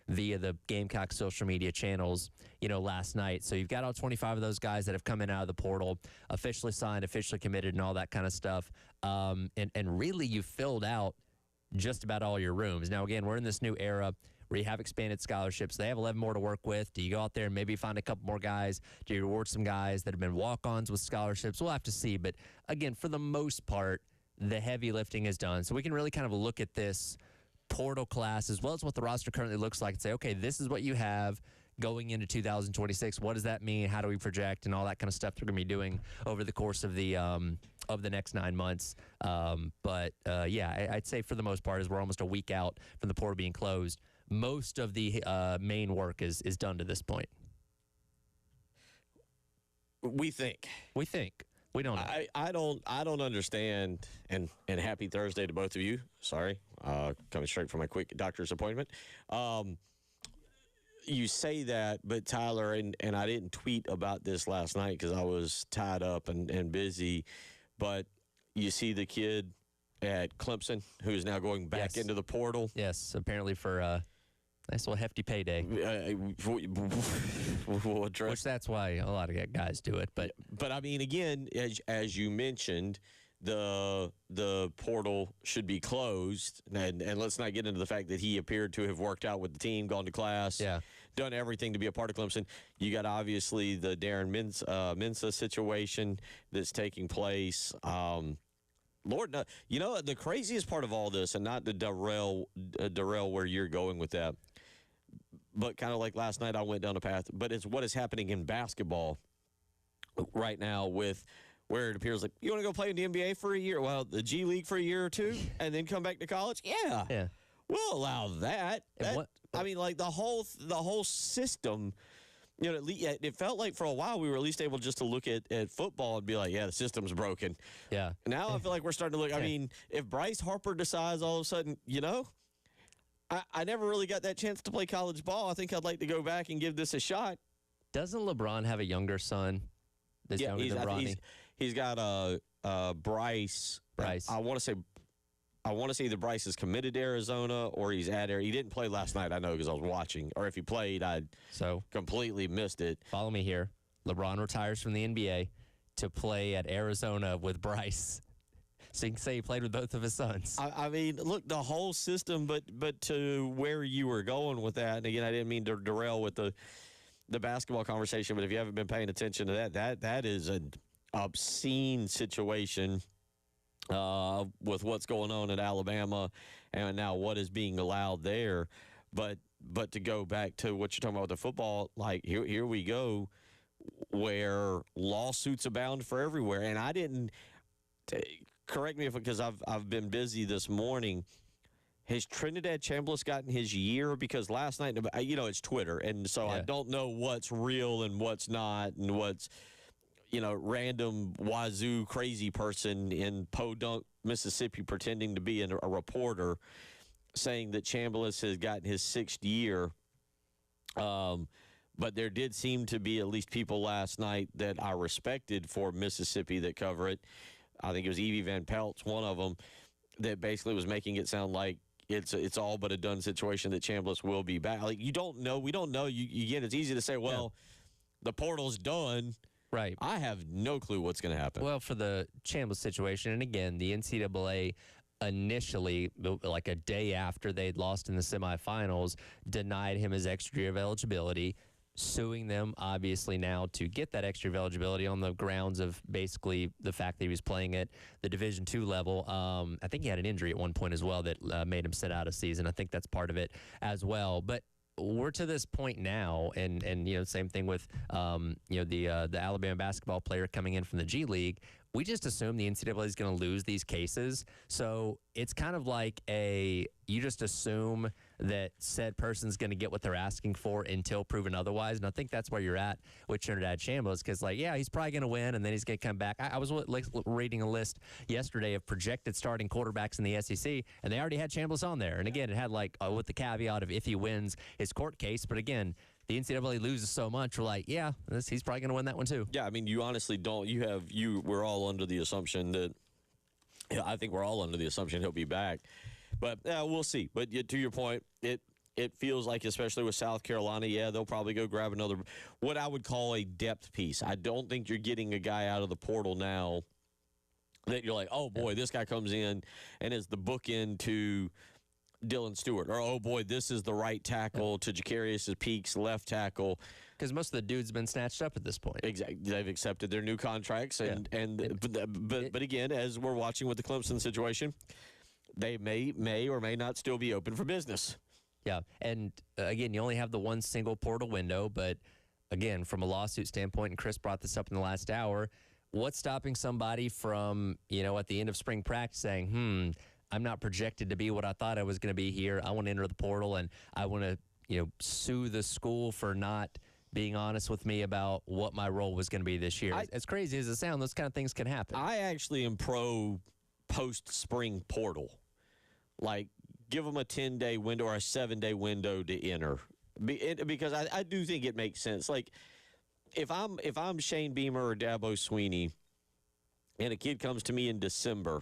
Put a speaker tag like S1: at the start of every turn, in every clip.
S1: via the Gamecock social media channels, last night. So you've got all 25 of those guys that have come in out of the portal, officially signed, officially committed, and all that kind of stuff. And really, you filled out just about all your rooms. Now, again, we're in this new era where you have expanded scholarships. They have 11 more to work with. Do you go out there and maybe find a couple more guys? Do you reward some guys that have been walk-ons with scholarships? We'll have to see. But, again, for the most part, the heavy lifting is done. So we can really kind of look at this portal class as well as what the roster currently looks like and say, okay, this is what you have going into 2026. What does that mean? How do we project? And all that kind of stuff they're going to be doing over the course of the next 9 months. I'd say for the most part, as we're almost a week out from the portal being closed, most of the main work is done to this point.
S2: We think.
S1: We don't know.
S2: I don't understand, and happy Thursday to both of you. Sorry, coming straight from my quick doctor's appointment. You say that, but Tyler, and I didn't tweet about this last night because I was tied up and busy, but you see the kid at Clemson who is now going back into the portal.
S1: Yes, apparently for a nice little hefty payday. Which that's why a lot of guys do it. But
S2: I mean, again, as you mentioned, the portal should be closed, and let's not get into the fact that he appeared to have worked out with the team, gone to class, done everything to be a part of Clemson. You got obviously the Darren Mensah situation that's taking place. Lord, the craziest part of all this, and not to derail where you're going with that, but kind of like last night I went down a path, but it's what is happening in basketball right now with where it appears like, you want to go play in the NBA for a year? Well, the G League for a year or two and then come back to college? Yeah. We'll allow that. I mean, like the whole system, it felt like for a while we were at least able just to look at football and be like, yeah, the system's broken.
S1: Yeah.
S2: Now I feel like we're starting to look, I mean, if Bryce Harper decides all of a sudden, I never really got that chance to play college ball. I think I'd like to go back and give this a shot.
S1: Doesn't LeBron have a younger son that's younger than Ronnie?
S2: He's got Bryce. I want to say either Bryce is committed to Arizona or he's at Arizona. He didn't play last night, I know, because I was watching. Or if he played, I completely missed it.
S1: Follow me here. LeBron retires from the NBA to play at Arizona with Bryce. So you can say he played with both of his sons.
S2: I mean, look, the whole system, but to where you were going with that, and again, I didn't mean to derail with the basketball conversation, but if you haven't been paying attention to that is an obscene situation with what's going on at Alabama and now what is being allowed there. But to go back to what you're talking about with the football, like here we go, where lawsuits abound for everywhere. And I didn't correct me because I've been busy this morning. Has Trinidad Chambliss gotten his year? Because last night, it's Twitter, and so I don't know what's real and what's not, and what's random wazoo crazy person in Podunk, Mississippi, pretending to be a reporter, saying that Chambliss has gotten his 6th year. But there did seem to be at least people last night that I respected for Mississippi that cover it. I think it was Evie Van Pelt's one of them that basically was making it sound like it's all but a done situation that Chambliss will be back. Like, you don't know. We don't know. Again, it's easy to say, well, the portal's done.
S1: Right.
S2: I have no clue what's going to happen.
S1: Well, for the Chambliss situation, and again, the NCAA initially, like a day after they'd lost in the semifinals, denied him his extra year of eligibility, suing them obviously now to get that extra eligibility on the grounds of basically the fact that he was playing at the Division II level. I think he had an injury at one point as well that made him sit out a season. I think that's part of it as well. But we're to this point now, and same thing with the Alabama basketball player coming in from the G League. We just assume the NCAA is going to lose these cases. So it's kind of like you just assume that said person's going to get what they're asking for until proven otherwise. And I think that's where you're at with Trinidad Chambliss, because he's probably going to win and then he's going to come back. I was reading a list yesterday of projected starting quarterbacks in the SEC, and they already had Chambliss on there. And again, it had with the caveat of if he wins his court case. But again, the NCAA loses so much, we're like, he's probably going to win that one too.
S2: Yeah, I mean, you honestly don't. We're all under the assumption that, I think we're all under the assumption he'll be back. But we'll see. But to your point, it feels like, especially with South Carolina, yeah, they'll probably go grab another, what I would call a depth piece. I don't think you're getting a guy out of the portal now that you're like, oh, boy, this guy comes in and is the bookend to Dylan Stewart. Or, oh, boy, this is the right tackle to Jacarius Peaks, left tackle.
S1: Because most of the dudes have been snatched up at this point.
S2: Exactly. They've accepted their new contracts. But again, as we're watching with the Clemson situation, they may or may not still be open for business.
S1: Yeah, and again, you only have the one single portal window, but again, from a lawsuit standpoint, and Chris brought this up in the last hour, what's stopping somebody from, at the end of spring practice saying, I'm not projected to be what I thought I was going to be here. I want to enter the portal, and I want to, sue the school for not being honest with me about what my role was going to be this year. As crazy as it sounds, those kind of things can happen.
S2: I actually am pro post-spring portal. Like, give them a 10-day window or a 7-day window to enter, because I do think it makes sense. Like, if I'm Shane Beamer or Dabo Sweeney, and a kid comes to me in December,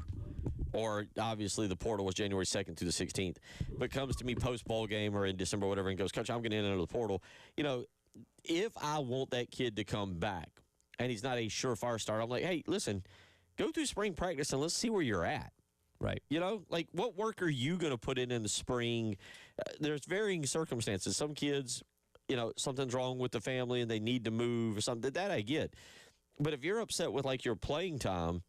S2: or obviously the portal was January 2nd through the 16th, but comes to me post-ball game or in December or whatever and goes, Coach, I'm going to enter the portal. If I want that kid to come back and he's not a surefire starter, I'm like, hey, listen, go through spring practice and let's see where you're at.
S1: Right.
S2: Like, what work are you going to put in the spring? There's varying circumstances. Some kids, something's wrong with the family and they need to move or something. That I get. But if you're upset with, like, your playing time,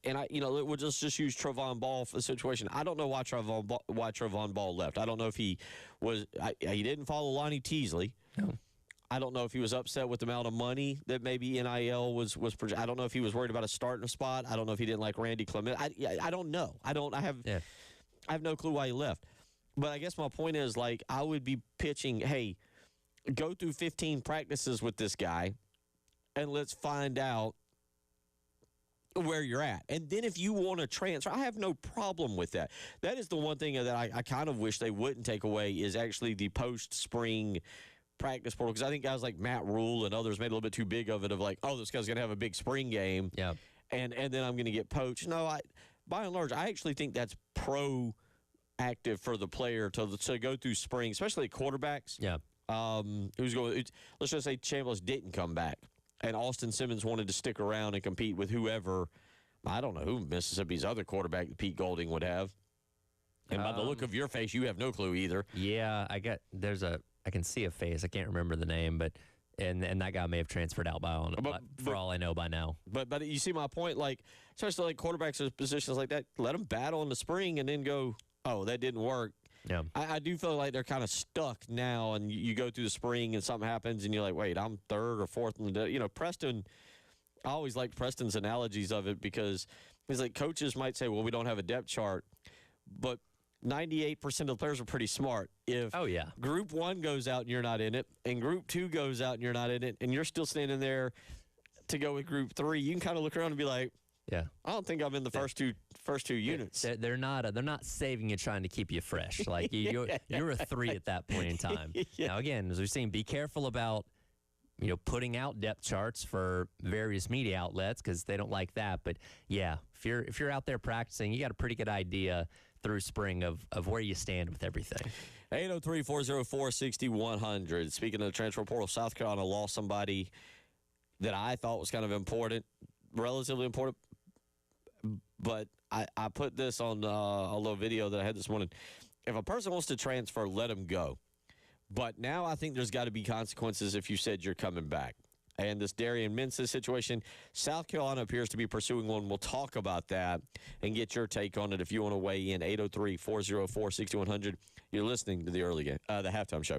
S2: we'll just use Trevon Ball for the situation. I don't know why Trevon Ball left. I don't know if he didn't follow Lonnie Teasley.
S1: No.
S2: I don't know if he was upset with the amount of money that maybe NIL was. I don't know if he was worried about a starting spot. I don't know if he didn't like Randy Clement. I don't know. I have no clue why he left. But I guess my point is, like, I would be pitching, hey, go through 15 practices with this guy, and let's find out where you're at. And then if you want to transfer, I have no problem with that. That is the one thing that I kind of wish they wouldn't take away is actually the post-spring practice portal, because I think guys like Matt Rule and others made a little bit too big of it, of like, oh, this guy's going to have a big spring game, and then I'm going to get poached. No, by and large, I actually think that's proactive for the player to go through spring, especially quarterbacks.
S1: Yeah.
S2: Let's just say Chambliss didn't come back, and Austin Simmons wanted to stick around and compete with whoever. I don't know who Mississippi's other quarterback, Pete Golding, would have. And by the look of your face, you have no clue either.
S1: Yeah, I can see a face. I can't remember the name, but and that guy may have transferred out for all I know by now.
S2: But you see my point, like, especially like quarterbacks in positions like that, let them battle in the spring and then go, oh, that didn't work.
S1: Yeah,
S2: I do feel like they're kind of stuck now, and you go through the spring and something happens, and you're like, wait, I'm third or fourth in the day. Preston. I always liked Preston's analogies of it, because it's like coaches might say, well, we don't have a depth chart, but 98% of the players are pretty smart. If Group 1 goes out and you're not in it, and Group 2 goes out and you're not in it, and you're still standing there to go with Group 3, you can kind of look around and be like,
S1: yeah, I
S2: don't think I'm in the first two units.
S1: They're not saving you, trying to keep you fresh. Like you're a 3 at that point in time. Now again, as we've seen, be careful about putting out depth charts for various media outlets, because they don't like that. But yeah, if you're out there practicing, you got a pretty good idea through spring of where you stand with everything.
S2: 803-404-6100. Speaking of the transfer portal, South Carolina lost somebody that I thought was kind of important, relatively important. But I put this on a little video that I had this morning. If a person wants to transfer, let them go. But now I think there's got to be consequences if you said you're coming back. And this Darian Mensah situation, South Carolina appears to be pursuing one. We'll talk about that and get your take on it if you want to weigh in. 803-404-6100. You're listening to the the halftime show.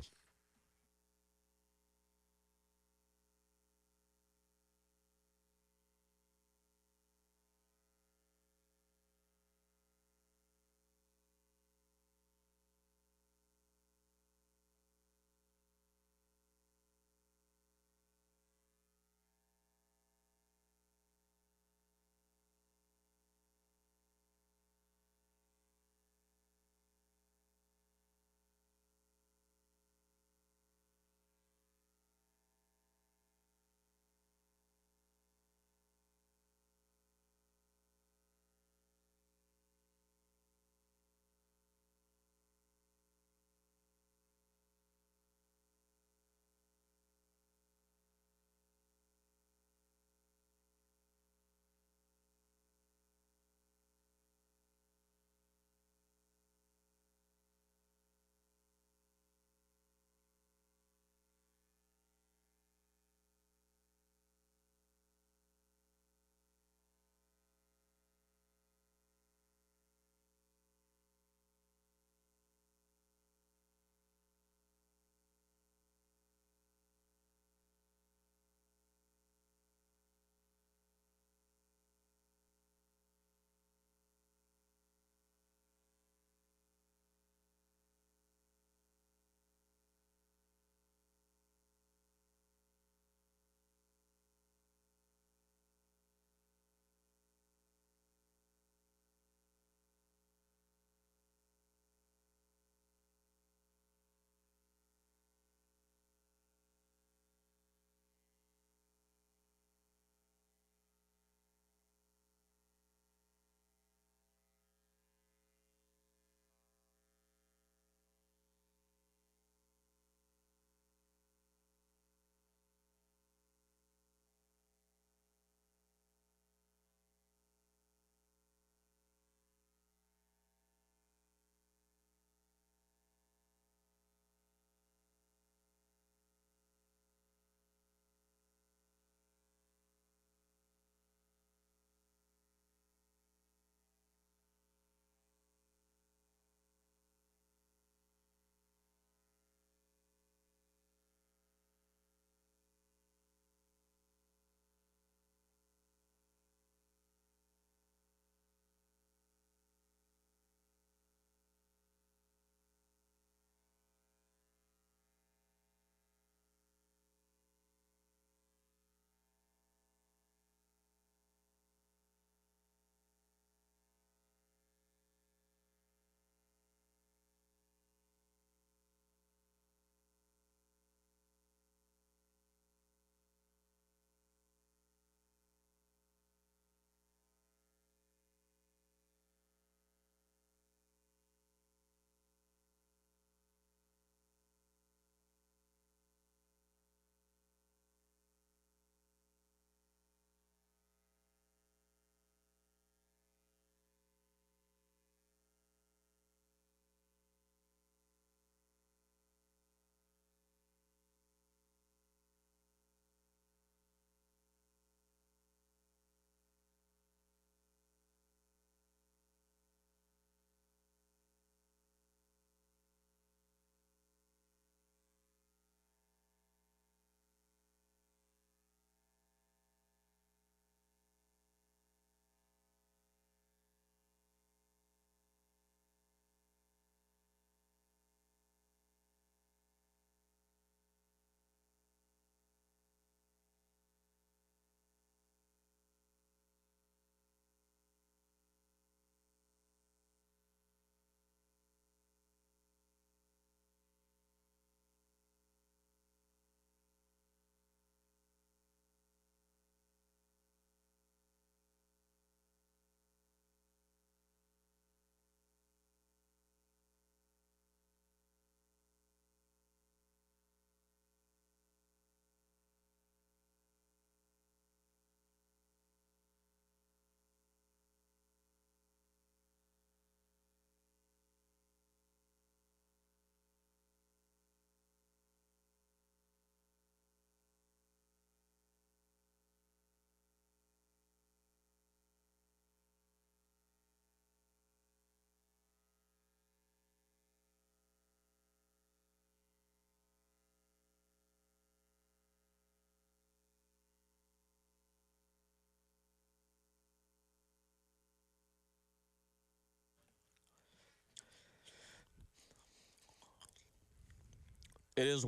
S2: It is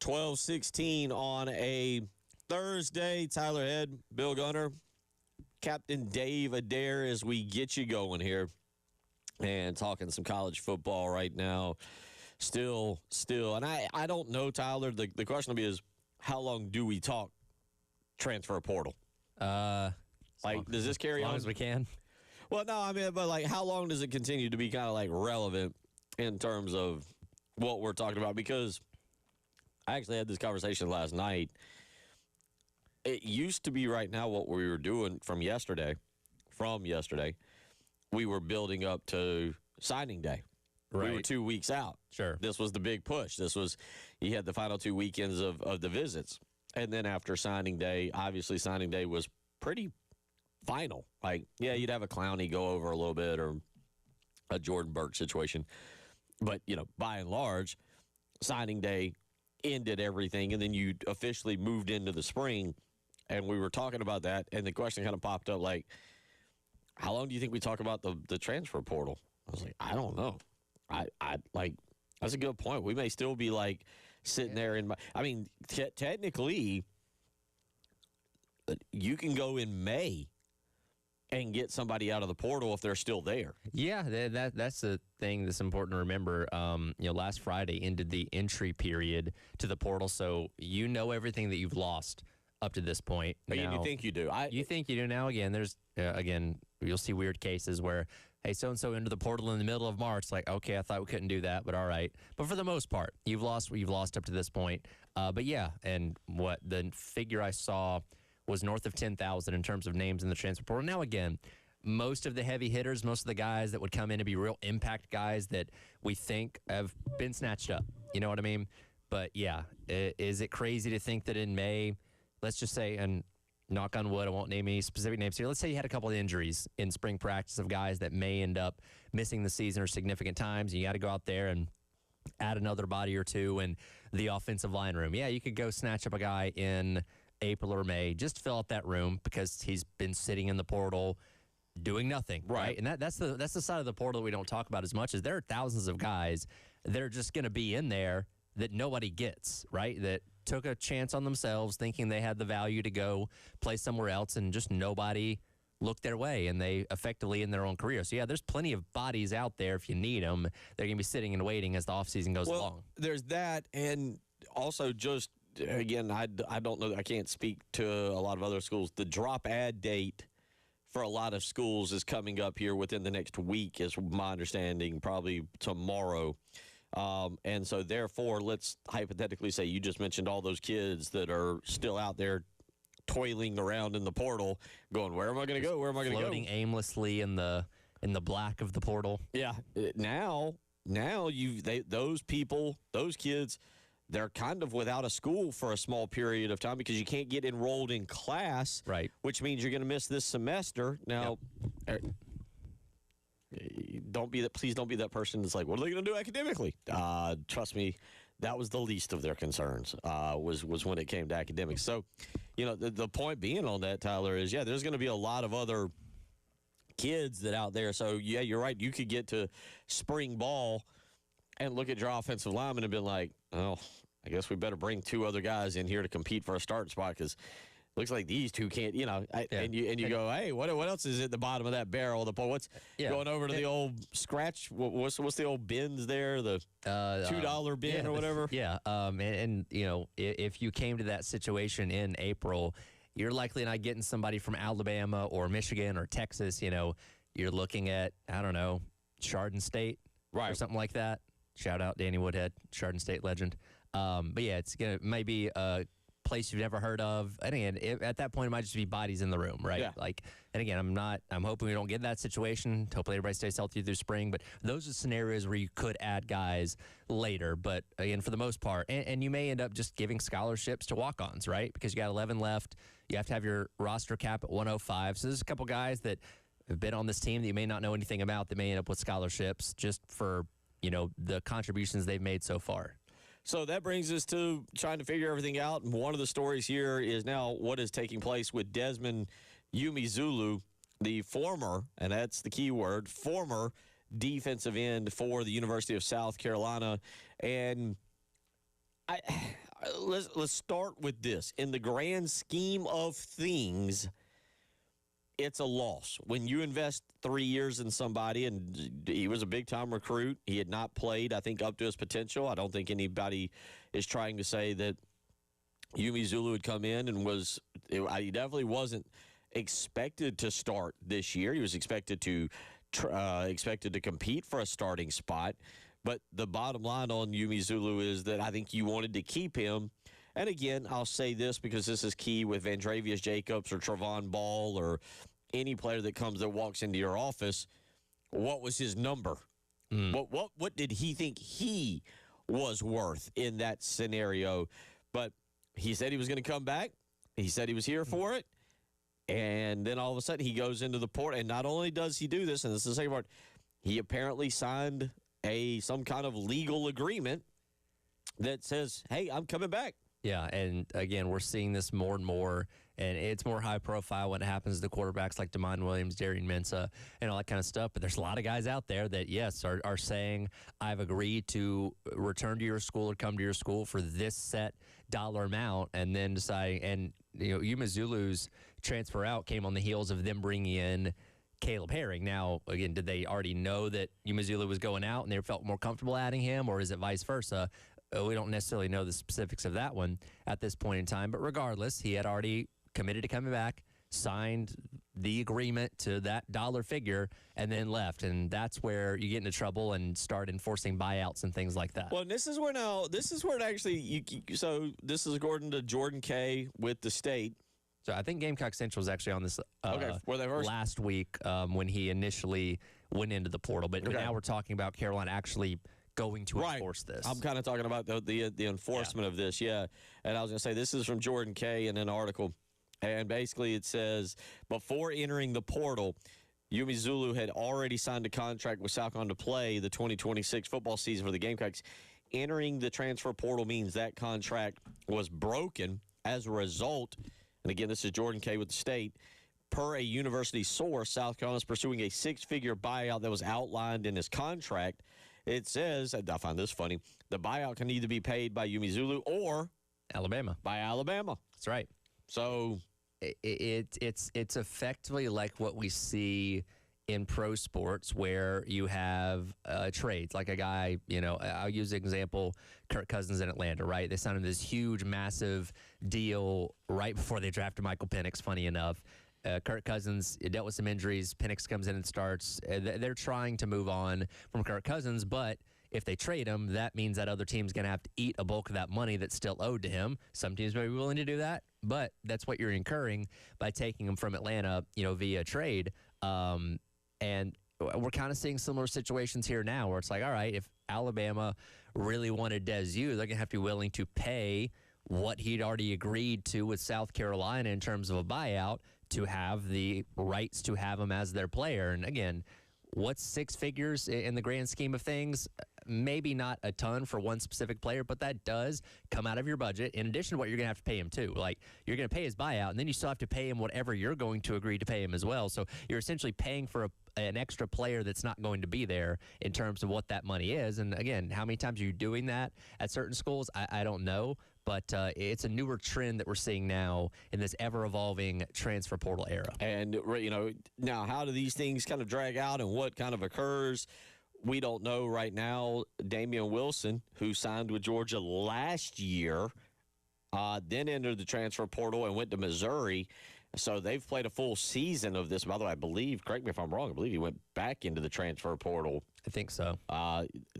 S2: 12:16 on a Thursday. Tyler Head, Bill Gunner, Captain Dave Adair as we get you going here and talking some college football right now. Still. And I don't know, Tyler. The question will be is, how long do we talk transfer portal? Does this carry
S1: as long
S2: on?
S1: as we can?
S2: Well, no, I mean, but like, how long does it continue to be kind of like relevant in terms of what we're talking about? Because I actually had this conversation last night. It used to be right now what we were doing from yesterday, we were building up to signing day.
S1: Right.
S2: We were 2 weeks out.
S1: Sure.
S2: This was the big push. You had the final 2 weekends of the visits. And then after signing day, obviously signing day was pretty final. Like, yeah, you'd have a Clowney go over a little bit or a Jordan Burke situation. But, by and large, signing day ended everything. And then you officially moved into the spring. And we were talking about that. And the question kind of popped up like, how long do you think we talk about the transfer portal? I was like, I don't know. I like, that's a good point. We may still be like sitting there technically, you can go in May and get somebody out of the portal if they're still there.
S1: Yeah, that's the thing that's important to remember. Last Friday ended the entry period to the portal, so you know everything that you've lost up to this point.
S2: But you think you do.
S1: You think you do now. Again, there's you'll see weird cases where, hey, so-and-so into the portal in the middle of March. Like, okay, I thought we couldn't do that, but all right. But for the most part, you've lost what you've lost up to this point. But yeah, and what the figure I saw was north of 10,000 in terms of names in the transfer portal. Now, again, most of the heavy hitters, most of the guys that would come in and be real impact guys that we think have been snatched up. You know what I mean? But yeah, is it crazy to think that in May, let's just say, and knock on wood, I won't name any specific names here. Let's say you had a couple of injuries in spring practice of guys that may end up missing the season or significant times. And you got to go out there and add another body or two in the offensive line room. Yeah, you could go snatch up a guy in April or May, just fill out that room because he's been sitting in the portal doing nothing, right? And that's the side of the portal that we don't talk about as much. Is there are thousands of guys that are just going to be in there that nobody gets, right? That took a chance on themselves thinking they had the value to go play somewhere else, and just nobody looked their way, and they effectively in their own career. So, yeah, there's plenty of bodies out there if you need them. They're going to be sitting and waiting as the offseason goes along.
S2: There's that, and also just, again, I don't know. I can't speak to a lot of other schools. The drop ad date for a lot of schools is coming up here within the next week, is my understanding, probably tomorrow. And so, therefore, let's hypothetically say you just mentioned all those kids that are still out there toiling around in the portal going, where am I going to go? Where am I going to go?
S1: Floating aimlessly in the black of the portal.
S2: Yeah. Now those people, those kids, they're kind of without a school for a small period of time because you can't get enrolled in class.
S1: Right.
S2: Which means you're going to miss this semester. Now, please don't be that person that's like, what are they going to do academically? Trust me, that was the least of their concerns, was when it came to academics. So, the point being on that, Tyler, is, yeah, there's going to be a lot of other kids that out there. So, yeah, you're right. You could get to spring ball and look at your offensive lineman and be like, oh, I guess we better bring two other guys in here to compete for a starting spot because looks like these two can't, and you go, hey, what else is at the bottom of that barrel? What's going over to the old scratch? What's the old bins there? The $2 bin or whatever.
S1: If you came to that situation in April, you're likely not getting somebody from Alabama or Michigan or Texas. You're looking at, I don't know, Chardon State,
S2: right,
S1: or something like that. Shout out Danny Woodhead, Chardon State legend. But yeah, it's gonna maybe a place you've never heard of. And again, at that point, it might just be bodies in the room, right?
S2: Yeah.
S1: And again, I'm hoping we don't get that situation. Hopefully everybody stays healthy through spring. But those are scenarios where you could add guys later. But again, for the most part, and you may end up just giving scholarships to walk-ons, right? Because you got 11 left. You have to have your roster cap at 105. So there's a couple guys that have been on this team that you may not know anything about that may end up with scholarships just for, the contributions they've made so far.
S2: So that brings us to trying to figure everything out. And one of the stories here is now what is taking place with Desmond Umezulu, the former, and that's the key word, former defensive end for the University of South Carolina. And let's start with this. In the grand scheme of things, it's a loss. When you invest 3 years in somebody, and he was a big-time recruit, he had not played, I think, up to his potential. I don't think anybody is trying to say that Yumi Zulu had come in and he definitely wasn't expected to start this year. He was expected to compete for a starting spot. But the bottom line on Yumi Zulu is that I think you wanted to keep him. And again, I'll say this because this is key with Vandravius Jacobs or Trevon Ball or any player that walks into your office. What was his number? What did he think he was worth in that scenario? But he said he was going to come back. He said he was here for it. And then all of a sudden he goes into the port. And not only does he do this, and this is the second part, he apparently signed some kind of legal agreement that says, hey, I'm coming back.
S1: Yeah, and again, we're seeing this more and more, and it's more high profile when it happens to quarterbacks like Damon Williams, Darian Mensah, and all that kind of stuff. But there's a lot of guys out there that, yes, are saying, I've agreed to return to your school or come to your school for this set dollar amount, and then deciding, and Yuma Zulu's transfer out came on the heels of them bringing in Caleb Herring. Now, again, did they already know that Yuma Zulu was going out and they felt more comfortable adding him, or is it vice versa? We don't necessarily know the specifics of that one at this point in time. But regardless, he had already committed to coming back, signed the agreement to that dollar figure, and then left. And that's where you get into trouble and start enforcing buyouts and things like that.
S2: Well, this is where it actually, so this is according to Jordan Kay with the state.
S1: So I think Gamecock Central was actually on this
S2: were they first?
S1: last week when he initially went into the portal. But now we're talking about Carolina actually going to enforce this.
S2: I'm kind of talking about the enforcement of this, yeah. And I was going to say, this is from Jordan Kay in an article. And basically it says, before entering the portal, Yumi Zulu had already signed a contract with Salcon to play the 2026 football season for the Gamecocks. Entering the transfer portal means that contract was broken. As a result, and again, this is Jordan Kay with the state, per a university source, South Carolina is pursuing a six-figure buyout that was outlined in his contract. It says, I find this funny, the buyout can either be paid by Yumi Zulu or
S1: Alabama.
S2: By Alabama.
S1: That's right.
S2: So
S1: it's effectively like what we see in pro sports where you have trades, like a guy, I'll use the example, Kirk Cousins in Atlanta, right? They signed him this huge, massive deal right before they drafted Michael Penix, funny enough. Kirk Cousins dealt with some injuries. Penix comes in and starts. They're trying to move on from Kirk Cousins, but if they trade him, that means that other team's going to have to eat a bulk of that money that's still owed to him. Some teams may be willing to do that, but that's what you're incurring by taking him from Atlanta, via trade. And we're kind of seeing similar situations here now where it's like, all right, if Alabama really wanted Dez, they're going to have to be willing to pay what he'd already agreed to with South Carolina in terms of a buyout to have the rights to have him as their player. And again, what's six figures in the grand scheme of things? Maybe not a ton for one specific player, but that does come out of your budget in addition to what you're going to have to pay him too. Like, you're going to pay his buyout, and then you still have to pay him whatever you're going to agree to pay him as well. So you're essentially paying for an extra player that's not going to be there in terms of what that money is. And again, how many times are you doing that at certain schools? I don't know. But it's a newer trend that we're seeing now in this ever-evolving transfer portal era.
S2: And, now how do these things kind of drag out and what kind of occurs? We don't know right now. Damian Wilson, who signed with Georgia last year, then entered the transfer portal and went to Missouri. So they've played a full season of this. By the way, I believe, correct me if I'm wrong, I believe he went back into the transfer portal.
S1: I think so.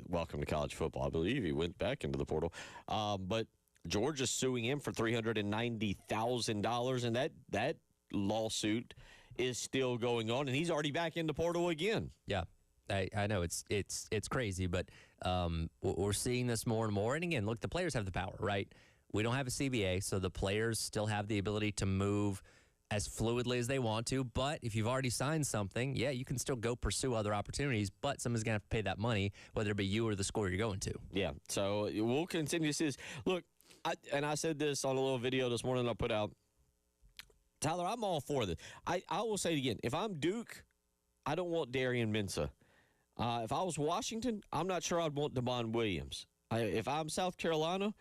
S2: Welcome to college football. I believe he went back into the portal. But Georgia's suing him for $390,000, and that lawsuit is still going on, and he's already back in the portal again.
S1: Yeah, I know it's crazy, but we're seeing this more and more. And again, look, the players have the power, right? We don't have a CBA, so the players still have the ability to move as fluidly as they want to. But if you've already signed something, yeah, you can still go pursue other opportunities, but someone's going to have to pay that money, whether it be you or the school you're going to.
S2: Yeah, so we'll continue to see this. Look, I said this on a little video this morning I put out. Tyler, I'm all for this. I will say it again. If I'm Duke, I don't want Darian Mensah. If I was Washington, I'm not sure I'd want Damon Williams. If I'm South Carolina,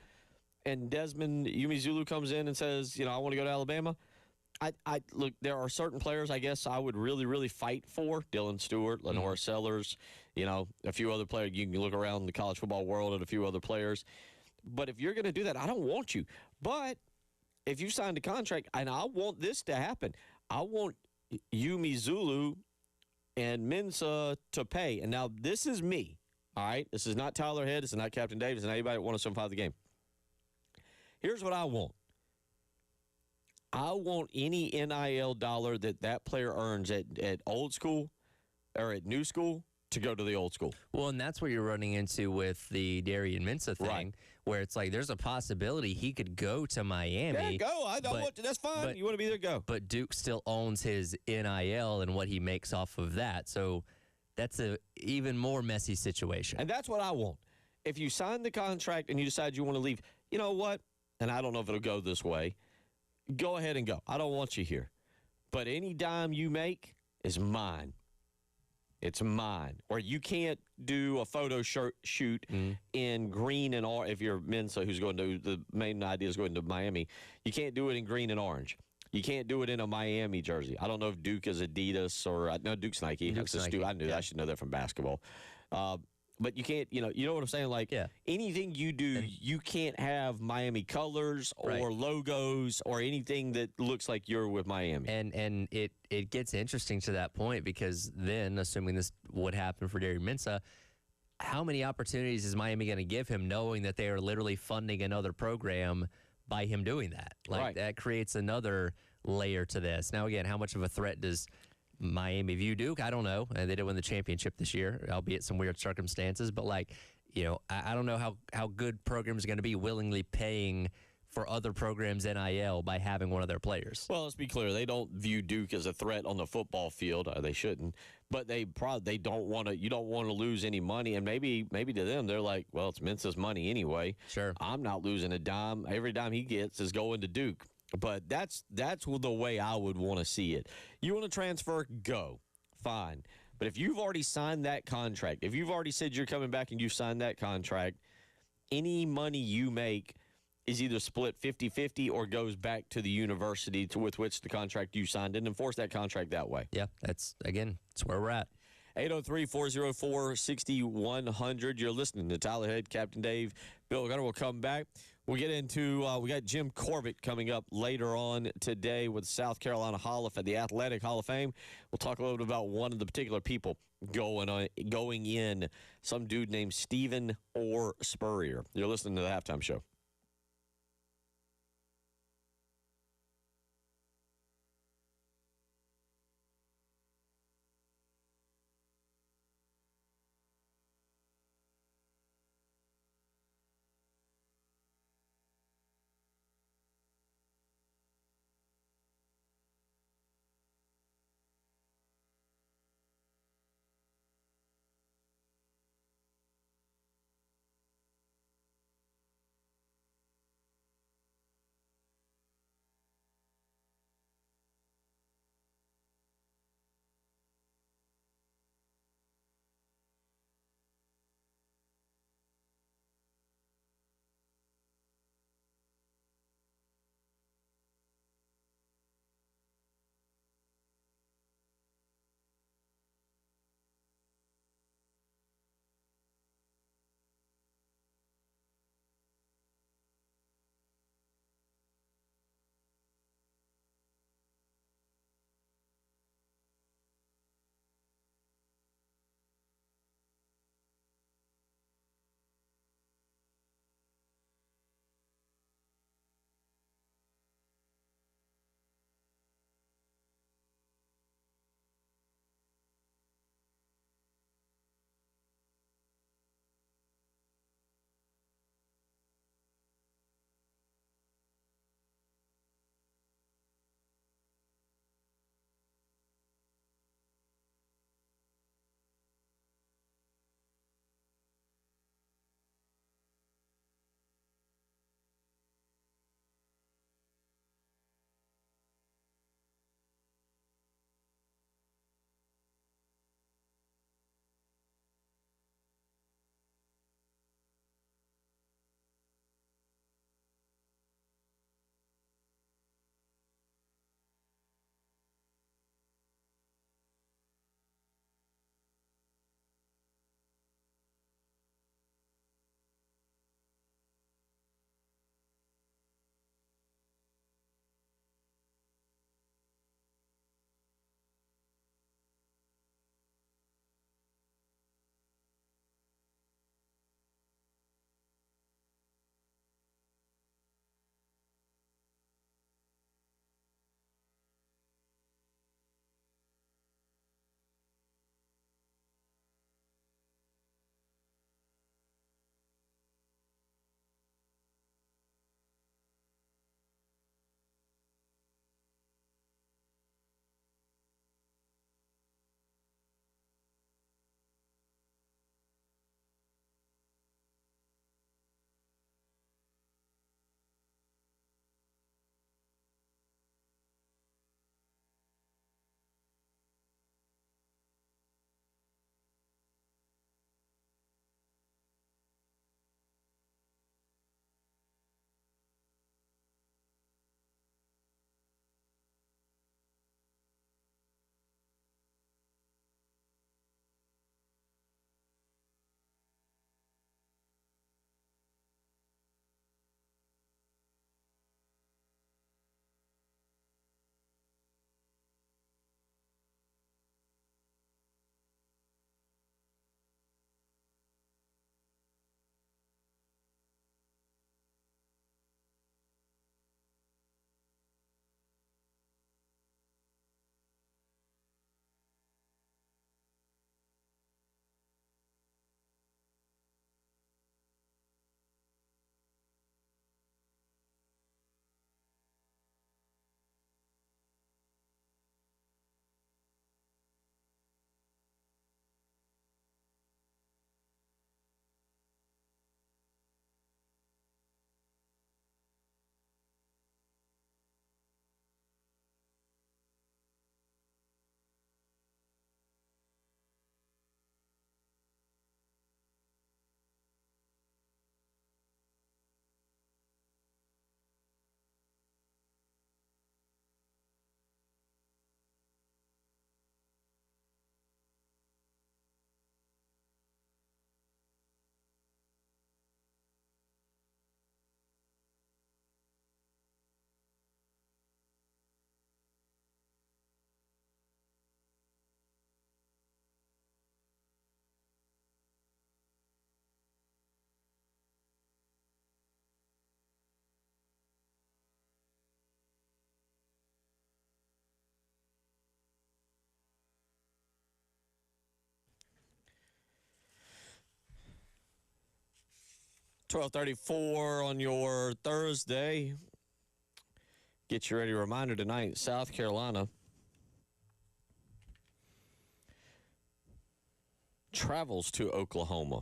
S2: and Desmond Umizulu comes in and says, I want to go to Alabama, I look, there are certain players I guess I would really, really fight for. Dylan Stewart, Lenore Sellers, a few other players. You can look around the college football world at a few other players. But if you're going to do that, I don't want you. But if you signed a contract, and I want this to happen, I want Umizulu and Mensa to pay. And now this is me, all right? This is not Tyler Head. This is not Captain Davis. This is not anybody that wants to survive the game. Here's what I want. I want any NIL dollar that player earns at old school or at new school to go to the old school.
S1: Well, and that's what you're running into with the Darian Mensah thing,
S2: Right.
S1: where it's like there's a possibility he could go to Miami.
S2: Yeah, go. I don't want to. That's fine.
S1: but-
S2: You want to be there, go.
S1: But Duke still owns his NIL and what he makes off of that. So that's a even more messy situation.
S2: And that's what I want. If you sign the contract and you decide you want to leave, you know what? And I don't know if it'll go this way. Go ahead and go. I don't want you here. But any dime you make is mine. It's mine. Or you can't do a photo shoot in green and orange. If you're Mensa, who's going to, the main idea is going to Miami, you can't do it in green and orange. You can't do it in a Miami jersey. I don't know if Duke is Adidas or, no, Duke's Nike.
S1: Duke's
S2: That's
S1: Nike,
S2: I knew that.
S1: yeah.
S2: I should know that from basketball. But you can't, you know what I'm saying? Like,
S1: Yeah.
S2: anything you do, you can't have Miami colors or
S1: Right.
S2: logos or anything that looks like you're with Miami.
S1: And it gets interesting to that point because then, assuming this would happen for Darian Mensah, how many opportunities is Miami going to give him knowing that they are literally funding another program by him doing that? Like,
S2: Right.
S1: that creates another layer to this. Now, again, how much of a threat does Miami view Duke? I don't know. They did win the championship this year, albeit some weird circumstances. But, like, I don't know how good programs are going to be willingly paying for other programs' NIL by having one of their players.
S2: Well, let's be clear. They don't view Duke as a threat on the football field. They shouldn't. But they don't want to. You don't want to lose any money. And maybe to them, they're like, well, it's Mensa's money anyway.
S1: Sure.
S2: I'm not losing a dime. Every dime he gets is going to Duke. But that's the way I would want to see it. You want to transfer? Go. Fine. But if you've already signed that contract, if you've already said you're coming back and you've signed that contract, any money you make is either split 50-50 or goes back to the university with which the contract you signed and enforce that contract that way.
S1: Yeah, that's where we're at.
S2: 803-404-6100. You're listening to Tyler Head, Captain Dave, Bill Gunner. Will come back. We'll get into, we got Jim Corbett coming up later on today with South Carolina the Athletic Hall of Fame. We'll talk a little bit about one of the particular people going in, some dude named Stephen Orr Spurrier. You're listening to the Halftime Show. 12:34 on your Thursday. Get you ready. Reminder tonight, South Carolina travels to Oklahoma.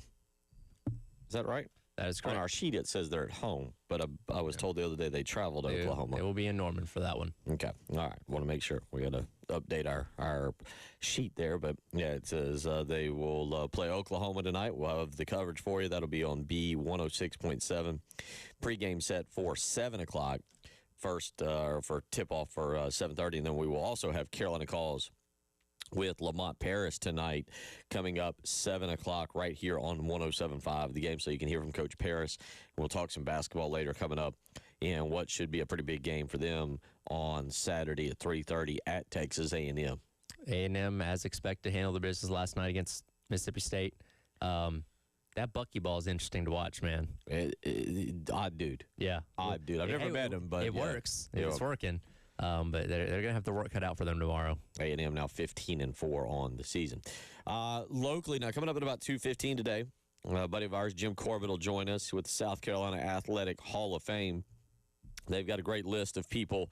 S2: Is that right?
S1: That is
S2: On
S1: correct.
S2: our sheet, it says they're at home, but I was told the other day they traveled to Oklahoma.
S1: It will be in Norman for that one.
S2: Okay. All right. Want to make sure. We got to update our sheet there. But, yeah, it says they will play Oklahoma tonight. We'll have the coverage for you. That'll be on B106.7. Pre-game set for 7 o'clock. First, for tip-off for 7:30. And then we will also have Carolina Calls with Lamont Paris tonight, coming up 7 o'clock right here on 107.5 the game, so you can hear from Coach Paris. We'll talk some basketball later coming up in what should be a pretty big game for them on Saturday at 3:30 at Texas A&M.
S1: A&M, as expected, handled the business last night against Mississippi State. That Bucky-ball is interesting to watch, man.
S2: Odd dude.
S1: Yeah.
S2: Odd dude. I've never met him, but
S1: it
S2: yeah.
S1: works.
S2: Yeah.
S1: It's working. But they're going to have the work cut out for them tomorrow.
S2: A&M now 15-4 on the season. Locally, now coming up at about 2:15 today, a buddy of ours, Jim Corbett, will join us with the South Carolina Athletic Hall of Fame. They've got a great list of people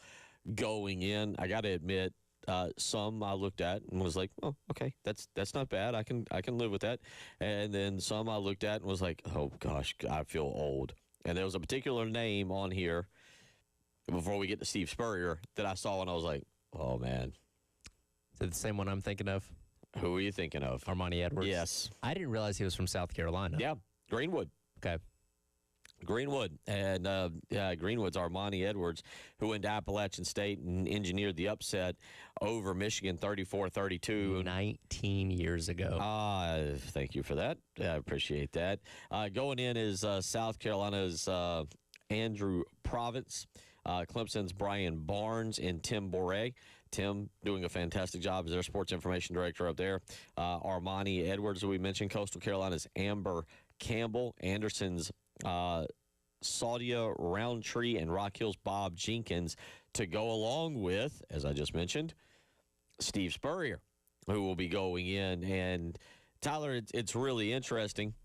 S2: going in. I got to admit, some I looked at and was like, oh, okay, that's not bad. I can live with that. And then some I looked at and was like, oh gosh, I feel old. And there was a particular name on here before we get to Steve Spurrier that I saw and I was like, oh man.
S1: Is it the same one I'm thinking of?
S2: Who are you thinking of?
S1: Armani Edwards?
S2: Yes.
S1: I didn't realize he was from South Carolina.
S2: Yeah, Greenwood.
S1: Okay.
S2: Greenwood. And Greenwood's Armani Edwards, who went to Appalachian State and engineered the upset over Michigan 34-32.
S1: 19 years ago.
S2: Thank you for that. I appreciate that. Going in is South Carolina's Andrew Province, Clemson's Brian Barnes, and Tim Boré. Tim doing a fantastic job as their sports information director up there. Armani Edwards, who we mentioned, Coastal Carolina's Amber Campbell, Anderson's Saudia Roundtree, and Rock Hill's Bob Jenkins, to go along with, as I just mentioned, Steve Spurrier, who will be going in. And Tyler, it's really interesting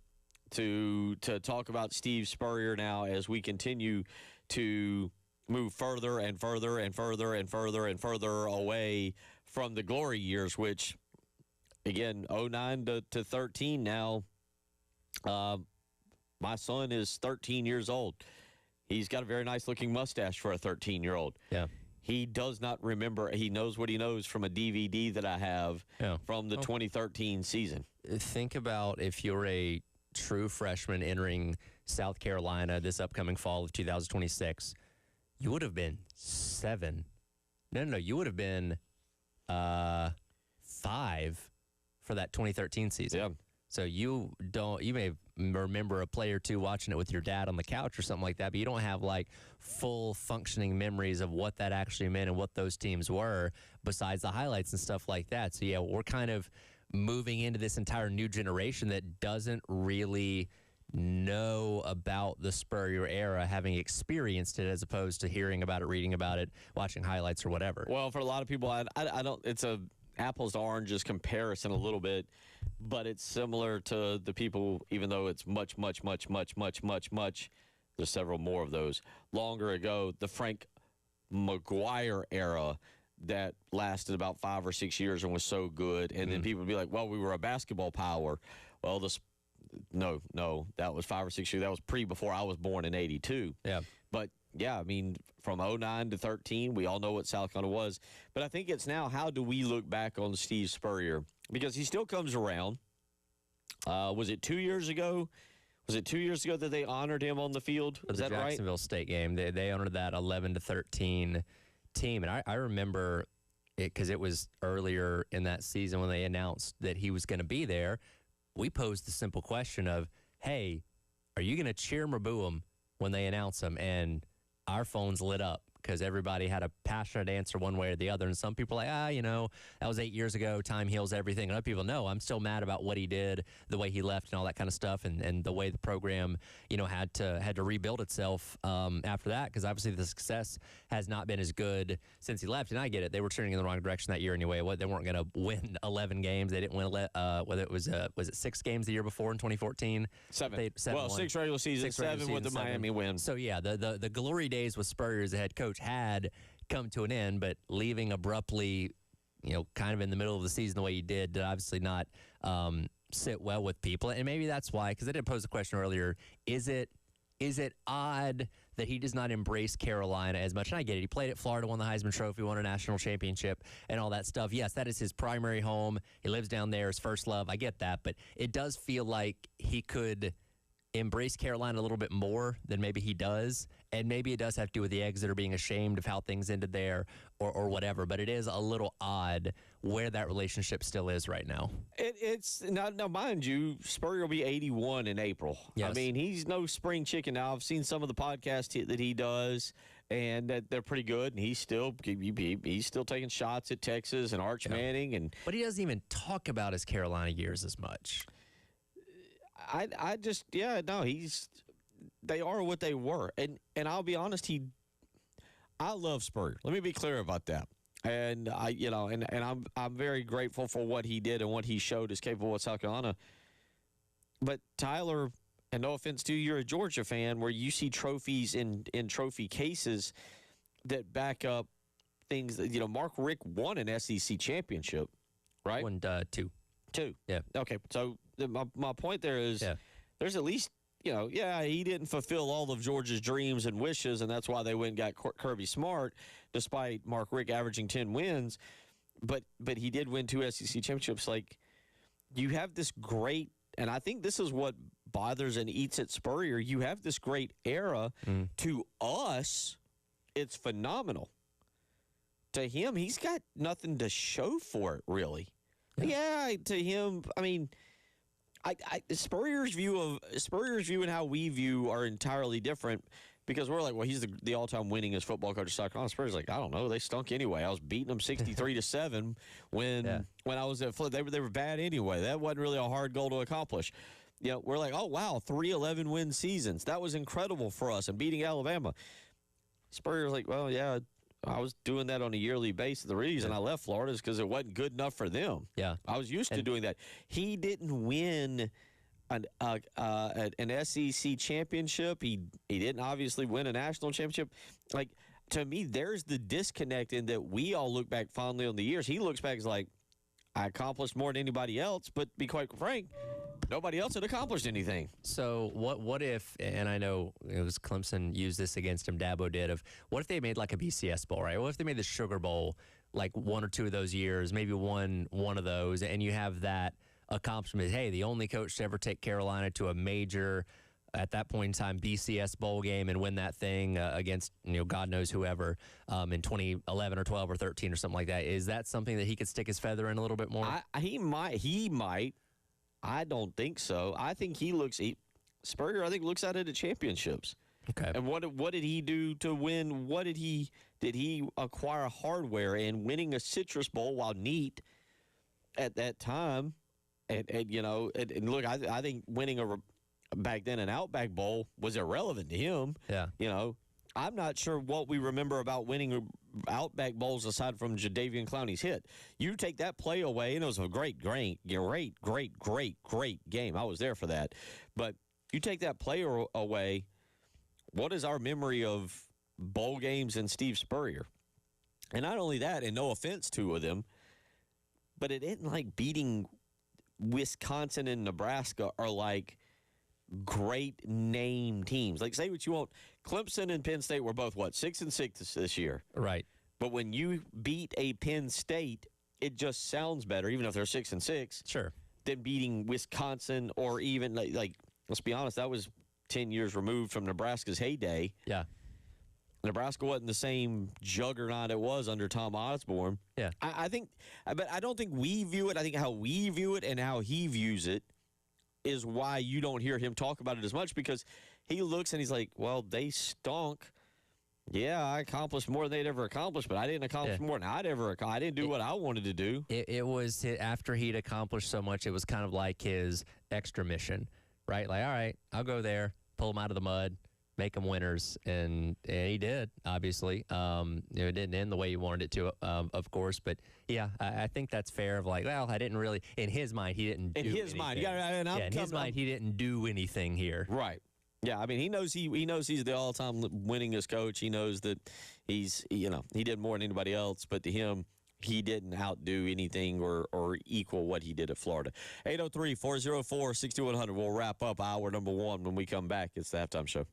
S2: to talk about Steve Spurrier now as we continue to move further and further and further and further and further away from the glory years, which, again, 09 to 13 now. My son is 13 years old. He's got a very nice-looking mustache for a 13-year-old.
S1: Yeah.
S2: He does not remember. He knows what he knows from a DVD that I have from the 2013 season.
S1: Think about if you're a true freshman entering South Carolina this upcoming fall of 2026, you would have been 7. No, you would have been 5 for that 2013 season.
S2: Yeah.
S1: So you may remember a play or two watching it with your dad on the couch or something like that, but you don't have like full functioning memories of what that actually meant and what those teams were besides the highlights and stuff like that. So yeah, we're kind of moving into this entire new generation that doesn't really know about the Spurrier era, having experienced it as opposed to hearing about it, reading about it, watching highlights or whatever.
S2: Well, for a lot of people, I don't. It's a apples to oranges comparison a little bit, but it's similar to the people, even though it's much. There's several more of those longer ago. The Frank McGuire era that lasted about 5 or 6 years and was so good, and then people would be like, "Well, we were a basketball power." Well, no, that was 5 or 6 years. That was before I was born in '82.
S1: Yeah.
S2: But yeah, I mean, from 09 to 13, we all know what South Carolina was. But I think it's now, how do we look back on Steve Spurrier? Because he still comes around. Was it 2 years ago? Was it 2 years ago that they honored him on the field? Is that right?
S1: Jacksonville State game. They honored that 11-13 team. And I remember it because it was earlier in that season when they announced that he was going to be there. We posed the simple question of, hey, are you going to cheer him or boo him when they announce him? And our phones lit up because everybody had a passionate answer one way or the other. And some people are like, that was 8 years ago. Time heals everything. And other people, no, I'm still mad about what he did, the way he left and all that kind of stuff. And the way the program, had to rebuild itself after that, because obviously the success has not been as good since he left. And I get it. They were turning in the wrong direction that year anyway. They weren't going to win 11 games. They didn't win, whether it was it 6 games the year before in 2014?
S2: 7. Well, 6 regular season, 7 with the Miami win.
S1: So, yeah, the glory days with Spurrier as a head coach had come to an end, but leaving abruptly, kind of in the middle of the season the way he did obviously not sit well with people. And maybe that's why, because I did pose the question earlier, is it odd that he does not embrace Carolina as much? And I get it. He played at Florida, won the Heisman Trophy, won a national championship, and all that stuff. Yes, that is his primary home. He lives down there, his first love. I get that. But it does feel like he could embrace Carolina a little bit more than maybe he does. And maybe it does have to do with the Exeter being ashamed of how things ended there or whatever. But it is a little odd where that relationship still is right now.
S2: It's now, mind you, Spurrier will be 81 in April.
S1: Yes.
S2: I mean, he's no spring chicken now. I've seen some of the podcasts that he does, and they're pretty good. And he's still taking shots at Texas and Arch Manning.
S1: But he doesn't even talk about his Carolina years as much.
S2: They are what they were. And I'll be honest, I love Spurrier. Let me be clear about that. And I'm very grateful for what he did and what he showed is capable of South Carolina. But Tyler, and no offense to you, you're a Georgia fan where you see trophies in trophy cases that back up things that, Mark Richt won an SEC championship, right?
S1: Won 2.
S2: 2.
S1: Yeah.
S2: Okay. So my point there is there's at least, he didn't fulfill all of Georgia's dreams and wishes, and that's why they went and got Kirby Smart, despite Mark Richt averaging 10 wins. But he did win 2 SEC championships. Like, you have this great, and I think this is what bothers and eats at Spurrier. You have this great era. To us, it's phenomenal. To him, he's got nothing to show for it, really. Yeah, to him, I mean, Spurrier's view and how we view are entirely different, because we're like, well, he's the all-time winningest football coach of South Carolina. Spurrier's like, I don't know, they stunk anyway. I was beating them 63-7 when I was at Florida. They were bad anyway. That wasn't really a hard goal to accomplish. We're like, oh wow, 3 11-win seasons. That was incredible for us, and beating Alabama. Spurrier's like, well, yeah, I was doing that on a yearly basis. The reason I left Florida is because it wasn't good enough for them.
S1: Yeah.
S2: I was used to doing that. He didn't win an SEC championship. He didn't obviously win a national championship. Like, to me, there's the disconnect in that we all look back fondly on the years. He looks back as like, I accomplished more than anybody else, but to be quite frank, nobody else had accomplished anything.
S1: So what if, and I know it was Clemson used this against him, Dabo did, of what if they made like a BCS Bowl, right? What if they made the Sugar Bowl like 1 or 2 of those years, maybe one of those, and you have that accomplishment, hey, the only coach to ever take Carolina to a major, at that point in time, BCS Bowl game and win that thing against, God knows whoever in 2011 or 12 or 13 or something like that. Is that something that he could stick his feather in a little bit more?
S2: He might. I don't think so. I think Spurrier, I think, looks at it at championships.
S1: Okay.
S2: And what did he do to win? Did he acquire hardware and winning a Citrus Bowl while neat at that time? And look, I think winning back then an Outback Bowl was irrelevant to him.
S1: Yeah.
S2: I'm not sure what we remember about winning Outback Bowls aside from Jadeveon Clowney's hit. You take that play away, and it was a great game. I was there for that. But you take that play away, what is our memory of bowl games and Steve Spurrier? And not only that, and no offense to them, but it isn't like beating Wisconsin and Nebraska are like great name teams. Like, say what you want. Clemson and Penn State were both, 6-6 this year.
S1: Right.
S2: But when you beat a Penn State, it just sounds better, even if they're 6-6.
S1: Sure.
S2: Than beating Wisconsin, or even, like let's be honest, that was 10 years removed from Nebraska's heyday.
S1: Yeah.
S2: Nebraska wasn't the same juggernaut it was under Tom Osborne.
S1: Yeah.
S2: I think, but I don't think we view it. I think how we view it and how he views it is why you don't hear him talk about it as much, because he looks and he's like, well, they stunk Yeah, I accomplished more than they'd ever accomplished, but I didn't accomplish
S1: Yeah.
S2: more than I'd ever accomplished. I didn't do what I wanted to do.
S1: It was after he'd accomplished so much, it was kind of like his extra mission, right? Like, all right, I'll go there, pull them out of the mud, make them winners, and he did. Obviously, it didn't end the way he wanted it to, of course, but yeah, I think that's fair. Of like, well, I didn't really. In his mind, he didn't.
S2: In
S1: do
S2: his mind,
S1: anything.
S2: yeah, and
S1: in his mind, he didn't do anything here.
S2: Right. Yeah, I mean, he knows he knows he's the all-time winningest coach. He knows that he did more than anybody else, but to him, he didn't outdo anything or equal what he did at Florida. 803-404-6100. We'll wrap up hour number 1 when we come back. It's the halftime show.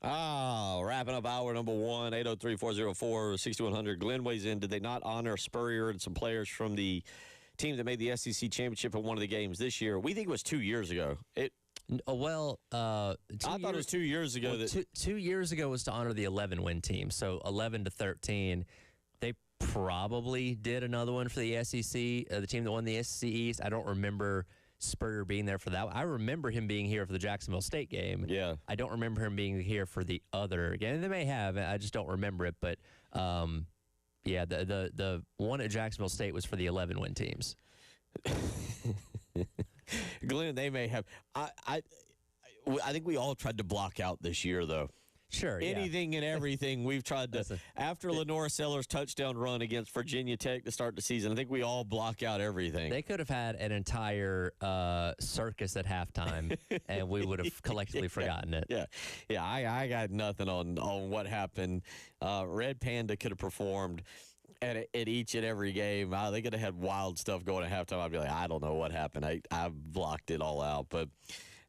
S2: Wrapping up hour number one, 803-404-6100. Glenn weighs in. Did they not honor Spurrier and some players from the team that made the SEC championship in one of the games this year? We think it was 2 years ago.
S1: I thought
S2: it was 2 years ago.
S1: Well, 2 years ago was to honor the 11-win team. So 11 to 13. They probably did another one for the SEC, the team that won the SEC East. I don't remember Spurrier being there for that. I remember him being here for the Jacksonville State game.
S2: Yeah.
S1: I don't remember him being here for the other game. They may have. I just don't remember it. But, yeah, the one at Jacksonville State was for the 11-win teams.
S2: Glenn, they may have. I think we all tried to block out this year, though.
S1: Sure.
S2: Anything and everything we've tried to. After Lenora Sellers' touchdown run against Virginia Tech to start the season, I think we all block out everything.
S1: They could have had an entire circus at halftime, and we would have collectively forgotten it.
S2: Yeah. I got nothing on what happened. Red Panda could have performed at each and every game. They could have had wild stuff going at halftime. I'd be like, I don't know what happened. I blocked it all out, but.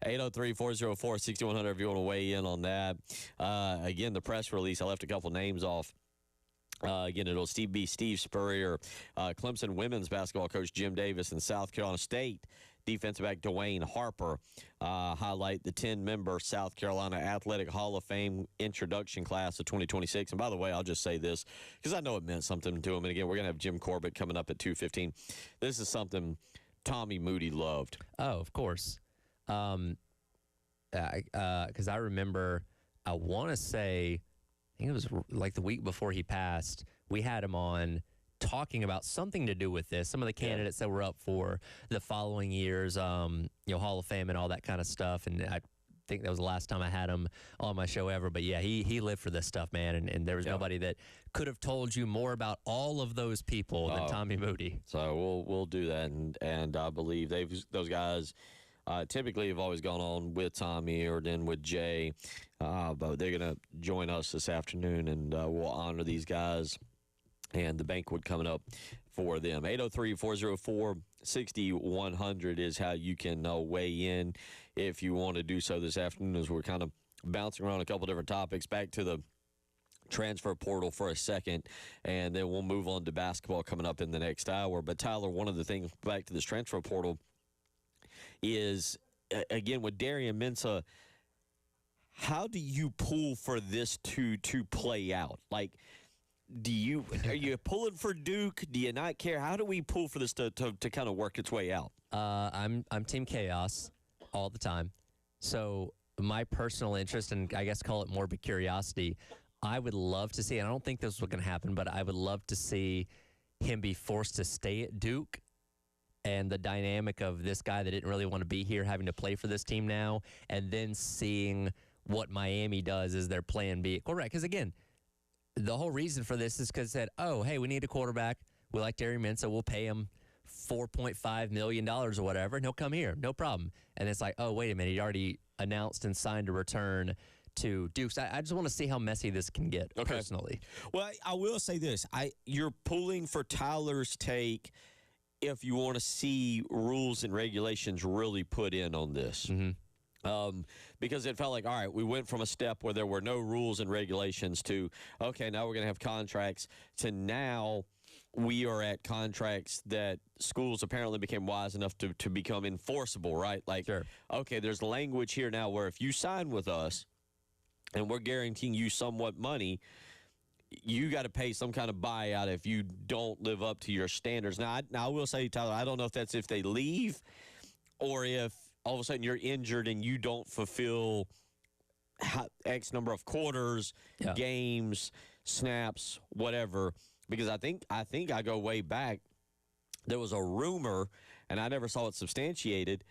S2: 803-404-6100 if you want to weigh in on that. Again, the press release, I left a couple names off. Again, it'll Steve Spurrier, Clemson women's basketball coach Jim Davis, and South Carolina State defensive back Dwayne Harper highlight the 10-member South Carolina Athletic Hall of Fame introduction class of 2026. And by the way, I'll just say this because I know it meant something to him. And again, we're going to have Jim Corbett coming up at 2:15. This is something Tommy Moody loved.
S1: Oh, of course. Because I remember, I want to say, I think it was like the week before he passed, we had him on talking about something to do with this. Some of the candidates that were up for the following year's, Hall of Fame and all that kind of stuff. And I think that was the last time I had him on my show ever. But yeah, he lived for this stuff, man. And there was nobody that could have told you more about all of those people than Tommy Moody.
S2: So we'll do that, and I believe those guys. Typically have always gone on with Tommy or then with Jay, but they're going to join us this afternoon, and we'll honor these guys and the banquet coming up for them. 803-404-6100 is how you can weigh in if you want to do so this afternoon, as we're kind of bouncing around a couple different topics. Back to the transfer portal for a second, and then we'll move on to basketball coming up in the next hour. But Tyler, one of the things back to this transfer portal is, again, with Darian Mensah, how do you pull for this to play out? Like, are you pulling for Duke? Do you not care? How do we pull for this to kind of work its way out?
S1: I'm Team Chaos all the time. So my personal interest, and I guess call it morbid curiosity, I would love to see, and I don't think this is going to happen, but I would love to see him be forced to stay at Duke. And the dynamic of this guy that didn't really want to be here having to play for this team now, and then seeing what Miami does as their plan B. Correct. Because, again, the whole reason for this is because it said, oh, hey, we need a quarterback. We like Darian Mensah. We'll pay him $4.5 million or whatever, and he'll come here. No problem. And it's like, oh, wait a minute. He already announced and signed a return to Duke. So I just want to see how messy this can get personally.
S2: Well, I will say this. You're pulling for Tyler's take if you want to see rules and regulations really put in on this.
S1: Mm-hmm.
S2: Because it felt like, all right, we went from a step where there were no rules and regulations to, okay, now we're going to have contracts, to now we are at contracts that schools apparently became wise enough to become enforceable, right? Like,
S1: sure.
S2: Okay, there's language here now where if you sign with us and we're guaranteeing you somewhat money, you got to pay some kind of buyout if you don't live up to your standards. Now, I will say, Tyler, I don't know if that's if they leave or if all of a sudden you're injured and you don't fulfill X number of quarters, games, snaps, whatever. Because I think I go way back. There was a rumor, and I never saw it substantiated,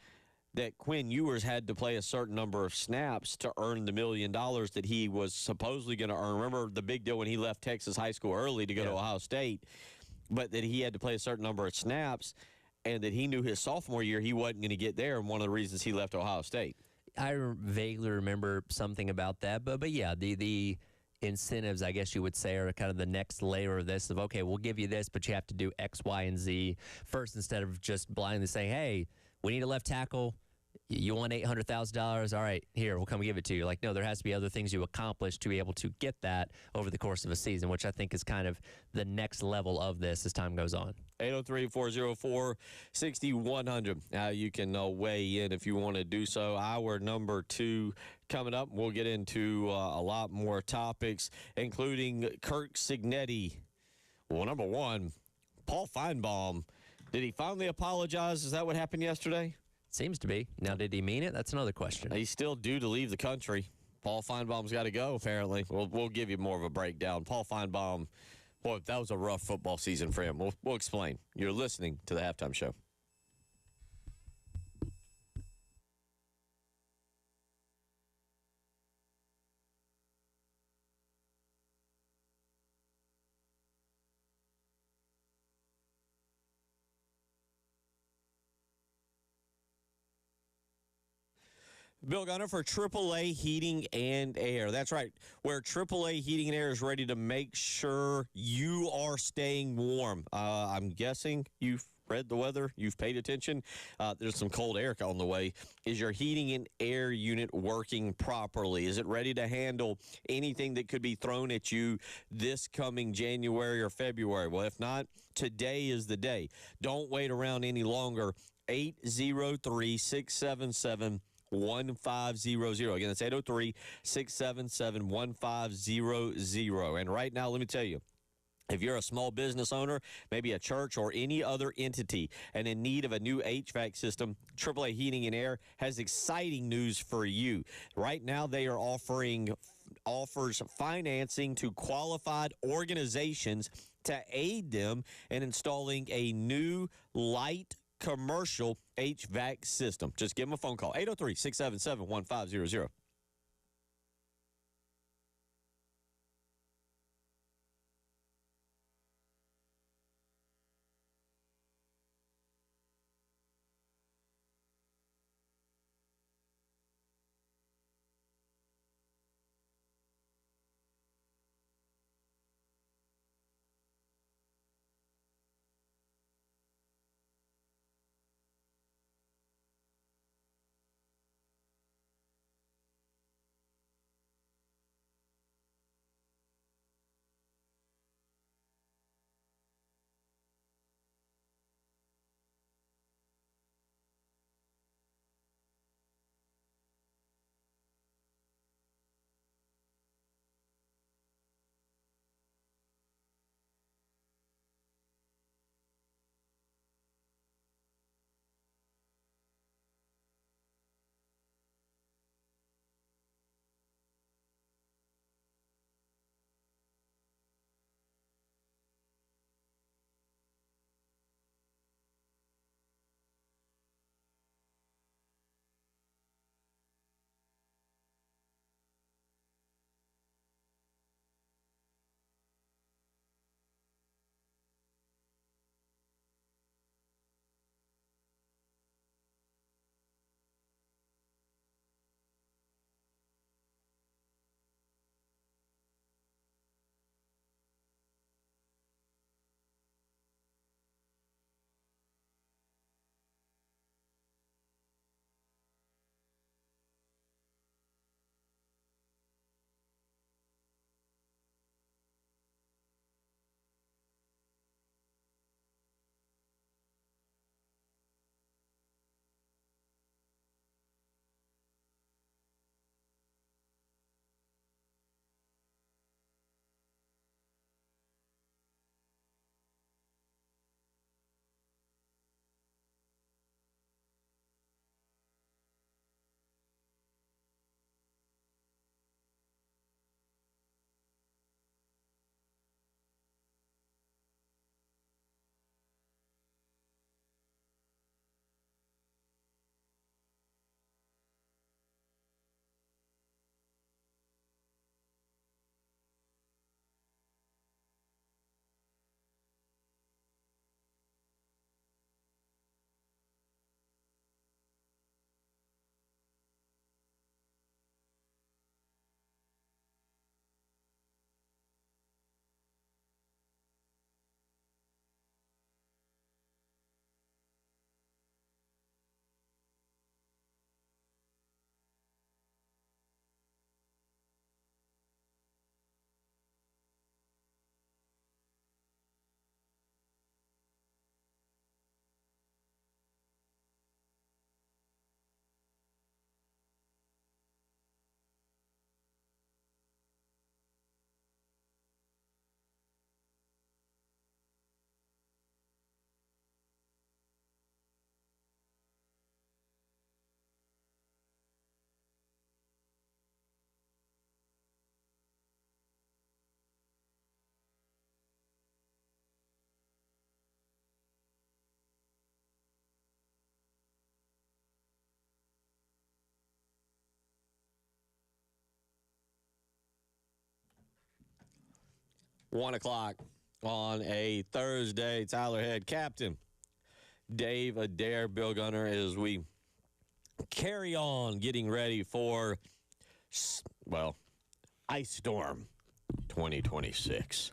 S2: that Quinn Ewers had to play a certain number of snaps to earn the $1 million that he was supposedly going to earn. Remember the big deal when he left Texas high school early to go to Ohio State, but that he had to play a certain number of snaps, and that he knew his sophomore year he wasn't going to get there, and one of the reasons he left Ohio State.
S1: I vaguely remember something about that, but yeah, the incentives, I guess you would say, are kind of the next layer of this of, okay, we'll give you this, but you have to do X, Y, and Z first instead of just blindly saying, hey, we need a left tackle. You want $800,000? All right, here, we'll come give it to you. Like, no, there has to be other things you accomplish to be able to get that over the course of a season, which I think is kind of the next level of this as time goes on.
S2: 803-404-6100. You can weigh in if you want to do so. Hour number 2 coming up. We'll get into a lot more topics, including Kirk Cignetti. Well, number one, Paul Feinbaum. Did he finally apologize? Is that what happened yesterday?
S1: Seems to be. Now, did he mean it? That's another question.
S2: He's still due to leave the country. Paul Feinbaum's got to go, apparently. We'll give you more of a breakdown. Paul Feinbaum, boy, that was a rough football season for him. We'll explain. You're listening to the Halftime Show. Bill Gunner for AAA Heating and Air. That's right, where AAA Heating and Air is ready to make sure you are staying warm. I'm guessing you've read the weather, you've paid attention. There's some cold air on the way. Is your heating and air unit working properly? Is it ready to handle anything that could be thrown at you this coming January or February? Well, if not, today is the day. Don't wait around any longer. 803-677 1500. Again, it's 803-677-1500. And right now, let me tell you, if you're a small business owner, maybe a church or any other entity, and in need of a new HVAC system, AAA Heating and Air has exciting news for you. Right now, they are offers financing to qualified organizations to aid them in installing a new light commercial HVAC system. Just give them a phone call, 803-677-1500. 1 o'clock on a Thursday. Tyler Head, Captain Dave Adair, Bill Gunner, as we carry on getting ready for, well, Ice Storm 2026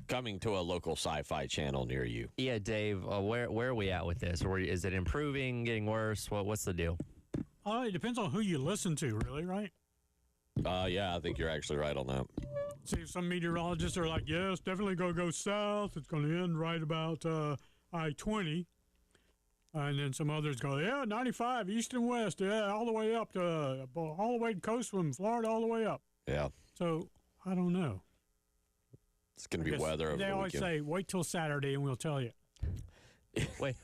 S2: coming to a local sci-fi channel near you.
S1: Yeah, Dave, where are we at with this? Or is it improving, getting worse? What's the deal?
S3: It depends on who you listen to, really, right?
S2: Yeah, I think you're actually right on that.
S3: See, some meteorologists are like, yes, definitely going to go south. It's going to end right about I-20. And then some others go, yeah, 95, east and west, yeah, all the way up to, all the way to coast from Florida all the way up.
S2: Yeah.
S3: So, I don't know.
S2: It's going to be weather over
S3: They
S2: the
S3: always
S2: weekend.
S3: say, wait till Saturday and we'll tell you.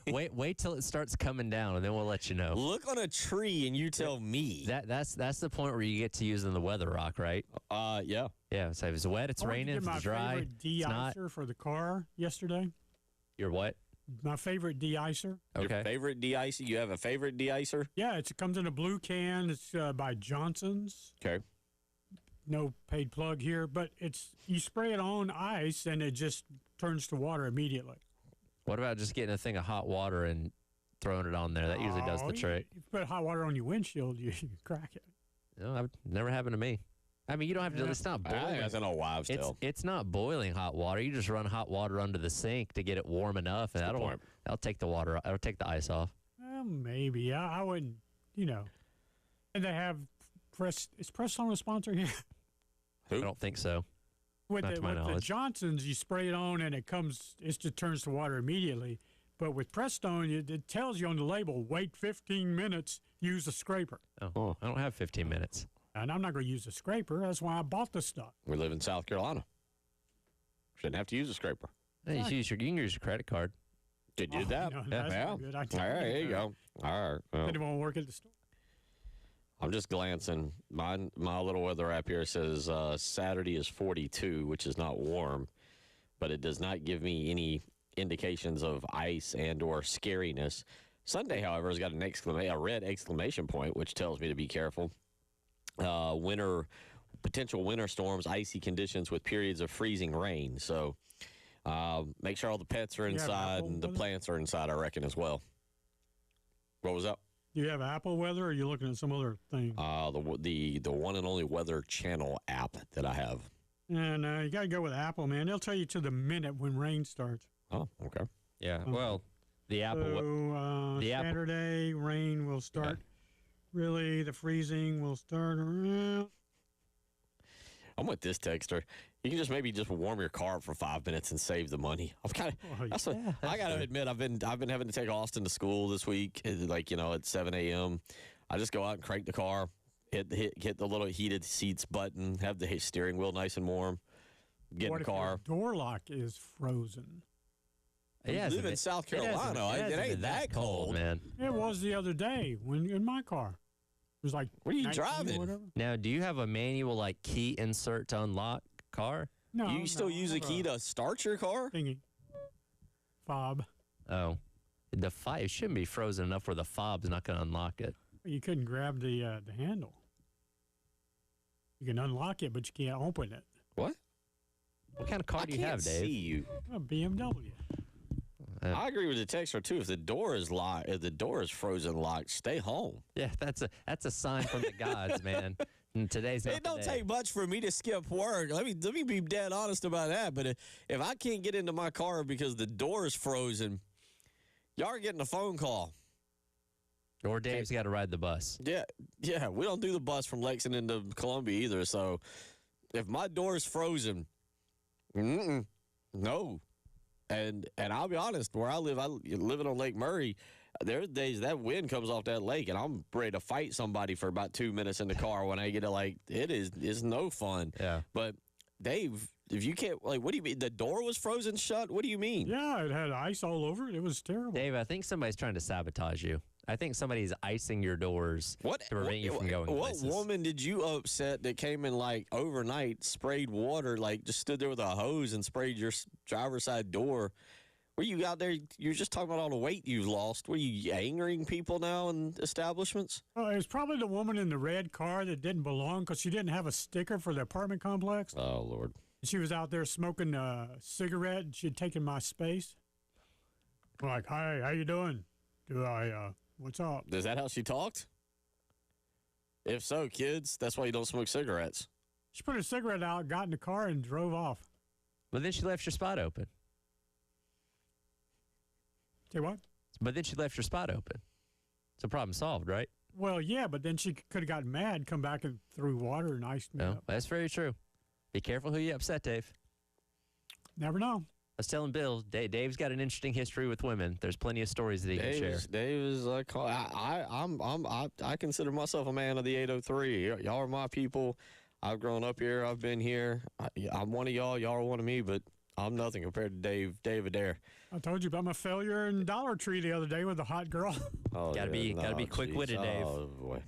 S1: Wait till it starts coming down, and then we'll let you know.
S2: Look on a tree and you tell me.
S1: That's the point where you get to using the weather rock, right?
S2: Yeah.
S1: Yeah. So if it's wet, it's
S3: I went to
S1: raining.
S3: get
S1: If
S3: my
S1: it's dry,
S3: favorite
S1: it's not.
S3: de-icer for the car yesterday.
S1: You're what?
S3: My favorite de-icer.
S1: Okay.
S2: Your favorite de-icer? You have a favorite de-icer?
S3: Yeah, it comes in a blue can. It's by Johnson's.
S2: Okay.
S3: No paid plug here, but you spray it on ice and it just turns to water immediately.
S1: What about just getting a thing of hot water and throwing it on there? That usually does the trick.
S3: You put hot water on your windshield, you crack it.
S1: No, never happened to me. I mean, you don't have to.
S3: Yeah.
S1: It's not
S2: I think
S1: boiling.
S2: that's an old wives' tale.
S1: It's not boiling hot water. You just run hot water under the sink to get it warm enough, and
S2: point.
S1: that'll take the water. That'll take the ice off.
S3: Maybe. I wouldn't, And they have is Prestone a sponsor here?
S1: I don't think so.
S3: With
S1: Not to my
S3: the
S1: knowledge.
S3: Johnsons, you spray it on and it just turns to water immediately. But with Prestone, it tells you on the label, wait 15 minutes, use a scraper.
S1: Oh, I don't have 15 minutes.
S3: And I'm not going to use a scraper. That's why I bought the stuff.
S2: We live in South Carolina. Shouldn't have to use a scraper.
S1: Hey, you can use your credit card.
S2: Did you do that?
S3: No, that's
S2: yeah.
S3: not good. I
S2: All
S3: tell
S2: right, there you go. All right. Well,
S3: It won't work at the store.
S2: I'm just glancing. My little weather app here says Saturday is 42, which is not warm, but it does not give me any indications of ice and or scariness. Sunday, however, has got a red exclamation point, which tells me to be careful. Potential winter storms, icy conditions with periods of freezing rain. So make sure all the pets are
S3: You have
S2: inside
S3: Apple
S2: and the
S3: weather?
S2: plants are inside, I reckon, as well. What was that?
S3: Do you have Apple weather or are you looking at some other thing?
S2: The one and only Weather Channel app that I have.
S3: And you got to go with Apple, man. They'll tell you to the minute when rain starts.
S2: Oh, okay.
S1: Yeah. Well, the Apple.
S3: So
S1: the Apple-
S3: Saturday, rain will start. Really, the freezing will start around.
S2: I'm with this texter. You can maybe warm your car up for 5 minutes and save the money. I'm kind of.
S3: Oh, yeah.
S2: I got to admit, I've been having to take Austin to school this week. At 7 a.m. I just go out and crank the car, hit the little heated seats button, have the steering wheel nice and warm, get
S3: What
S2: in the
S3: if your
S2: car.
S3: door lock is frozen?
S2: We live in South Carolina. It ain't that cold.
S1: man.
S3: It was the other day when in my car. It was like
S2: What are you
S3: 19 or
S2: driving?
S3: whatever.
S1: Now, do you have a manual key insert to unlock car?
S3: No,
S2: You still use a key to start your car?
S3: thingy. Fob.
S1: Oh, the fob. It shouldn't be frozen enough where the fob's not going to unlock it.
S3: You couldn't grab the handle. You can unlock it, but you can't open it.
S2: What?
S1: What kind of car
S2: I
S1: do you
S2: can't
S1: have,
S2: see
S1: Dave?
S2: you.
S3: A BMW.
S2: I agree with the texter too. If the door is locked, if the door is frozen locked, stay home.
S1: Yeah, that's a sign from the gods, man. And today's not
S2: It don't
S1: the day.
S2: take much for me to skip work. Let me be dead honest about that. But if I can't get into my car because the door is frozen, y'all are getting a phone call.
S1: Or Dave's got to ride the bus.
S2: Yeah. We don't do the bus from Lexington to Columbia either. So if my door is frozen, no. And I'll be honest, where I live, living on Lake Murray. There are days that wind comes off that lake, and I'm ready to fight somebody for about 2 minutes in the car when I get to it's no fun.
S1: Yeah.
S2: But Dave, if you can't, what do you mean? The door was frozen shut? What do you mean?
S3: Yeah, it had ice all over it. It was terrible.
S1: Dave, I think somebody's trying to sabotage you. I think somebody's icing your doors to prevent you from going
S2: What
S1: places.
S2: woman did you upset that came in overnight, sprayed water, just stood there with a hose and sprayed your driver's side door? Were you out there? You were just talking about all the weight you lost. Were you angering people now in establishments?
S3: It was probably the woman in the red car that didn't belong because she didn't have a sticker for the apartment complex.
S2: Oh, Lord.
S3: She was out there smoking a cigarette, and she had taken my space. I'm like, "Hi, how you doing? What's up?"
S2: Is that how she talked? If so, kids, that's why you don't smoke cigarettes.
S3: She put her cigarette out, got in the car, and drove off.
S1: But then she left your spot open.
S3: Say what?
S1: But then she left your spot open. So problem solved, right?
S3: Well, yeah, but then she could have gotten mad, come back and threw water and iced me
S1: No,
S3: up.
S1: that's very true. Be careful who you upset, Dave.
S3: Never know.
S1: I was telling Bill, Dave's got an interesting history with women. There's plenty of stories that he can share.
S2: Dave is like, I consider myself a man of the 803. Y'all are my people. I've grown up here. I've been here. I'm one of y'all. Y'all are one of me, but I'm nothing compared to Dave Adair.
S3: I told you about my failure in Dollar Tree the other day with a hot girl.
S2: Oh,
S1: Gotta be quick-witted, Dave.
S2: Oh, boy.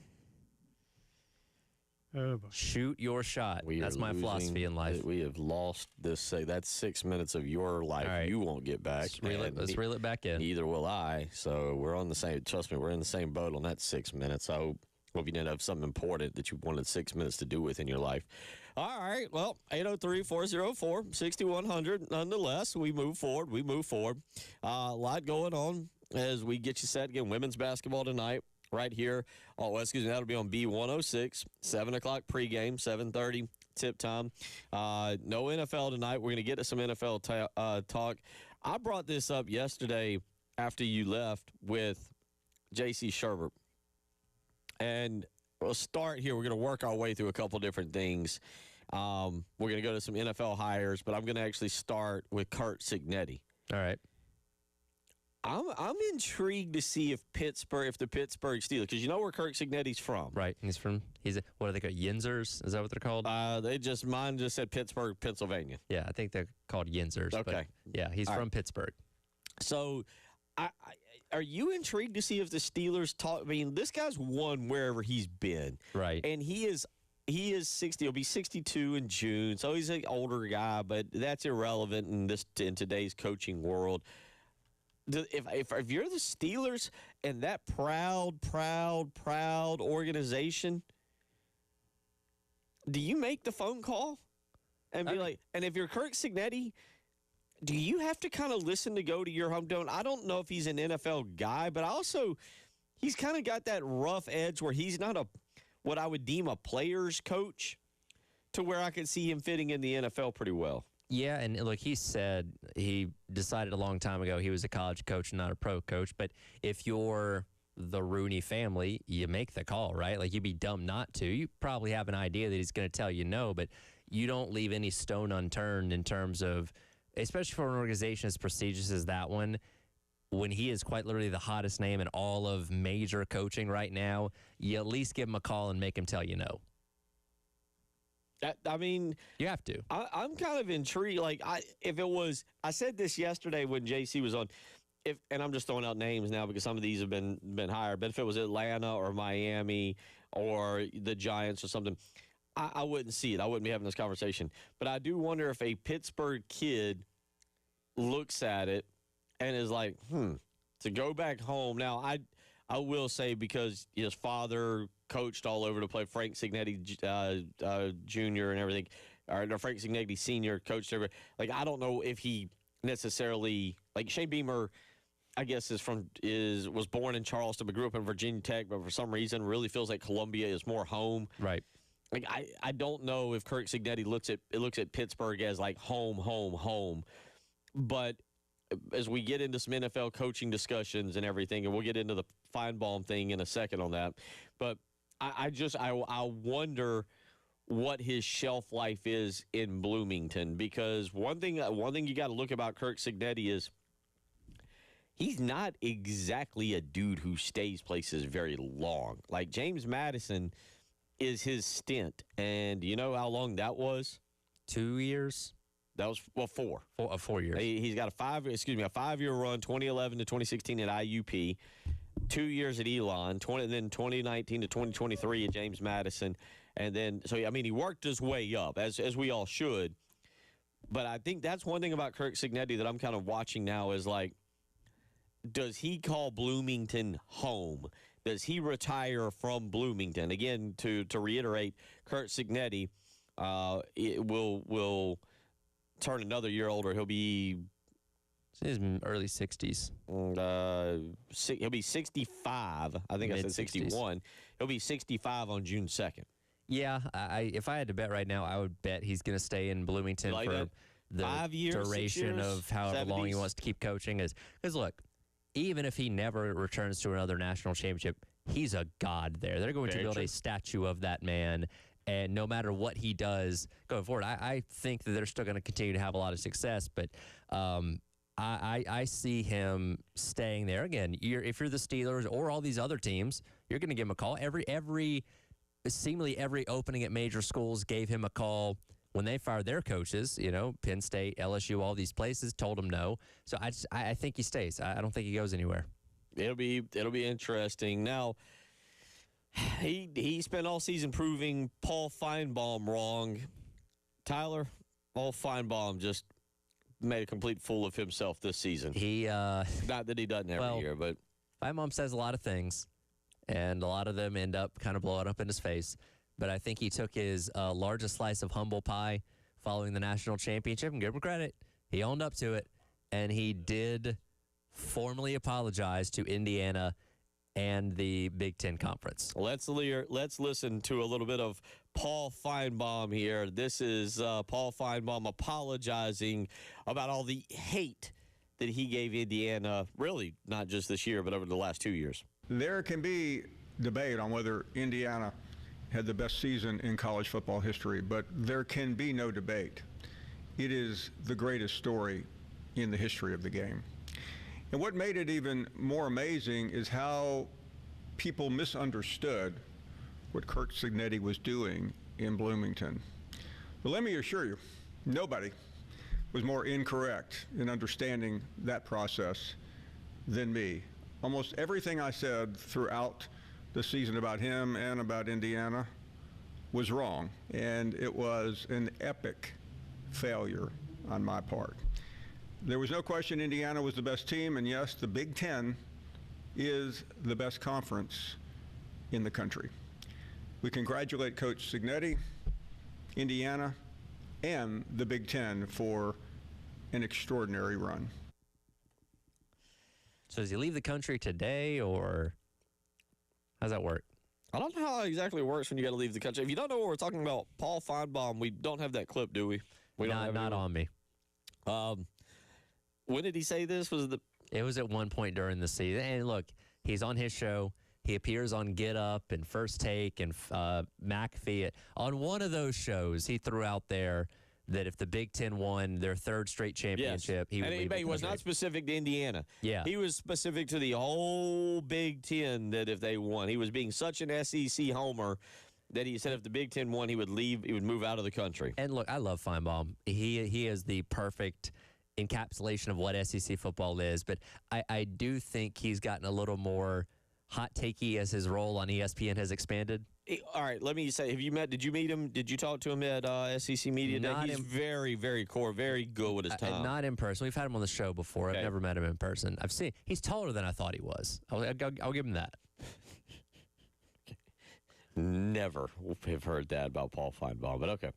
S3: Oh, boy.
S1: Shoot your shot. That's my philosophy in life.
S2: We have lost this. That's 6 minutes of your life
S1: All right.
S2: you won't get back.
S1: Let's reel it back in.
S2: Neither will I. So we're on the same. Trust me, we're in the same boat on that 6 minutes. I hope you didn't have something important that you wanted 6 minutes to do with in your life. All right. Well, 803-404-6100. Nonetheless, we move forward. A lot going on as we get you set. Again, women's basketball tonight right here. Oh, excuse me. That'll be on B106. 7 o'clock pregame, 7:30 tip time. No NFL tonight. We're going to get to some NFL talk. I brought this up yesterday after you left with J.C. Sherbert. And we'll start here. We're going to work our way through a couple different things. We're going to go to some NFL hires, but I'm going to actually start with Curt Cignetti.
S1: All right.
S2: I'm intrigued to see if the Pittsburgh Steelers, because you know where Curt Cignetti's from.
S1: Right. What are they called? Yinzers? Is that what they're called?
S2: Mine just said Pittsburgh, Pennsylvania.
S1: Yeah, I think they're called Yinzers.
S2: Okay.
S1: But yeah, he's from Pittsburgh.
S2: So, are you intrigued to see if the Steelers talk? I mean, this guy's won wherever he's been.
S1: Right.
S2: And he is 60. He'll be 62 in June. So he's an older guy, but that's irrelevant in today's coaching world. If you're the Steelers and that proud organization, do you make the phone call and be like? And if you're Curt Cignetti, do you have to kind of listen to go to your hometown? I don't know if he's an NFL guy, but also he's kind of got that rough edge where he's not what I would deem a player's coach, to where I could see him fitting in the NFL pretty well.
S1: Yeah, and look, he said he decided a long time ago he was a college coach and not a pro coach. But if you're the Rooney family, you make the call, right? Like, you'd be dumb not to. You probably have an idea that he's going to tell you no, but you don't leave any stone unturned in terms of, especially for an organization as prestigious as that one, when he is quite literally the hottest name in all of major coaching right now, you at least give him a call and make him tell you no. You have to.
S2: I'm kind of intrigued. Like, I said this yesterday when JC was on, and I'm just throwing out names now because some of these have been hired, but if it was Atlanta or Miami or the Giants or something, I wouldn't see it. I wouldn't be having this conversation. But I do wonder if a Pittsburgh kid looks at it and is like, to go back home. Now, I will say, because his father coached all over the place, Frank Cignetti Jr. and everything, or Frank Cignetti Sr. coached everybody. Like, I don't know if he necessarily, like, Shane Beamer, I guess, was born in Charleston but grew up in Virginia Tech, but for some reason really feels like Columbia is more home.
S1: Right.
S2: Like, I don't know if Curt Cignetti looks at Pittsburgh as like home. But as we get into some NFL coaching discussions and everything, and we'll get into the Feinbaum thing in a second on that, but I wonder what his shelf life is in Bloomington, because one thing you got to look about Curt Cignetti is he's not exactly a dude who stays places very long. Like, James Madison is his stint, and you know how long that was?
S1: 2 years.
S2: That was 4.
S1: 4 years.
S2: He's got a 5-year run, 2011 to 2016 at IUP, 2 years at Elon, then 2019 to 2023 at James Madison, and then he worked his way up as we all should. But I think that's one thing about Curt Cignetti that I'm kind of watching now is, like, does he call Bloomington home? Does he retire from Bloomington? Again, to reiterate, Curt Cignetti will turn another year older. He'll be
S1: His early 60s.
S2: he'll be 65. I think I said
S1: Mid-60s.
S2: 61. He'll be 65 on June 2nd.
S1: Yeah, if I had to bet right now, I would bet he's going to stay in Bloomington
S2: Like
S1: for
S2: that?
S1: the
S2: 5 years, 6
S1: duration
S2: years,
S1: of however long he
S2: 70s?
S1: wants to keep coaching. Because look, even if he never returns to another national championship, he's a god there. They're going
S2: Very
S1: to build
S2: true.
S1: a statue of that man. And no matter what he does going forward, I think that they're still going to continue to have a lot of success. But I see him staying there. Again, if you're the Steelers or all these other teams, you're going to give him a call. Seemingly every opening at major schools gave him a call when they fired their coaches. Penn State, LSU, all these places told him no. So I think he stays. I don't think he goes anywhere.
S2: It'll be interesting. Now, he spent all season proving Paul Feinbaum wrong. Tyler, Paul Feinbaum just made a complete fool of himself this season.
S1: He
S2: Not that he doesn't every year, but
S1: my mom says a lot of things, and a lot of them end up kind of blowing up in his face. But I think he took his largest slice of humble pie following the national championship, and give him credit. He owned up to it, and he did formally apologize to Indiana and the Big Ten Conference.
S2: let's listen to a little bit of Paul Feinbaum here. This is Paul Feinbaum apologizing about all the hate that he gave Indiana, really not just this year, but over the last 2 years.
S4: There can be debate on whether Indiana had the best season in college football history, but there can be no debate. It is the greatest story in the history of the game. And what made it even more amazing is how people misunderstood what Kirk Cignetti was doing in Bloomington. But let me assure you, nobody was more incorrect in understanding that process than me. Almost everything I said throughout the season about him and about Indiana was wrong, and it was an epic failure on my part. There was no question Indiana was the best team, and yes, the Big Ten is the best conference in the country. We congratulate Coach Cignetti, Indiana, and the Big Ten for an extraordinary run.
S1: So does he leave the country today, or how's that work?
S2: I don't know how exactly it works when you got to leave the country. If you don't know what we're talking about, Paul Feinbaum, we don't have that clip, do we? We don't have
S1: Not on me.
S2: When did he say this?
S1: It was at one point during the season. And look, he's on his show. He appears on Get Up and First Take and McAfee. On one of those shows, he threw out there that if the Big Ten won their third straight championship, he would leave the
S2: he was not
S1: country.
S2: specific to Indiana.
S1: Yeah.
S2: He was specific to the whole Big Ten, that if they won. He was being such an SEC homer that he said if the Big Ten won, he would leave, he would move out of the country.
S1: And look, I love Feinbaum. He is the perfect encapsulation of what SEC football is. But I do think he's gotten a little more hot takey as his role on ESPN has expanded.
S2: All right, let me say, did you meet him? Did you talk to him at SEC Media Day? He's very, very core, very good with his time.
S1: Not in person. We've had him on the show before.
S2: Okay.
S1: I've never met him in person. He's taller than I thought he was. I'll give him that.
S2: Never have heard that about Paul Feinbaum, but okay.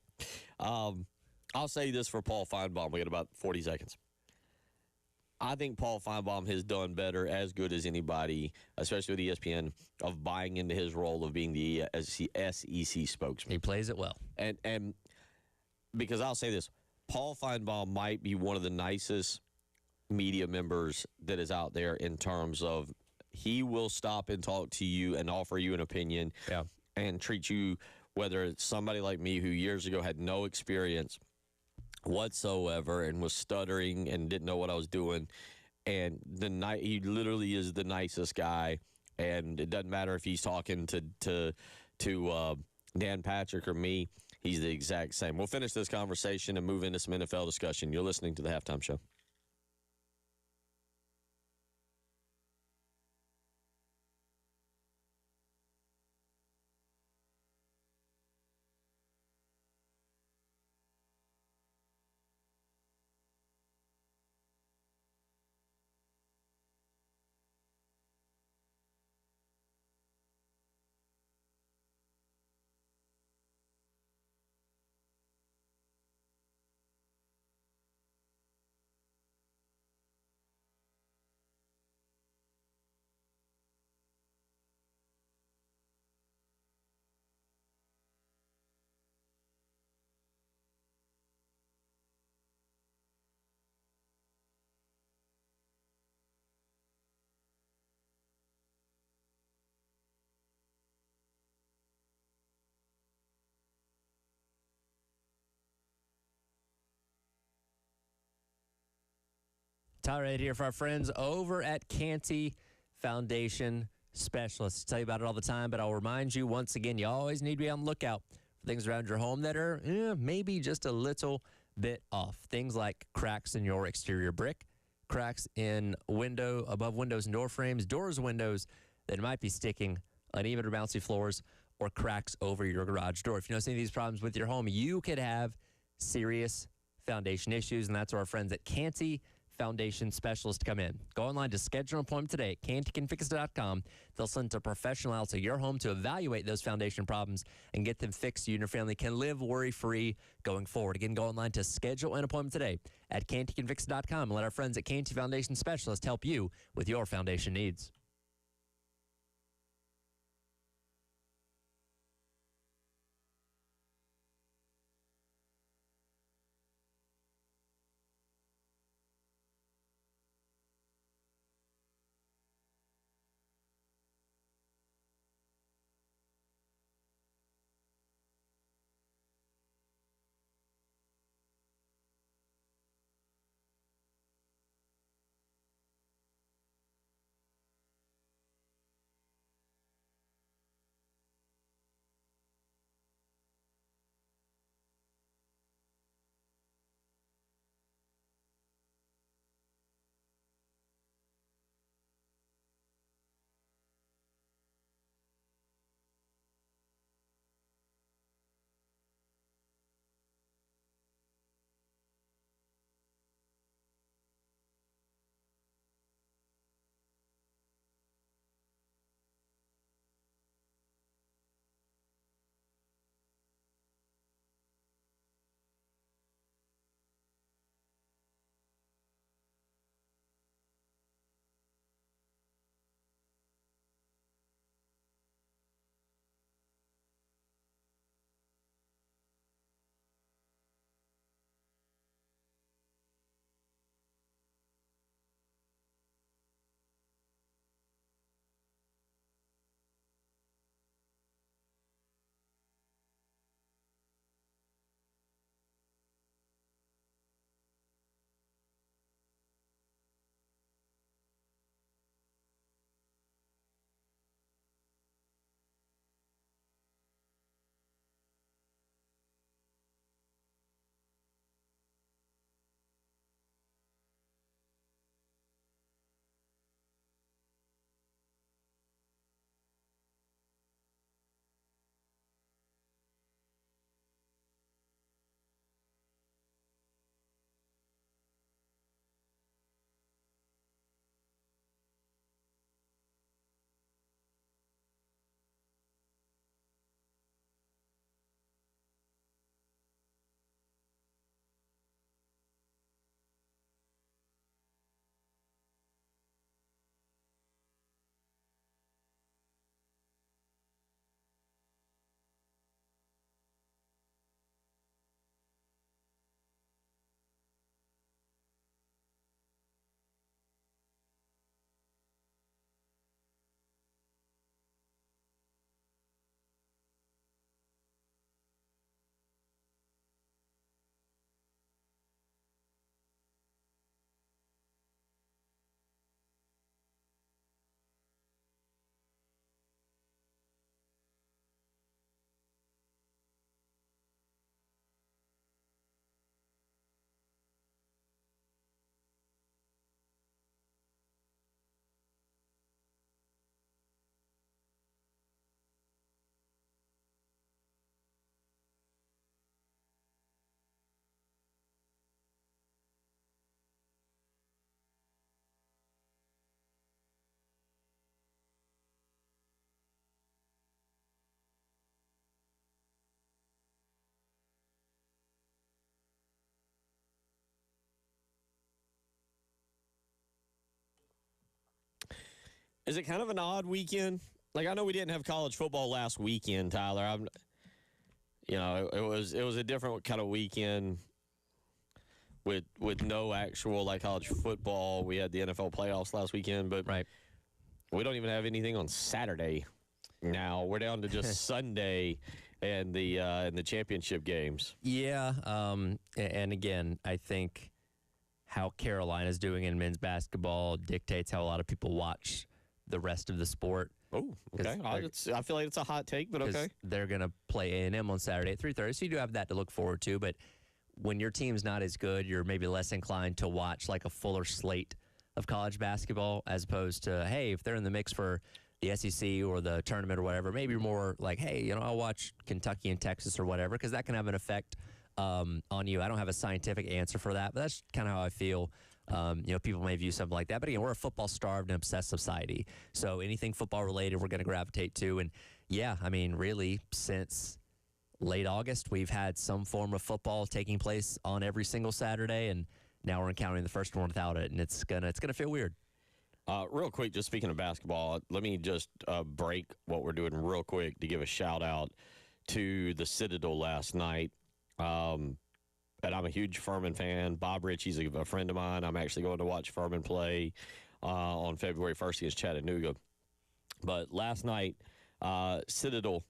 S2: I'll say this for Paul Feinbaum. We got about 40 seconds. I think Paul Feinbaum has done better, as good as anybody, especially with ESPN, of buying into his role of being the SEC spokesman.
S1: He plays it well.
S2: And because I'll say this, Paul Feinbaum might be one of the nicest media members that is out there in terms of he will stop and talk to you and offer you an opinion and treat you, whether it's somebody like me who years ago had no experience whatsoever and was stuttering and didn't know what I was doing. And he literally is the nicest guy. And it doesn't matter if he's talking to Dan Patrick or me. He's the exact same. We'll finish this conversation and move into some NFL discussion. You're listening to The Halftime Show.
S1: Tyler Ed here for our friends over at Canty Foundation Specialists. I tell you about it all the time, but I'll remind you once again, you always need to be on the lookout for things around your home that are maybe just a little bit off. Things like cracks in your exterior brick, cracks in above windows and door frames, doors, windows that might be sticking, uneven or bouncy floors, or cracks over your garage door. If you notice any of these problems with your home, you could have serious foundation issues, and that's where our friends at Canty Foundation Specialists come in. Go online to schedule an appointment today at cantycanfix.com. They'll send a professional out to your home to evaluate those foundation problems and get them fixed so you and your family can live worry-free going forward. Again, go online to schedule an appointment today at cantycanfix.com and let our friends at Canty Foundation Specialists help you with your foundation needs.
S2: Is it kind of an odd weekend? Like, I know we didn't have college football last weekend, Tyler. It was a different kind of weekend with no actual like college football. We had the NFL playoffs last weekend, but
S1: Right.
S2: we don't even have anything on Saturday. Now we're down to just Sunday and the championship games.
S1: Yeah, and again, I think how Carolina's doing in men's basketball dictates how a lot of people watch the rest of the sport.
S2: Oh, okay. I feel like it's a hot take, but
S1: 'Cause
S2: okay.
S1: they're going to play A&M on Saturday at 3:30, so you do have that to look forward to. But when your team's not as good, you're maybe less inclined to watch like a fuller slate of college basketball as opposed to, hey, if they're in the mix for the SEC or the tournament or whatever, maybe you're more like, hey, I'll watch Kentucky and Texas or whatever, because that can have an effect on you. I don't have a scientific answer for that, but that's kind of how I feel. People may view something like that. But again, we're a football-starved and obsessed society. So anything football-related, we're going to gravitate to. And, yeah, I mean, really, since late August, we've had some form of football taking place on every single Saturday, and now we're encountering the first one without it, and it's gonna feel weird.
S2: Real quick, just speaking of basketball, let me just break what we're doing real quick to give a shout-out to the Citadel last night. And I'm a huge Furman fan. Bob Ritchie's a friend of mine. I'm actually going to watch Furman play on February 1st against Chattanooga. But last night, Citadel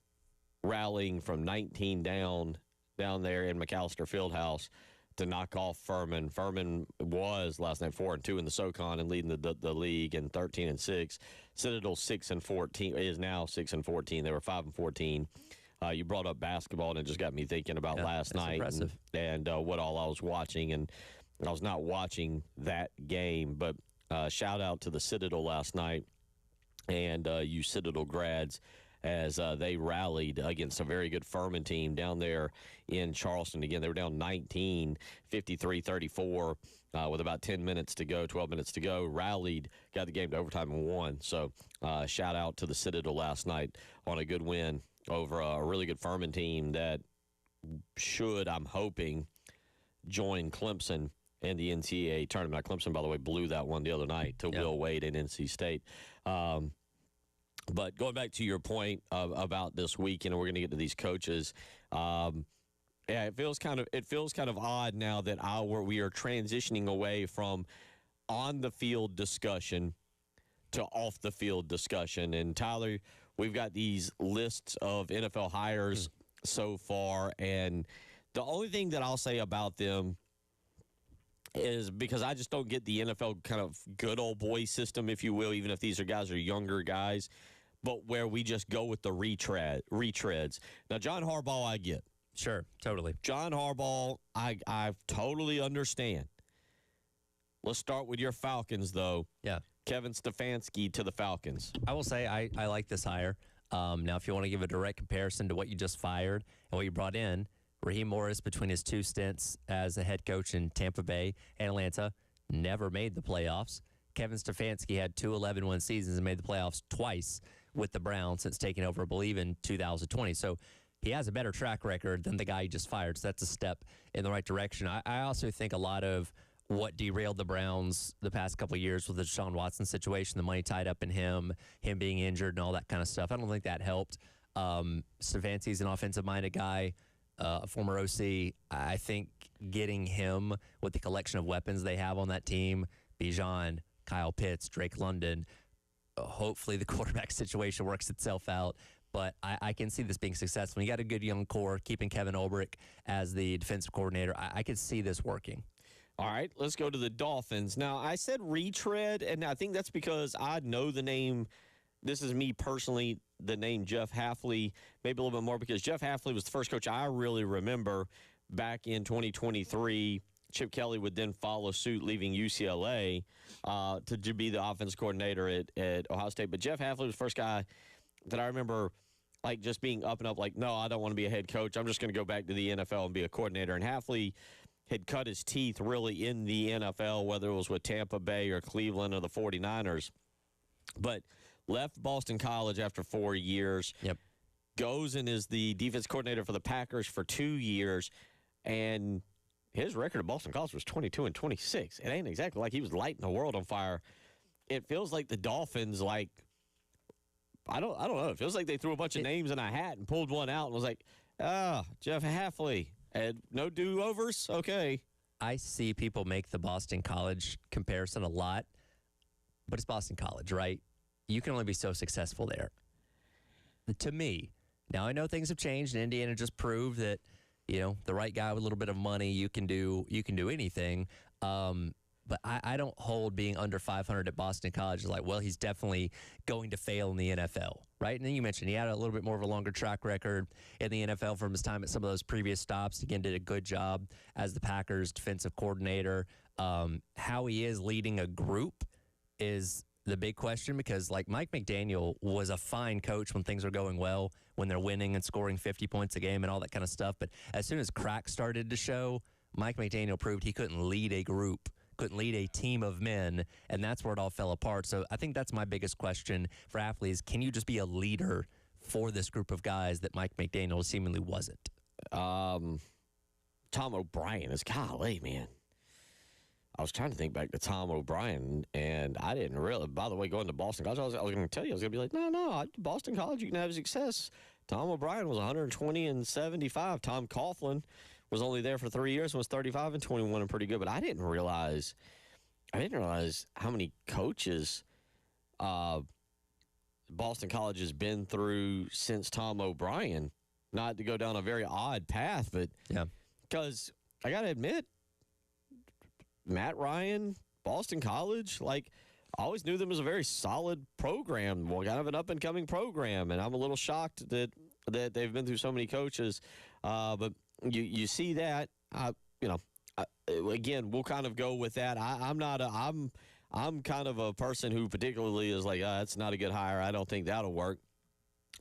S2: rallying from 19 down there in McAllister Fieldhouse to knock off Furman. Furman was last night 4-2 in the SoCon and leading the league, and 13-6. Citadel 6-14 is now 6-14. They were 5-14. You brought up basketball, and it just got me thinking about last night and what all I was watching. And I was not watching that game, but shout out to the Citadel last night and you Citadel grads as they rallied against a very good Furman team down there in Charleston. Again, they were down 19, 53-34 with about 10 minutes to go, 12 minutes to go. Rallied, got the game to overtime and won. So shout out to the Citadel last night on a good win over a really good Furman team that should, I'm hoping, join Clemson in the NCAA tournament. Clemson, by the way, blew that one the other night to Will Wade and NC State. But going back to your point about this weekend, and we're going to get to these coaches. It feels kind of odd now that we are transitioning away from on the field discussion to off the field discussion. And Tyler, we've got these lists of NFL hires so far, and the only thing that I'll say about them is because I just don't get the NFL kind of good old boy system, if you will, even if these guys are younger guys, but where we just go with the retreads. Now, John Harbaugh, I get.
S1: Sure, totally.
S2: John Harbaugh, I totally understand. Let's start with your Falcons, though.
S1: Yeah.
S2: Kevin Stefanski to the Falcons.
S1: I will say I like this hire. Now, if you want to give a direct comparison to what you just fired and what you brought in, Raheem Morris, between his two stints as a head coach in Tampa Bay and Atlanta, never made the playoffs. Kevin Stefanski had 2 11-win seasons and made the playoffs twice with the Browns since taking over, I believe, in 2020. So he has a better track record than the guy he just fired. So that's a step in the right direction. I also think a lot of what derailed the Browns the past couple of years with the Deshaun Watson situation, the money tied up in him being injured and all that kind of stuff. I don't think that helped. Stefanski's an offensive-minded guy, a former OC. I think getting him with the collection of weapons they have on that team, Bijan, Kyle Pitts, Drake London, hopefully the quarterback situation works itself out. But I can see this being successful. You got a good young core, keeping Kevin Olbrich as the defensive coordinator. I could see this working.
S2: All right, let's go to the Dolphins. Now, I said retread, and I think that's because I know the name. This is me personally, the name Jeff Hafley, maybe a little bit more because Jeff Hafley was the first coach I really remember back in 2023. Chip Kelly would then follow suit, leaving UCLA to be the offense coordinator at Ohio State. But Jeff Hafley was the first guy that I remember like just being up and up, like, no, I don't want to be a head coach. I'm just going to go back to the NFL and be a coordinator. And Hafley had cut his teeth really in the NFL, whether it was with Tampa Bay or Cleveland or the 49ers. But left Boston College after 4 years.
S1: Yep.
S2: Goes and is the defense coordinator for the Packers for 2 years. And his record at Boston College was 22-26. It ain't exactly like he was lighting the world on fire. It feels like the Dolphins, like, I don't know. It feels like they threw a bunch of names in a hat and pulled one out and was like, Jeff Hafley. And no do-overs? Okay.
S1: I see people make the Boston College comparison a lot, but it's Boston College, right? You can only be so successful there. To me, now I know things have changed, and Indiana just proved that, the right guy with a little bit of money, you can do anything. but I don't hold being under 500 at Boston College as like, well, he's definitely going to fail in the NFL, right? And then you mentioned he had a little bit more of a longer track record in the NFL from his time at some of those previous stops. Again, did a good job as the Packers defensive coordinator. How he is leading a group is the big question, because like Mike McDaniel was a fine coach when things are going well, when they're winning and scoring 50 points a game and all that kind of stuff. But as soon as cracks started to show, Mike McDaniel proved he couldn't lead a group, couldn't lead a team of men, and that's where it all fell apart. So I think that's my biggest question for athletes. Can you just be a leader for this group of guys that Mike McDaniel seemingly wasn't?
S2: Tom O'Brien is, golly, man. I was trying to think back to Tom O'Brien, and I didn't really. By the way, going to Boston College, I was going to tell you, I was going to be like, no, Boston College, you can have success. Tom O'Brien was 120 and 75. Tom Coughlin was only there for 3 years and was 35 and 21 and pretty good. But I didn't realize how many coaches Boston College has been through since Tom O'Brien. Not to go down a very odd path, but
S1: Yeah.
S2: because I got to admit, Matt Ryan, Boston College, like, I always knew them as a very solid program, well, kind of an up-and-coming program, and I'm a little shocked that they've been through so many coaches. But you see that, again, we'll kind of go with that. I'm kind of a person who particularly is like, that's not a good hire. I don't think that'll work.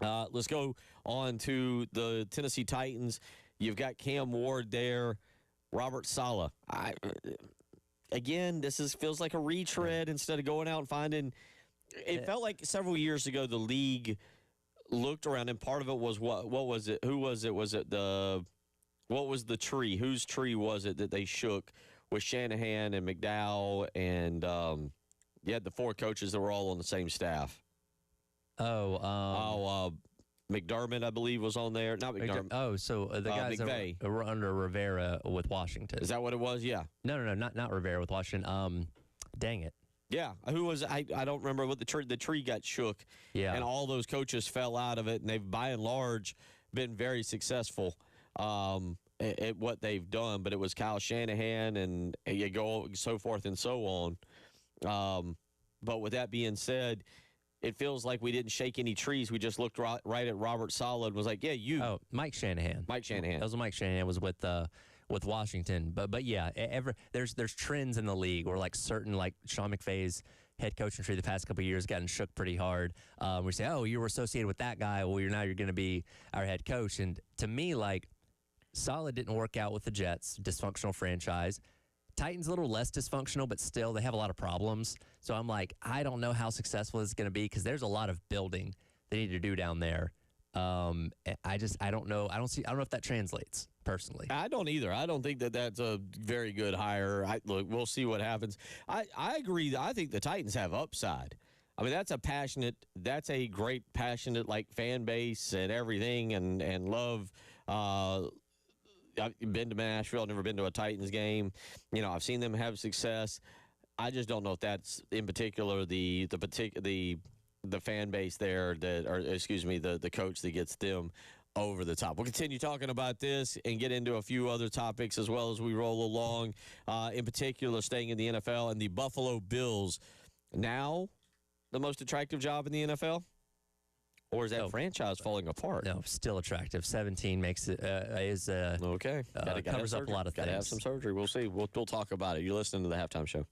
S2: Let's go on to the Tennessee Titans. You've got Cam Ward there, Robert Saleh. Again, feels like a retread instead of going out and finding. It felt like several years ago the league looked around, and part of it was what was it? Who was it? Was it what was the tree? Whose tree was it that they shook with Shanahan and McDowell and you had the four coaches that were all on the same staff? McDermott, I believe, was on there. Not McDermott.
S1: So the guys that were under Rivera with Washington.
S2: Is that what it was? Yeah.
S1: No, not Rivera with Washington. Dang it.
S2: Yeah. Who was? I don't remember what the tree got shook.
S1: Yeah.
S2: And all those coaches fell out of it, and they've by and large been very successful at what they've done. But it was Kyle Shanahan, and you go so forth and so on. But with that being said, it feels like we didn't shake any trees. We just looked right at Robert Saleh and was like, yeah, you.
S1: Oh, Mike Shanahan.
S2: Mike Shanahan.
S1: That was when Mike Shanahan was with Washington. But yeah, there's trends in the league where like certain, like Sean McVay's head coaching tree the past couple of years gotten shook pretty hard. We say, oh, you were associated with that guy. Well, you're going to be our head coach. And to me, like, Saleh didn't work out with the Jets, dysfunctional franchise. Titans a little less dysfunctional, but still they have a lot of problems. So I'm like, I don't know how successful it's going to be because there's a lot of building they need to do down there. I don't know. I don't know if that translates personally.
S2: I don't either. I don't think that's a very good hire. Look, we'll see what happens. I agree. I think the Titans have upside. I mean, that's a great passionate like fan base and everything, and love. I've been to Nashville, never been to a Titans game. I've seen them have success. I just don't know if that's in particular the fan base there the coach that gets them over the top. We'll continue talking about this and get into a few other topics as well as we roll along. In particular, staying in the NFL and the Buffalo Bills. Now, the most attractive job in the NFL? Or is that franchise falling apart?
S1: No, still attractive. 17 makes it
S2: okay.
S1: Covers up a lot of things.
S2: Got to have some surgery. We'll see. We'll talk about it. You're listening to the Halftime Show.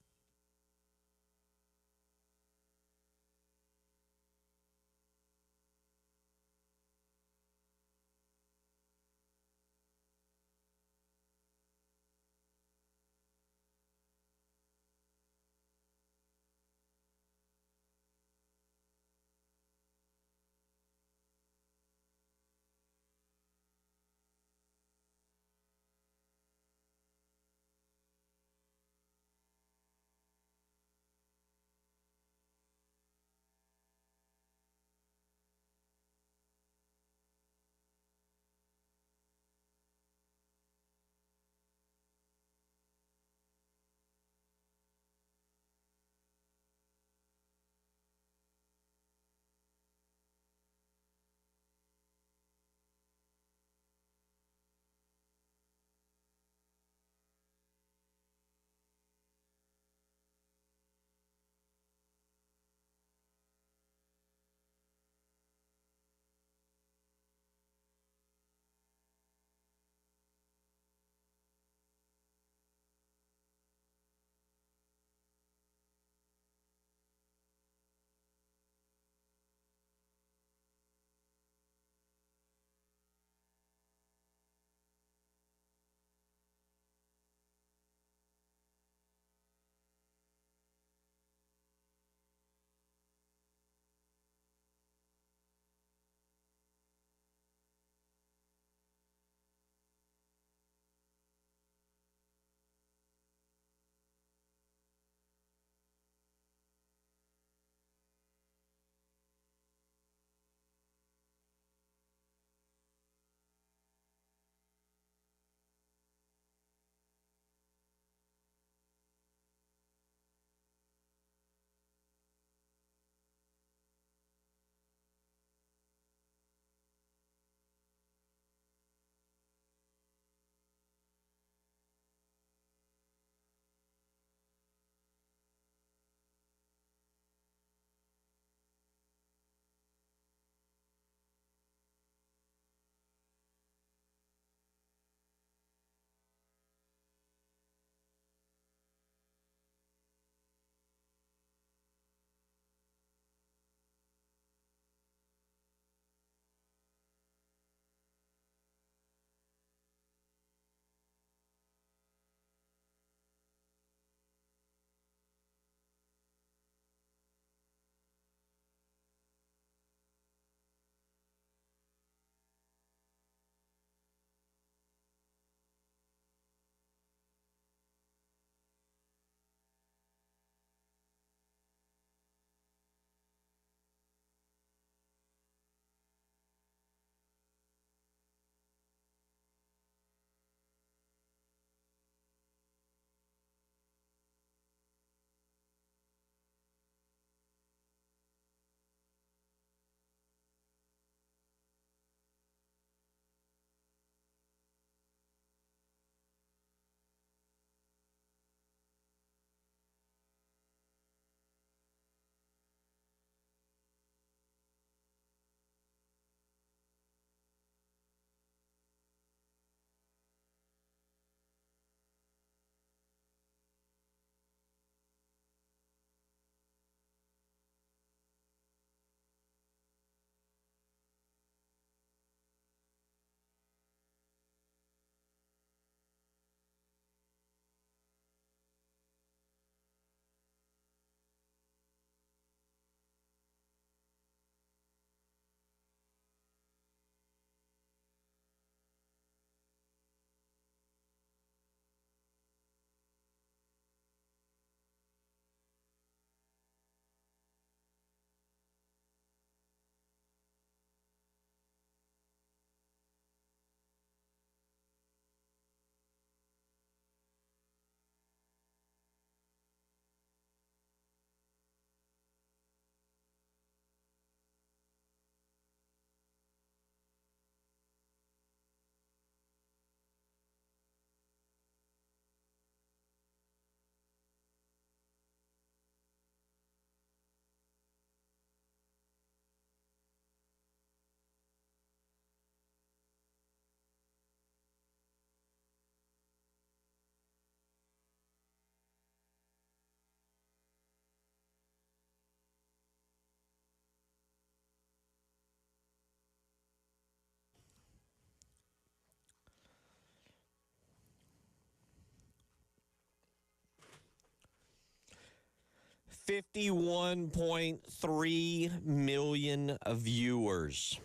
S2: 51.3 million viewers.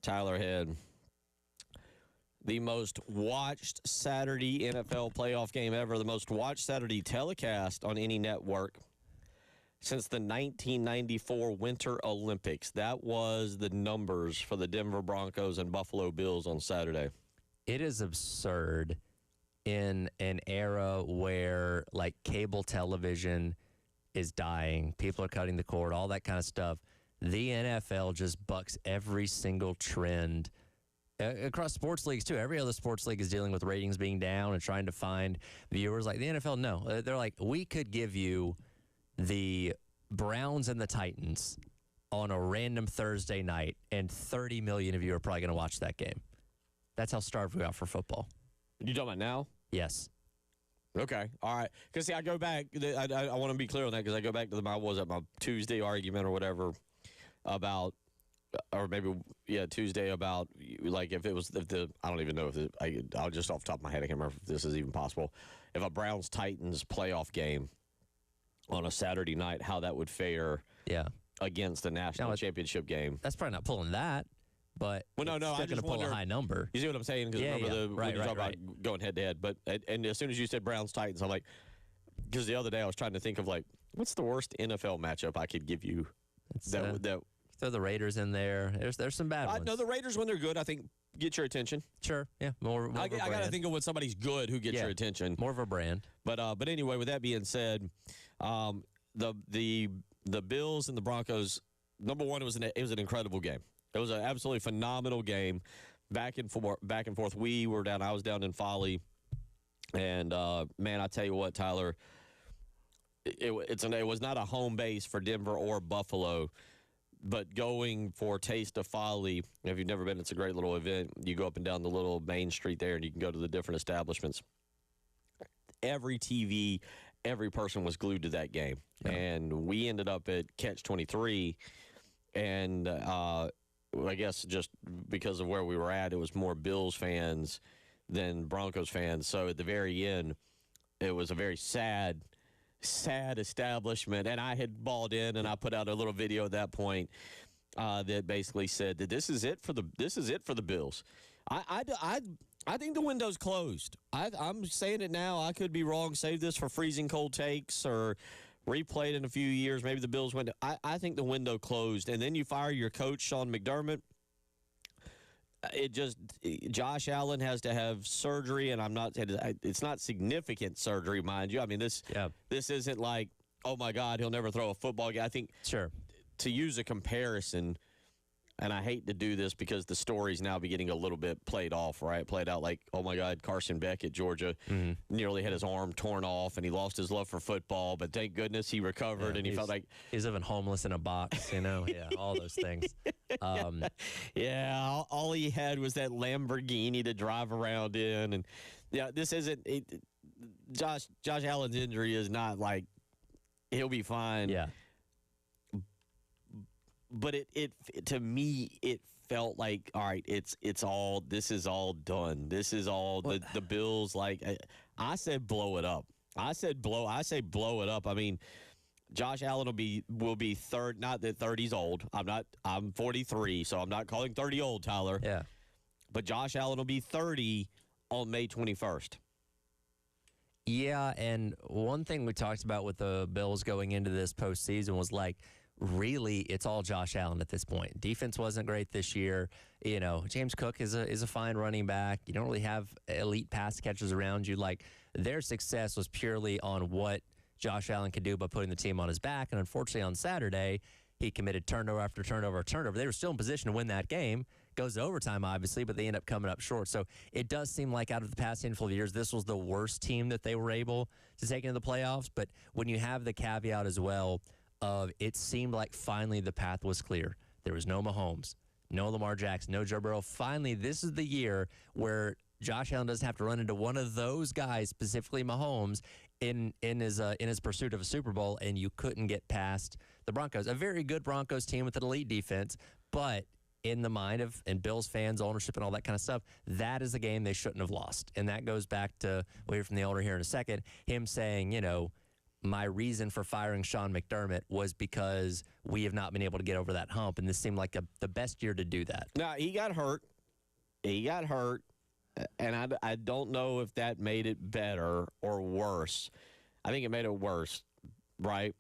S2: Tyler Head. The most watched Saturday NFL playoff game ever, the most watched Saturday telecast on any network since the 1994 Winter Olympics. That was the numbers for the Denver Broncos and Buffalo Bills on Saturday.
S1: It is absurd in an era where, like, cable television is dying, people are cutting the cord, all that kind of stuff. The NFL just bucks every single trend across sports leagues too. Every other sports league is dealing with ratings being down and trying to find viewers. Like the NFL, no. They're like, we could give you the Browns and the Titans on a random Thursday night, and 30 million of you are probably going to watch that game. That's how starved we are for football.
S2: You talking about now?
S1: Yes.
S2: Okay. All right. Because, see, I go back. I want to be clear on that because I go back to my Tuesday argument or whatever about, or maybe, Tuesday about, like, I don't even know I'll just off the top of my head, I can't remember if this is even possible. If a Browns-Titans playoff game on a Saturday night, how that would fare against the national championship game.
S1: That's probably not pulling that, but
S2: well, no,
S1: it's still going to pull a high number.
S2: You see what I'm saying? Because when you talk about going head-to-head. But and as soon as you said Browns-Titans, I'm like, because the other day I was trying to think of, like, what's the worst NFL matchup I could give you?
S1: Throw the Raiders in there. There's some bad ones.
S2: No, the Raiders, when they're good, I think get your attention.
S1: Sure, yeah. More
S2: I got to think of when somebody's good who gets your attention.
S1: More of a brand.
S2: But anyway, with that being said, the Bills and the Broncos, number one, it was an incredible game. It was an absolutely phenomenal game, back and forth. I was down in Foley, and man, I tell you what, Tyler, it was not a home base for Denver or Buffalo. But going for Taste of Folly, if you've never been, it's a great little event. You go up and down the little main street there, and you can go to the different establishments. Every TV, every person was glued to that game. Yeah. And we ended up at Catch 23, and I guess just because of where we were at, it was more Bills fans than Broncos fans. So at the very end, it was a very sad establishment, and I had balled in, and I put out a little video at that point that basically said that this is it for the Bills. I think the window's closed. I'm saying it now. I could be wrong. Save this for freezing cold takes or replay it in a few years. Maybe the Bills win. I think the window closed, and then you fire your coach Sean McDermott. Josh Allen has to have surgery, and it's not significant surgery, mind you. I mean, this isn't like, oh my God, he'll never throw a football game. I think,
S1: sure,
S2: to use a comparison, and I hate to do this because the story's now be getting a little bit played out like, oh my God, Carson Beck at Georgia nearly had his arm torn off, and he lost his love for football, but thank goodness he recovered, and he felt like
S1: he's living homeless in a box, all those things.
S2: All he had was that Lamborghini to drive around in, and this isn't Josh Allen's injury is not like he'll be fine.
S1: Yeah.
S2: But it to me, it felt like, all right, this is all done. This is all the Bills. Like I said, blow it up. I say blow it up. I mean, Josh Allen will be third. Not that 30's old. I'm 43, so I'm not calling 30 old, Tyler.
S1: Yeah.
S2: But Josh Allen will be 30 on May 21st.
S1: Yeah, and one thing we talked about with the Bills going into this postseason was like, really, it's all Josh Allen at this point. Defense wasn't great this year. James Cook is a fine running back. You don't really have elite pass catchers around you. Like, their success was purely on what Josh Allen could do by putting the team on his back. And unfortunately, on Saturday, he committed turnover after turnover after turnover. They were still in position to win that game. Goes to overtime, obviously, but they end up coming up short. So it does seem like out of the past handful of years, this was the worst team that they were able to take into the playoffs. But when you have the caveat as well of it seemed like finally the path was clear. There was no Mahomes, no Lamar Jackson, no Joe Burrow. Finally, this is the year where Josh Allen doesn't have to run into one of those guys, specifically Mahomes, in his pursuit of a Super Bowl, and you couldn't get past the Broncos. A very good Broncos team with an elite defense, but in the mind of Bills fans, ownership, and all that kind of stuff, that is a game they shouldn't have lost. And that goes back to, we'll hear from the owner here in a second, him saying, my reason for firing Sean McDermott was because we have not been able to get over that hump, and this seemed like the best year to do that.
S2: Now, he got hurt. And I don't know if that made it better or worse. I think it made it worse, right?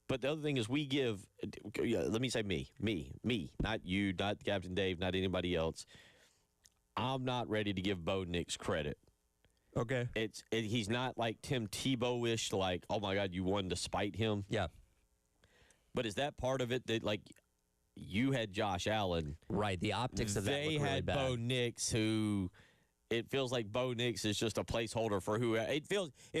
S2: But the other thing is let me say me, not you, not Captain Dave, not anybody else. I'm not ready to give Bo Nix credit.
S1: Okay.
S2: He's not like Tim Tebow-ish, like, oh, my God, you won to spite him.
S1: Yeah.
S2: But is that part of it that, like, you had Josh Allen?
S1: Right. The optics of that look really bad.
S2: They had Bo Nix, who it feels like Bo Nix is just a placeholder for who it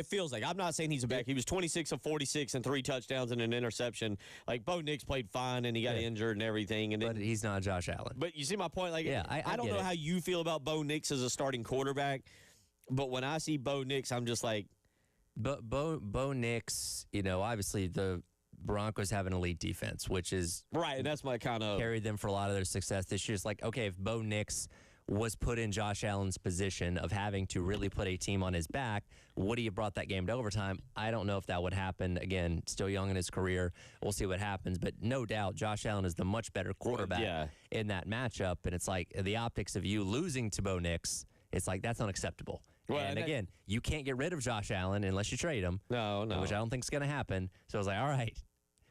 S2: feels like. I'm not saying he's a back. He was 26 of 46 and 3 touchdowns and an interception. Like, Bo Nix played fine and he got injured and everything. And
S1: but he's not Josh Allen.
S2: But you see my point? Like,
S1: yeah,
S2: I don't know how you feel about Bo Nix as a starting quarterback, but when I see Bo Nix, I'm just like,
S1: Bo Nix, obviously the Broncos have an elite defense, which is
S2: right, and that's my kind of
S1: carried them for a lot of their success this year. It's like, okay, if Bo Nix was put in Josh Allen's position of having to really put a team on his back, would he have brought that game to overtime? I don't know if that would happen. Again, still young in his career. We'll see what happens. But no doubt, Josh Allen is the much better quarterback in that matchup. And it's like the optics of you losing to Bo Nix, it's like that's unacceptable. Well, and again, you can't get rid of Josh Allen unless you trade him.
S2: No.
S1: Which I don't think is going to happen. So I was like, all right,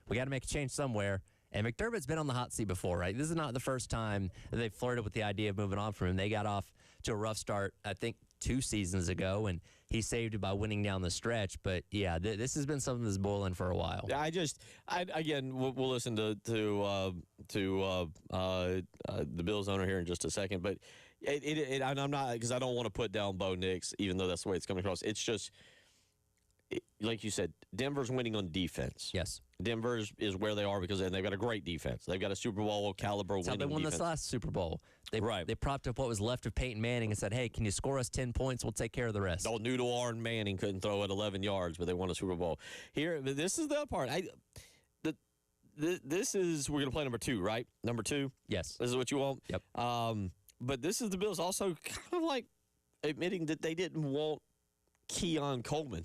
S1: we got to make a change somewhere. And McDermott's been on the hot seat before, right? This is not the first time that they've flirted with the idea of moving on from him. They got off to a rough start, I think, 2 seasons ago, and he saved it by winning down the stretch. But, yeah, this has been something that's boiling for a while.
S2: Again, we'll listen to the Bills owner here in just a second. But I'm not, because I don't want to put down Bo Nix, even though that's the way it's coming across. It's just, like you said, Denver's winning on defense.
S1: Yes.
S2: Denver is where they are because they've got a great defense. They've got a Super Bowl caliber winning defense.
S1: They won this last Super Bowl. They propped up what was left of Peyton Manning and said, hey, can you score us 10 points? We'll take care of the rest.
S2: Old Noodle Arn Manning couldn't throw it 11 yards, but they won a Super Bowl. Here, this is the other part. This is, we're going to play number 2, right? Number 2?
S1: Yes.
S2: This is what you want?
S1: Yep.
S2: But this is the Bills also kind of like admitting that they didn't want Keon Coleman.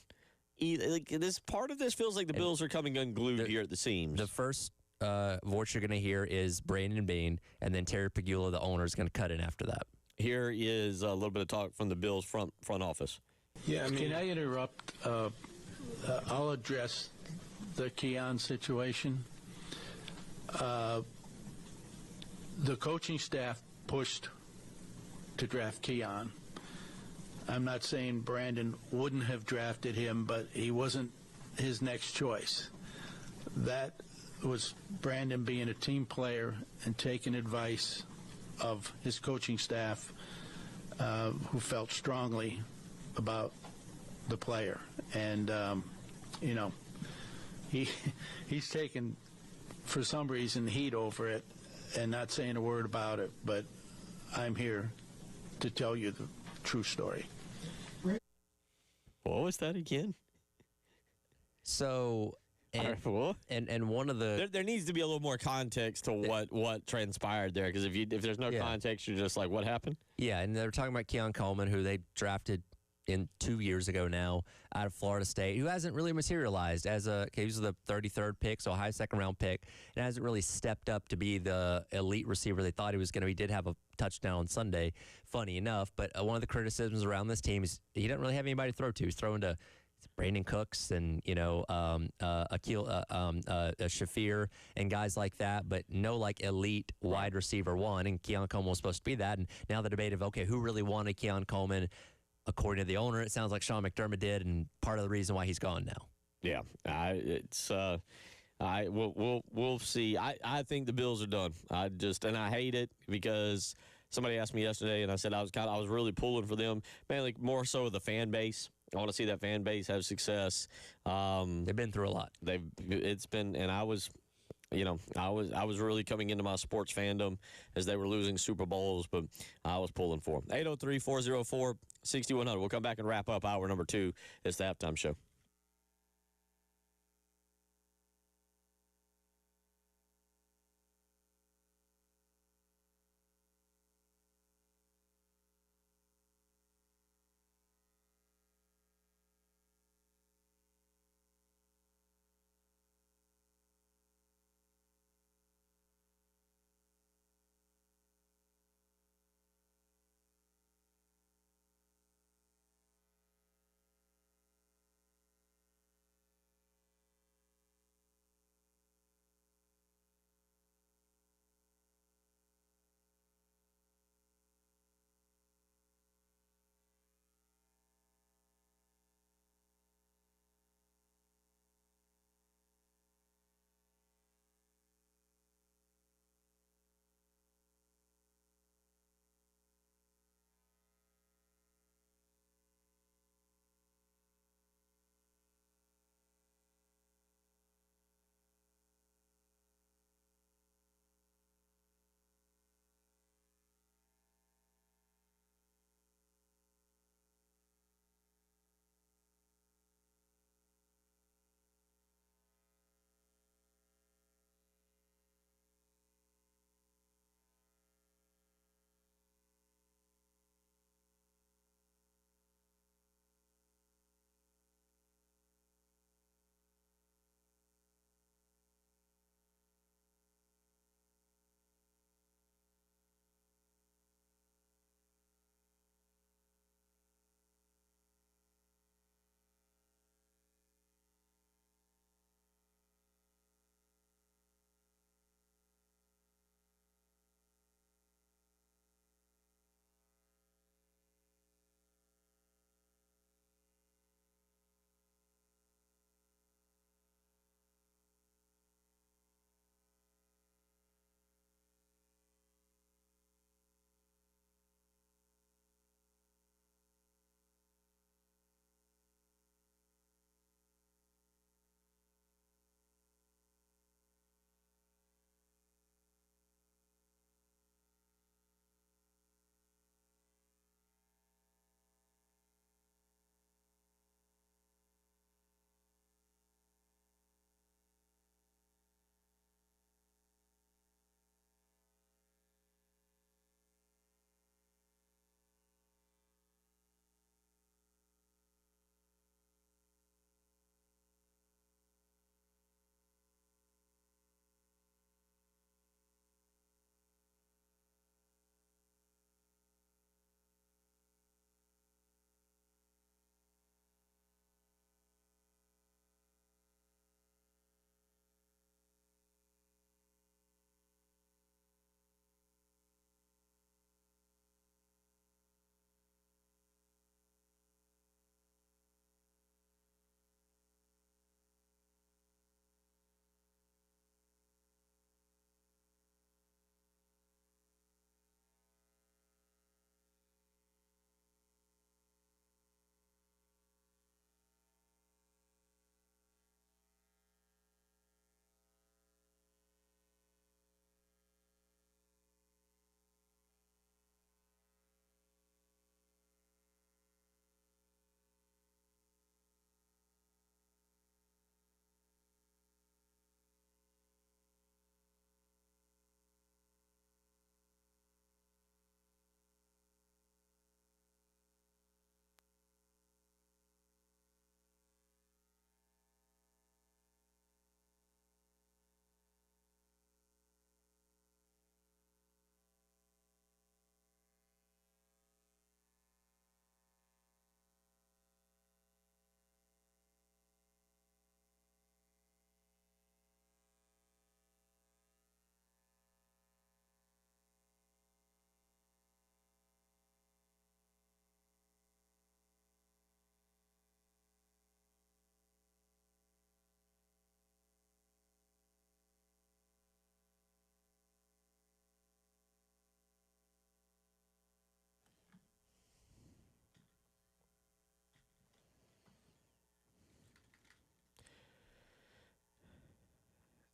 S2: Like, this part of this feels like the Bills are coming unglued here at the seams.
S1: The first voice you're going to hear is Brandon Beane, and then Terry Pagula, the owner, is going to cut in after that.
S2: Here is a little bit of talk from the Bills front office.
S5: Yeah, can I interrupt? I'll address the Keon situation. The coaching staff pushed to draft Keon. I'm not saying Brandon wouldn't have drafted him, but he wasn't his next choice. That was Brandon being a team player and taking advice of his coaching staff, who felt strongly about the player. And, he's taken, for some reason, heat over it and not saying a word about it, but I'm here to tell you the true story.
S2: What was that again?
S1: So, and one of the
S2: there needs to be a little more context to what transpired there, because if there's no context, you're just like, what happened?
S1: Yeah, and they're talking about Keon Coleman, who they drafted in 2 years ago now out of Florida State, who hasn't really materialized he was the 33rd pick, so a high second-round pick, and hasn't really stepped up to be the elite receiver they thought he was going to be. He did have a touchdown on Sunday, funny enough, but one of the criticisms around this team is he doesn't really have anybody to throw to. He's throwing to Brandon Cooks and, Akil Shafir and guys like that, but no, like, elite wide receiver one, and Keon Coleman was supposed to be that, and now the debate of, okay, who really wanted Keon Coleman? According to the owner, it sounds like Sean McDermott did, and part of the reason why he's gone now.
S2: Yeah, we'll see. I think the Bills are done. And I hate it because somebody asked me yesterday, and I said I was really pulling for them, mainly more so the fan base. I want to see that fan base have success.
S1: They've been through a lot.
S2: I was really coming into my sports fandom as they were losing Super Bowls, but I was pulling for them. 803-404-6100. We'll come back and wrap up hour number 2. It's the halftime show.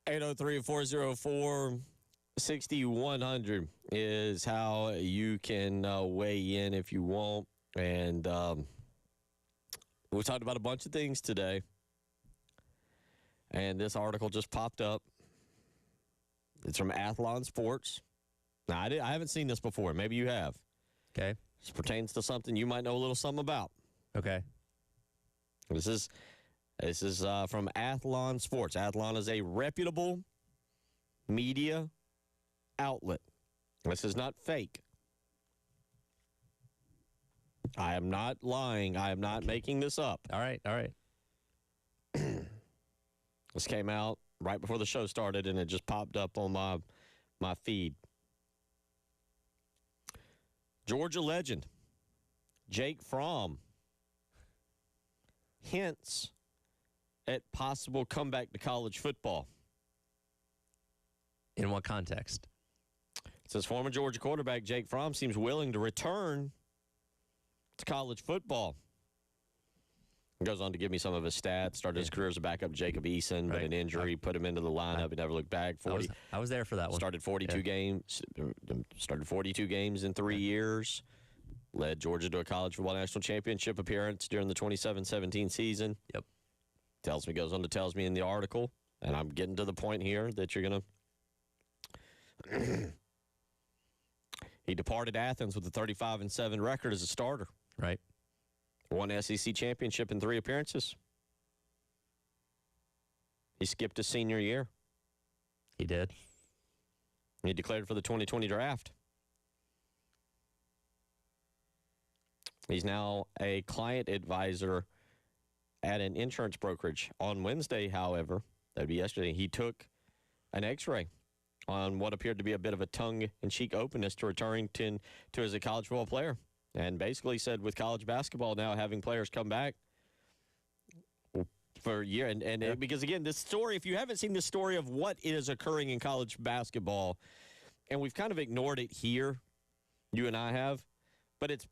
S2: 803-404-6100 is how you can weigh in if you want. And we talked about a bunch of things today. And this article just popped up. It's from Athlon Sports. Now, I haven't seen this before. Maybe you have.
S1: Okay.
S2: This pertains to something you might know a little something about.
S1: Okay.
S2: This is from Athlon Sports. Athlon is a reputable media outlet. This is not fake. I am not lying. I am not making this up.
S1: All right. All right.
S2: This came out right before the show started, and it just popped up on my feed. Georgia legend Jake Fromm hints at possible comeback to college football.
S1: In what context?
S2: It says former Georgia quarterback Jake Fromm seems willing to return to college football. He goes on to give me some of his stats. Started his career as a backup Jacob Eason, but
S1: Right.
S2: an injury put him into the lineup. He never looked back.
S1: I was there for that one.
S2: Started 42 games. Started 42 games in 3 years. Led Georgia to a college football national championship appearance during the 27-17 season.
S1: Yep.
S2: Goes on to tells me in the article, and I'm getting to the point here that you're going to. He departed Athens with a 35-7 record as a starter.
S1: Right.
S2: Won SEC championship in 3 appearances. He skipped his senior year.
S1: He did.
S2: He declared for the 2020 draft. He's now a client advisor at an insurance brokerage. On Wednesday, however, that'd be yesterday, he took an X-ray on what appeared to be a bit of a tongue-in-cheek openness to returning to as a college football player. And basically said with college basketball now having players come back for a year. And because, again, this story, if you haven't seen the story of what is occurring in college basketball, and we've kind of ignored it here, you and I have, but it's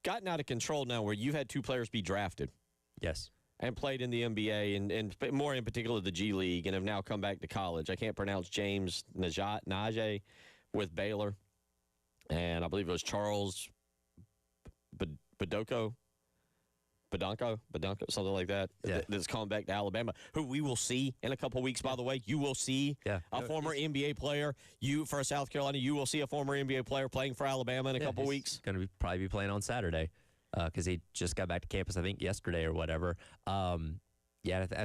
S2: gotten out of control now where you've had 2 players be drafted.
S1: Yes.
S2: And played in the NBA and more in particular the G League and have now come back to college. I can't pronounce James Najee with Baylor. And I believe it was Charles Badonko, something like that.
S1: Yeah.
S2: That's coming back to Alabama, who we will see in a couple of weeks, by the way. You will see a former NBA player. For South Carolina, you will see a former NBA player playing for Alabama in a couple of weeks.
S1: Going to probably be playing on Saturday because he just got back to campus, I think, yesterday or whatever. I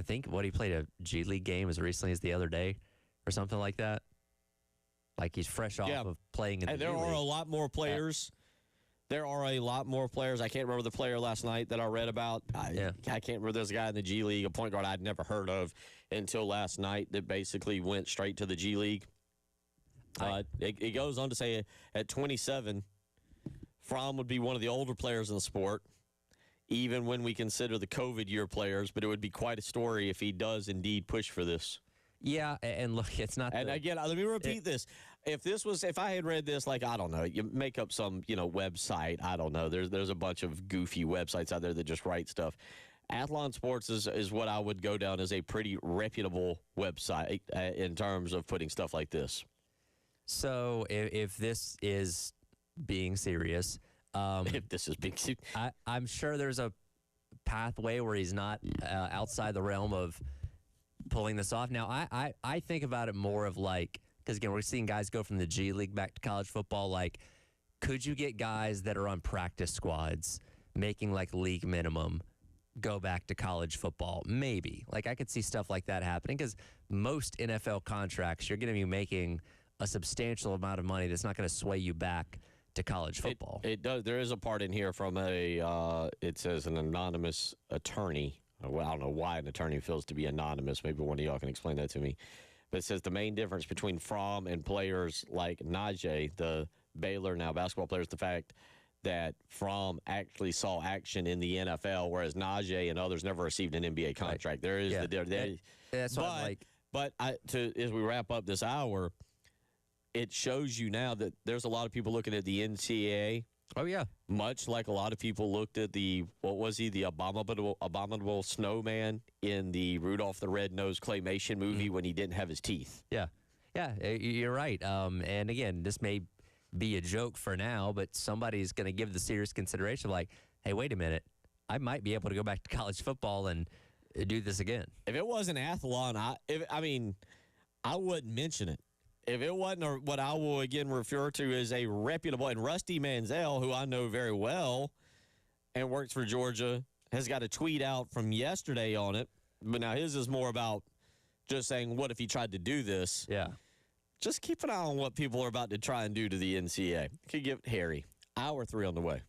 S1: think he played a G League game as recently as the other day or something like that. Like he's fresh off of playing in the
S2: And
S1: G
S2: there are
S1: League.
S2: a lot more players. There are a lot more players. I can't remember the player last night that I read about. I can't remember. There's a guy in the G League, a point guard I'd never heard of until last night that basically went straight to the G League. It goes on to say at 27, Fromm would be one of the older players in the sport, even when we consider the COVID year players, but it would be quite a story if he does indeed push for this.
S1: Yeah, and look, it's not.
S2: And again, let me repeat this. If I had read this, like, I don't know, you make up some, website, I don't know. There's a bunch of goofy websites out there that just write stuff. Athlon Sports is what I would go down as a pretty reputable website in terms of putting stuff like this.
S1: So if this is being serious,
S2: If this is being serious.
S1: I'm sure there's a pathway where he's not outside the realm of pulling this off. Now, I think about it more of like, because again, we're seeing guys go from the G League back to college football. Like, could you get guys that are on practice squads making like league minimum go back to college football? Maybe. Like, I could see stuff like that happening because most NFL contracts, you're going to be making a substantial amount of money that's not going to sway you back to college football.
S2: It does. There is a part in here from it says an anonymous attorney. Well, I don't know why an attorney feels to be anonymous. Maybe one of y'all can explain that to me. But it says the main difference between Fromm and players like Najee, the Baylor now basketball players, the fact that Fromm actually saw action in the NFL, whereas Najee and others never received an NBA contract. Right. There is
S1: that's what I'm like.
S2: But as we wrap up this hour, it shows you now that there's a lot of people looking at the NCAA
S1: Oh, yeah.
S2: Much like a lot of people looked at the abominable snowman in the Rudolph the Red-Nosed Claymation movie when he didn't have his teeth.
S1: Yeah. Yeah, you're right. And again, this may be a joke for now, but somebody's going to give the serious consideration like, hey, wait a minute. I might be able to go back to college football and do this again.
S2: If it was an athlon, I wouldn't mention it. If it wasn't what I will again refer to as a reputable, and Rusty Manziel, who I know very well and works for Georgia, has got a tweet out from yesterday on it. But now his is more about just saying, what if he tried to do this?
S1: Yeah.
S2: Just keep an eye on what people are about to try and do to the NCAA. Could get hairy. Hour 3 on the way.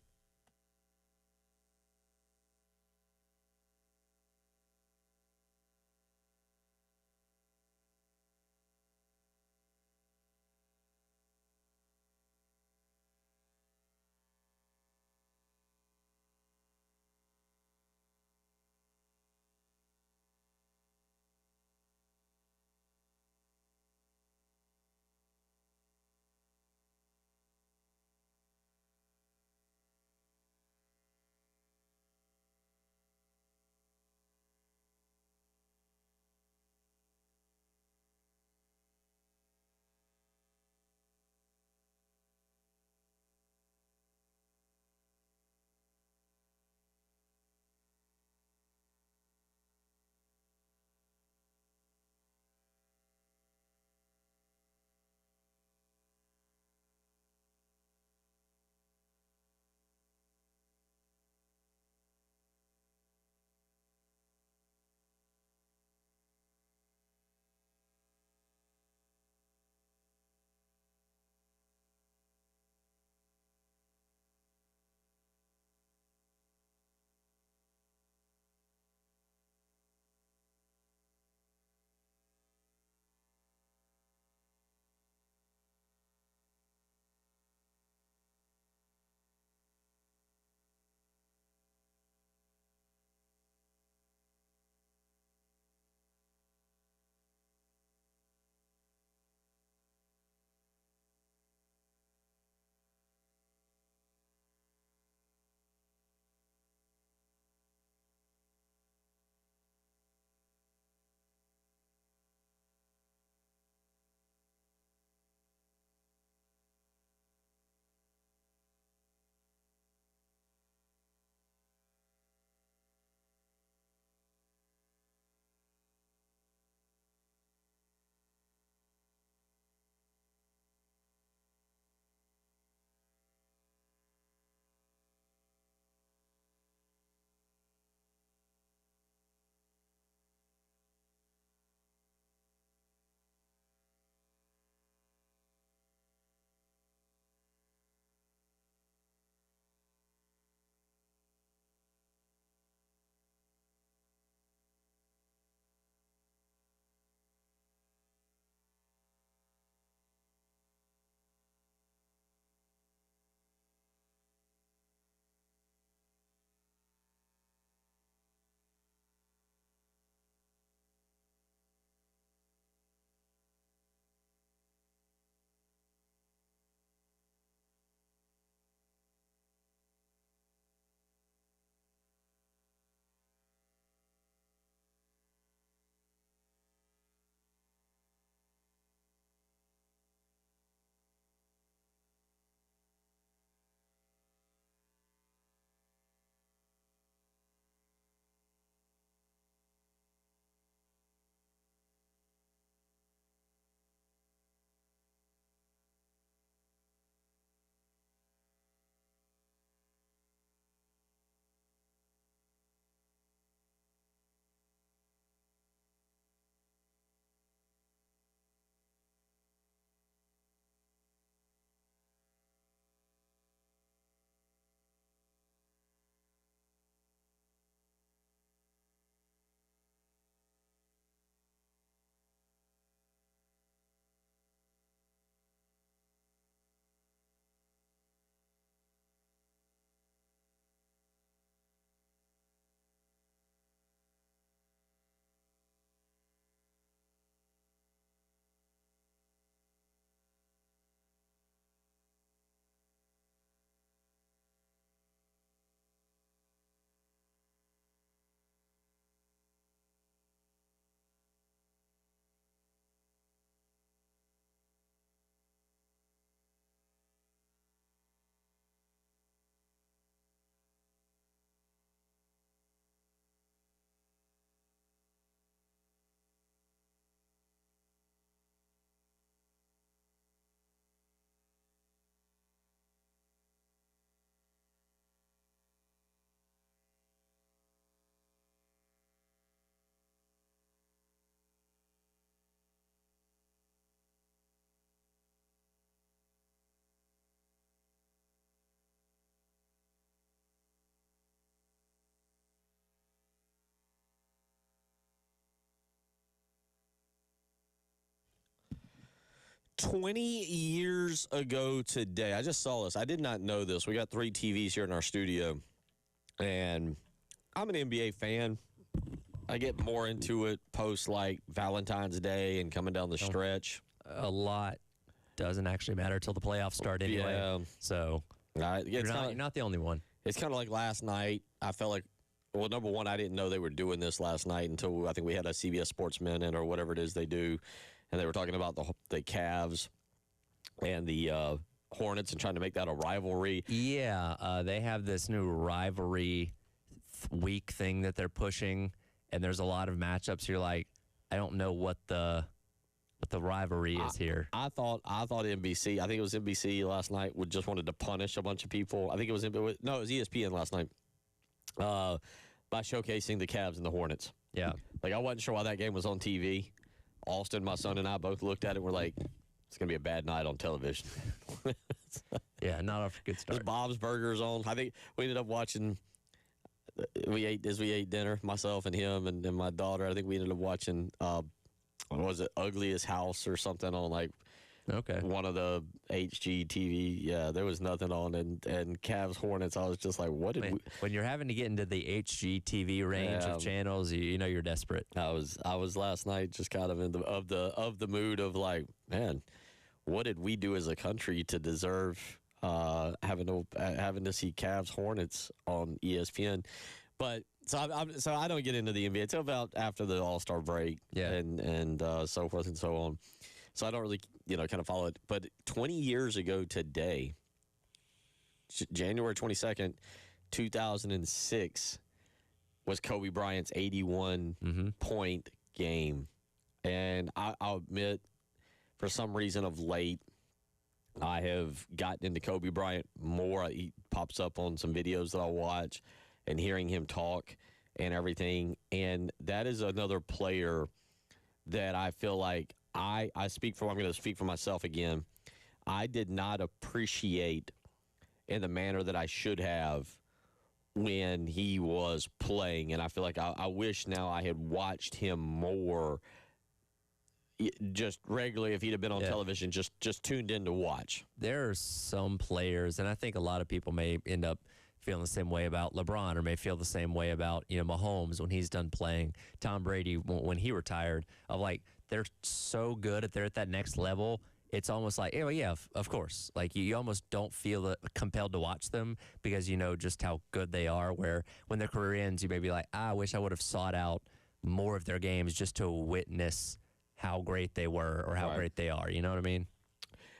S2: 20 years ago today, I just saw this. I did not know this. We got 3 TVs here in our studio, and I'm an NBA fan. I get more into it post like Valentine's Day and coming down the stretch.
S1: A lot doesn't actually matter till the playoffs start anyway.
S2: Yeah.
S1: So you're not the only one.
S2: It's kind of like last night. I felt like, well, number one, I didn't know they were doing this last night until I think we had a CBS Sports Minute or whatever it is they do. And they were talking about the Cavs and the Hornets and trying to make that a rivalry.
S1: Yeah, they have this new rivalry week thing that they're pushing, and there's a lot of matchups. You're like, I don't know what the rivalry is here.
S2: I thought NBC. I think it was NBC last night. Just wanted to punish a bunch of people. I think it was ESPN last night by showcasing the Cavs and the Hornets.
S1: Yeah,
S2: like I wasn't sure why that game was on TV. Austin, my son, and I both looked at it and we're like, it's going to be a bad night on television.
S1: Yeah, not off a good start.
S2: There's Bob's Burgers on. I think we ended up watching, we ate dinner, myself and him and my daughter. I think we ended up watching, what was it, Ugliest House or something on like one of the HGTV. Yeah, there was nothing on. And Cavs Hornets, I was just like, what did we...
S1: When you're having to get into the HGTV range of channels, you know you're desperate.
S2: I was last night just kind of in the mood of like, man, what did we do as a country to deserve having to see Cavs Hornets on ESPN? But so I don't get into the NBA until about after the All-Star break, and so forth and so on. So I don't really, kind of follow it. But 20 years ago today, January 22nd, 2006, was Kobe Bryant's 81-point game. And I'll admit, for some reason of late, I have gotten into Kobe Bryant more. He pops up on some videos that I watch and hearing him talk and everything. And that is another player that I feel like I'm going to speak for myself again. I did not appreciate in the manner that I should have when he was playing. And I feel like I wish now I had watched him more just regularly if he'd have been on television, just tuned in to watch.
S1: There are some players, and I think a lot of people may end up feeling the same way about LeBron or may feel the same way about, Mahomes when he's done playing, Tom Brady when he retired, of like, they're so good they're at that next level. It's almost like, of course. Like, you almost don't feel compelled to watch them because you know just how good they are, where when their career ends, you may be like, I wish I would have sought out more of their games just to witness how great they were or how great they are. You know what I mean?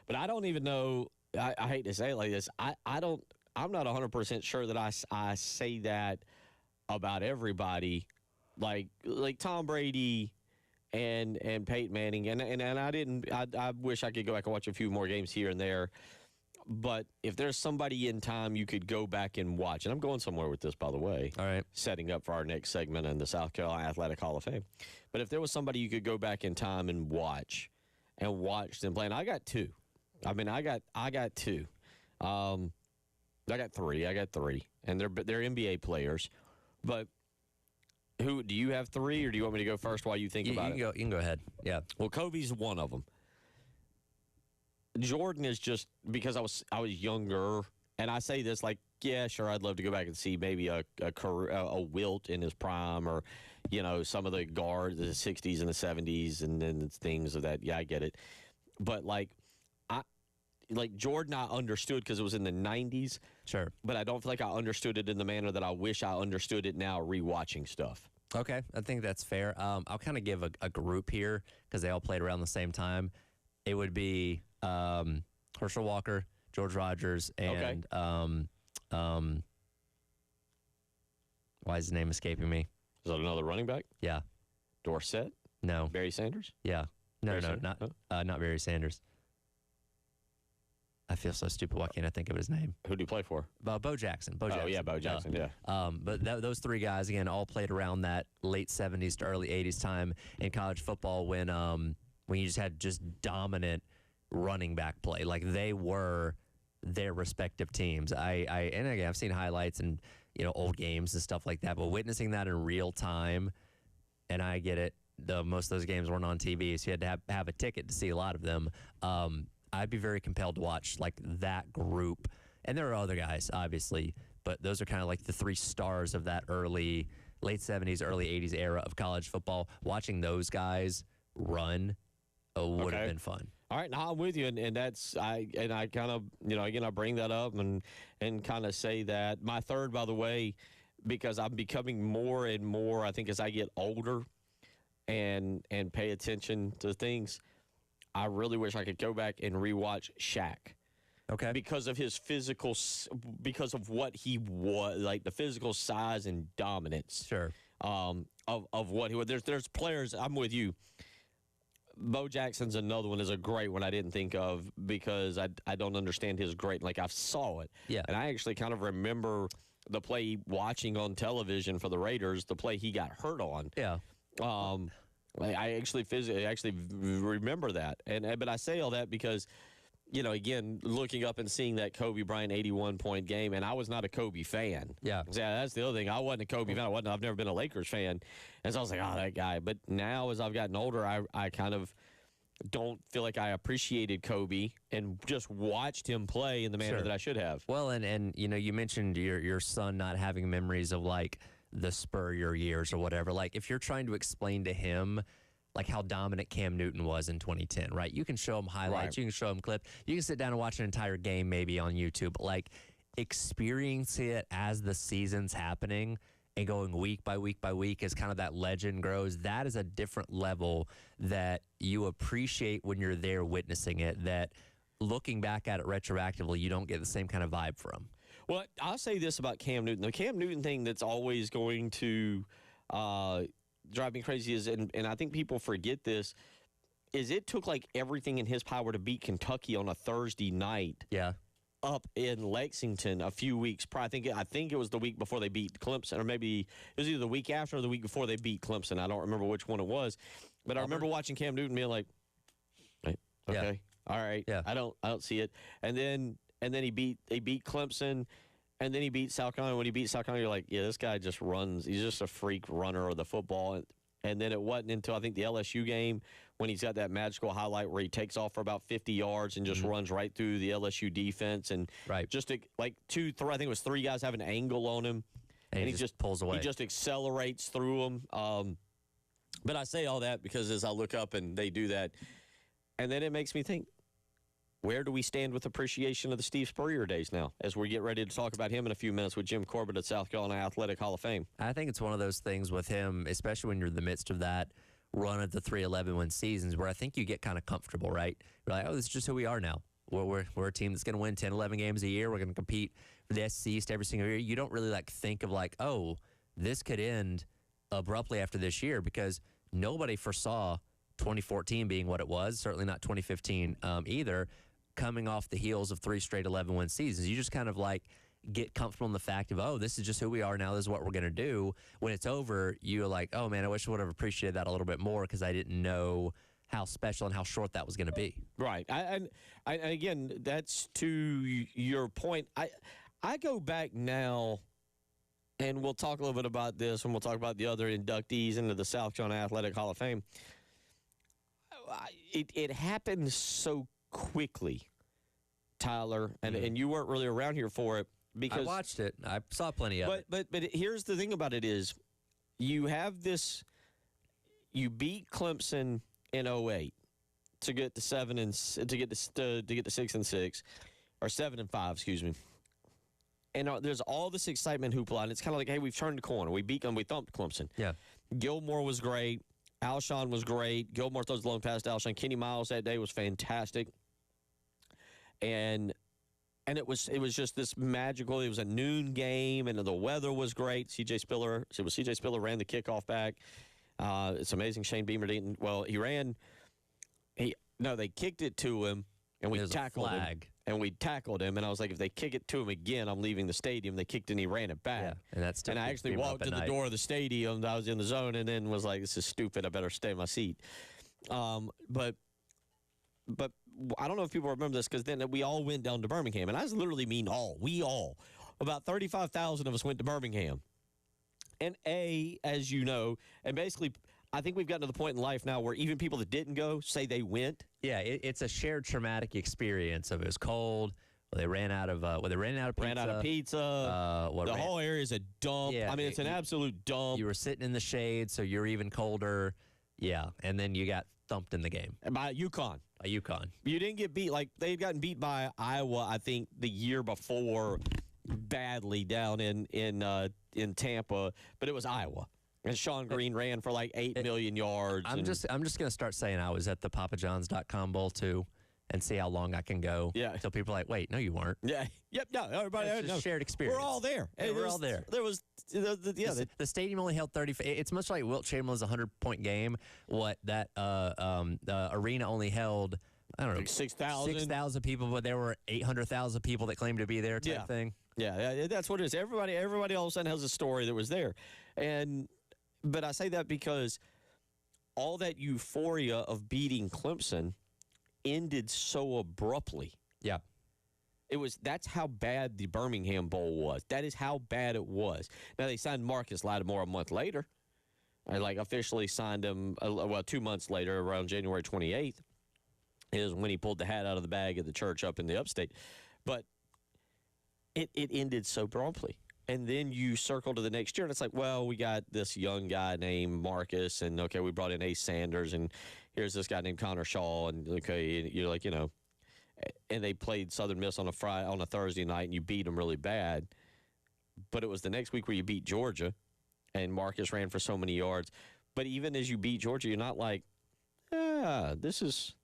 S2: But I don't even know, I hate to say it like this, I'm not 100% sure that I say that about everybody. Like Tom Brady and Peyton Manning, and I wish I could go back and watch a few more games here and there. But if there's somebody in time you could go back and watch, and I'm going somewhere with this, by the way.
S1: All right.
S2: Setting up for our next segment in the South Carolina Athletic Hall of Fame. But if there was somebody you could go back in time and watch them play, and I got two. I got two. I got three, and they're NBA players. But who do you have three, or do you want me to go first while you think about it?
S1: You can go ahead. Yeah.
S2: Well, Kobe's one of them. Jordan is just because I was younger, and I say this like, yeah, sure, I'd love to go back and see maybe a Wilt in his prime, or some of the guards, the 60s and the 70s, and then things of that. Yeah, I get it, but like Jordan, I understood because it was in the 90s.
S1: Sure.
S2: But I don't feel like I understood it in the manner that I wish I understood it now rewatching stuff.
S1: Okay, I think that's fair. I'll kind of give a group here because they all played around the same time. It would be Herschel Walker, George Rogers, and why is his name escaping me?
S2: Is that another running back?
S1: Yeah.
S2: Dorsett?
S1: No.
S2: Barry Sanders?
S1: Yeah. No,
S2: Barry
S1: not Barry Sanders. I feel so stupid. Why can't I think of his name?
S2: Who do you play for?
S1: Bo Jackson. Bo Jackson.
S2: Yeah, Bo Jackson, yeah.
S1: But those three guys, again, all played around that late 70s to early 80s time in college football when you just had just dominant running back play. Like, they were their respective teams. And again, I've seen highlights and, old games and stuff like that, but witnessing that in real time, and I get it, most of those games weren't on TV, so you had to have a ticket to see a lot of them. I'd be very compelled to watch like that group. And there are other guys, obviously, but those are kind of like the three stars of that late 70s, early 80s era of college football. Watching those guys run would have been fun.
S2: All right, now I'm with you, and that's I kind of again I bring that up and kind of say that my third, by the way, because I'm becoming more and more, I think as I get older and pay attention to things, I really wish I could go back and rewatch Shaq.
S1: Okay.
S2: Because of his physical, because of what he was, like the physical size and dominance.
S1: Sure.
S2: Of what he was. There's players, I'm with you. Bo Jackson's another one is a great one I didn't think of because I don't understand his great. Like, I saw it.
S1: Yeah.
S2: And I actually kind of remember the play watching on television for the Raiders, the play he got hurt on.
S1: Yeah.
S2: I actually remember that. But I say all that because, again, looking up and seeing that Kobe Bryant 81-point game, and I was not a Kobe fan.
S1: Yeah.
S2: That's the other thing. I wasn't a Kobe fan. I've never been a Lakers fan. And so I was like, oh, that guy. But now as I've gotten older, I kind of don't feel like I appreciated Kobe and just watched him play in the manner that I should have.
S1: Well, and you mentioned your son not having memories of like the Spurrier years or whatever. Like, if you're trying to explain to him like how dominant Cam Newton was in 2010, right? You can show him highlights,
S2: Right.
S1: you can show him clip, you can sit down and watch an entire game maybe on YouTube. But like, experience it as the season's happening and going week by week by week as kind of that legend grows. That is a different level that you appreciate when you're there witnessing it, that looking back at it retroactively, you don't get the same kind of vibe from.
S2: Well, I'll say this about Cam Newton. The Cam Newton thing that's always going to drive me crazy is, and I think people forget this, is it took like everything in his power to beat Kentucky on a Thursday night.
S1: Yeah.
S2: Up in Lexington a few weeks prior. I think it was the week before they beat Clemson, or maybe it was either the week after or the week before they beat Clemson. I don't remember which one it was, but I remember watching Cam Newton being like, hey, okay, all right,
S1: yeah.
S2: I don't see it. And then they beat Clemson, and then he beat South Carolina. When he beat South Carolina, you're like, yeah, this guy just runs. He's just a freak runner of the football. And then it wasn't until I think the LSU game when he's got that magical highlight where he takes off for about 50 yards and just runs right through the LSU defense. And just like I think it was three guys have an angle on him.
S1: And he just pulls away.
S2: He just accelerates through them. But I say all that because as I look up and they do that, and then it makes me think, where do we stand with appreciation of the Steve Spurrier days now as we get ready to talk about him in a few minutes with Jim Corbett at South Carolina Athletic Hall of Fame? I
S1: think it's one of those things with him, especially when you're in the midst of that run of the 3-11 win seasons, where I think you get kind of comfortable, right? You're like, oh, this is just who we are now. We're a team that's going to win 10, 11 games a year. We're going to compete for the SEC East every single year. You don't really think of oh, this could end abruptly after this year, because nobody foresaw 2014 being what it was, certainly not 2015 either, coming off the heels of 3 straight 11-win seasons. You just kind of get comfortable in the fact of, oh, this is just who we are now. This is what we're going to do. When it's over, you're like, oh, man, I wish I would have appreciated that a little bit more because I didn't know how special and how short that was going to be.
S2: Right. And again, that's to your point. I go back now, and we'll talk a little bit about this, and we'll talk about the other inductees into the South Carolina Athletic Hall of Fame. It happened so quickly, Tyler, and you weren't really around here for it. Because
S1: I watched it. I saw plenty of it.
S2: But here's the thing about it is, you have this. You beat Clemson in 08 to get to 6-6 or 7-5, excuse me. And there's all this excitement, hoopla, and it's kind of like, hey, we've turned the corner. We beat them. We thumped Clemson.
S1: Yeah.
S2: Gilmore was great. Alshon was great. Gilmore throws the long pass to Alshon. Kenny Miles that day was fantastic. And it was just this magical. It was a noon game, and the weather was great. C.J. Spiller ran the kickoff back. It's amazing Shane Beamer didn't. Well, they kicked it to him, and we tackled him. And we tackled him, and I was like, if they kick it to him again, I'm leaving the stadium. They kicked and he ran it back.
S1: Yeah,
S2: and I actually walked to the door of the stadium. I was in the zone, and then was like, this is stupid. I better stay in my seat. But I don't know if people remember this, because then we all went down to Birmingham, and I literally mean all. We all. About 35,000 of us went to Birmingham. And as you know, and basically I think we've gotten to the point in life now where even people that didn't go say they went.
S1: Yeah, it's a shared traumatic experience of it was cold. Well, they ran out of pizza.
S2: Ran out of pizza. The whole area is a dump.
S1: Yeah,
S2: I mean, it's an absolute dump.
S1: You were sitting in the shade, so you're even colder. Yeah, and then you got thumped in the game
S2: By UConn.
S1: by UConn.
S2: You didn't get beat. Like, they had gotten beat by Iowa, I think, the year before badly down in Tampa, but it was Iowa. And Sean Green ran for like 8 million yards.
S1: I'm just gonna start saying I was at the PapaJohns.com Bowl too, and see how long I can go.
S2: Yeah.
S1: Until people are like, wait, no, you weren't.
S2: Yeah. Yep. No, everybody.
S1: It's just
S2: no.
S1: shared experience.
S2: We're all there.
S1: Yeah, we're all there.
S2: There was,
S1: The stadium only held 30. It's much like Wilt Chamberlain's 100-point game. What that the arena only held, I don't know,
S2: like 6,000.
S1: 6,000 people, but there were 800,000 people that claimed to be there. Type thing.
S2: Yeah, that's what it is. Everybody all of a sudden has a story that was there, but I say that because all that euphoria of beating Clemson ended so abruptly.
S1: Yeah.
S2: That's how bad the Birmingham Bowl was. That is how bad it was. Now, they signed Marcus Lattimore a month later. I officially signed him 2 months later, around January 28th, is when he pulled the hat out of the bag at the church up in the upstate. But it ended so promptly. And then you circle to the next year, and it's like, well, we got this young guy named Marcus, and, okay, we brought in Ace Sanders, and here's this guy named Connor Shaw, and, okay, you're like, and they played Southern Miss on a Thursday night, and you beat them really bad. But it was the next week where you beat Georgia, and Marcus ran for so many yards. But even as you beat Georgia, you're not like, this is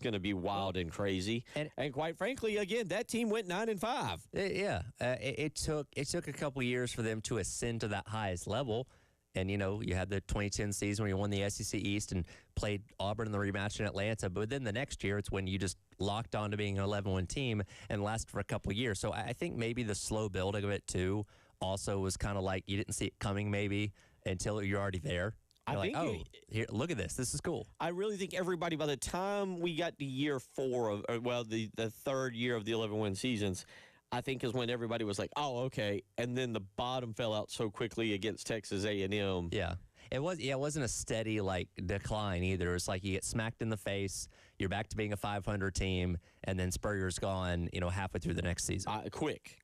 S2: going to be wild and crazy. And quite frankly, again, that team went 9-5.
S1: It took a couple years for them to ascend to that highest level. And, you had the 2010 season where you won the SEC East and played Auburn in the rematch in Atlanta. But then the next year, it's when you just locked on to being an 11-win team and lasted for a couple years. So I think maybe the slow building of it, too, also was kind of like you didn't see it coming maybe until you're already there. Here, look at this. This is cool.
S2: I really think everybody, by the time we got to year 4 the third year of the 11-win seasons, I think is when everybody was like, oh, okay. And then the bottom fell out so quickly against Texas A&M.
S1: Yeah. It wasn't a steady decline either. It's like you get smacked in the face, you're back to being a 500 team, and then Spurrier's gone, halfway through the next season.
S2: Quick.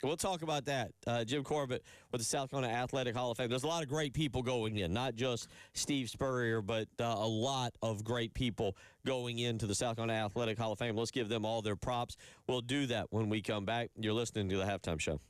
S2: We'll talk about that. Jim Corbett with the South Carolina Athletic Hall of Fame. There's a lot of great people going in, not just Steve Spurrier, but a lot of great people going into the South Carolina Athletic Hall of Fame. Let's give them all their props. We'll do that when we come back. You're listening to the Halftime Show.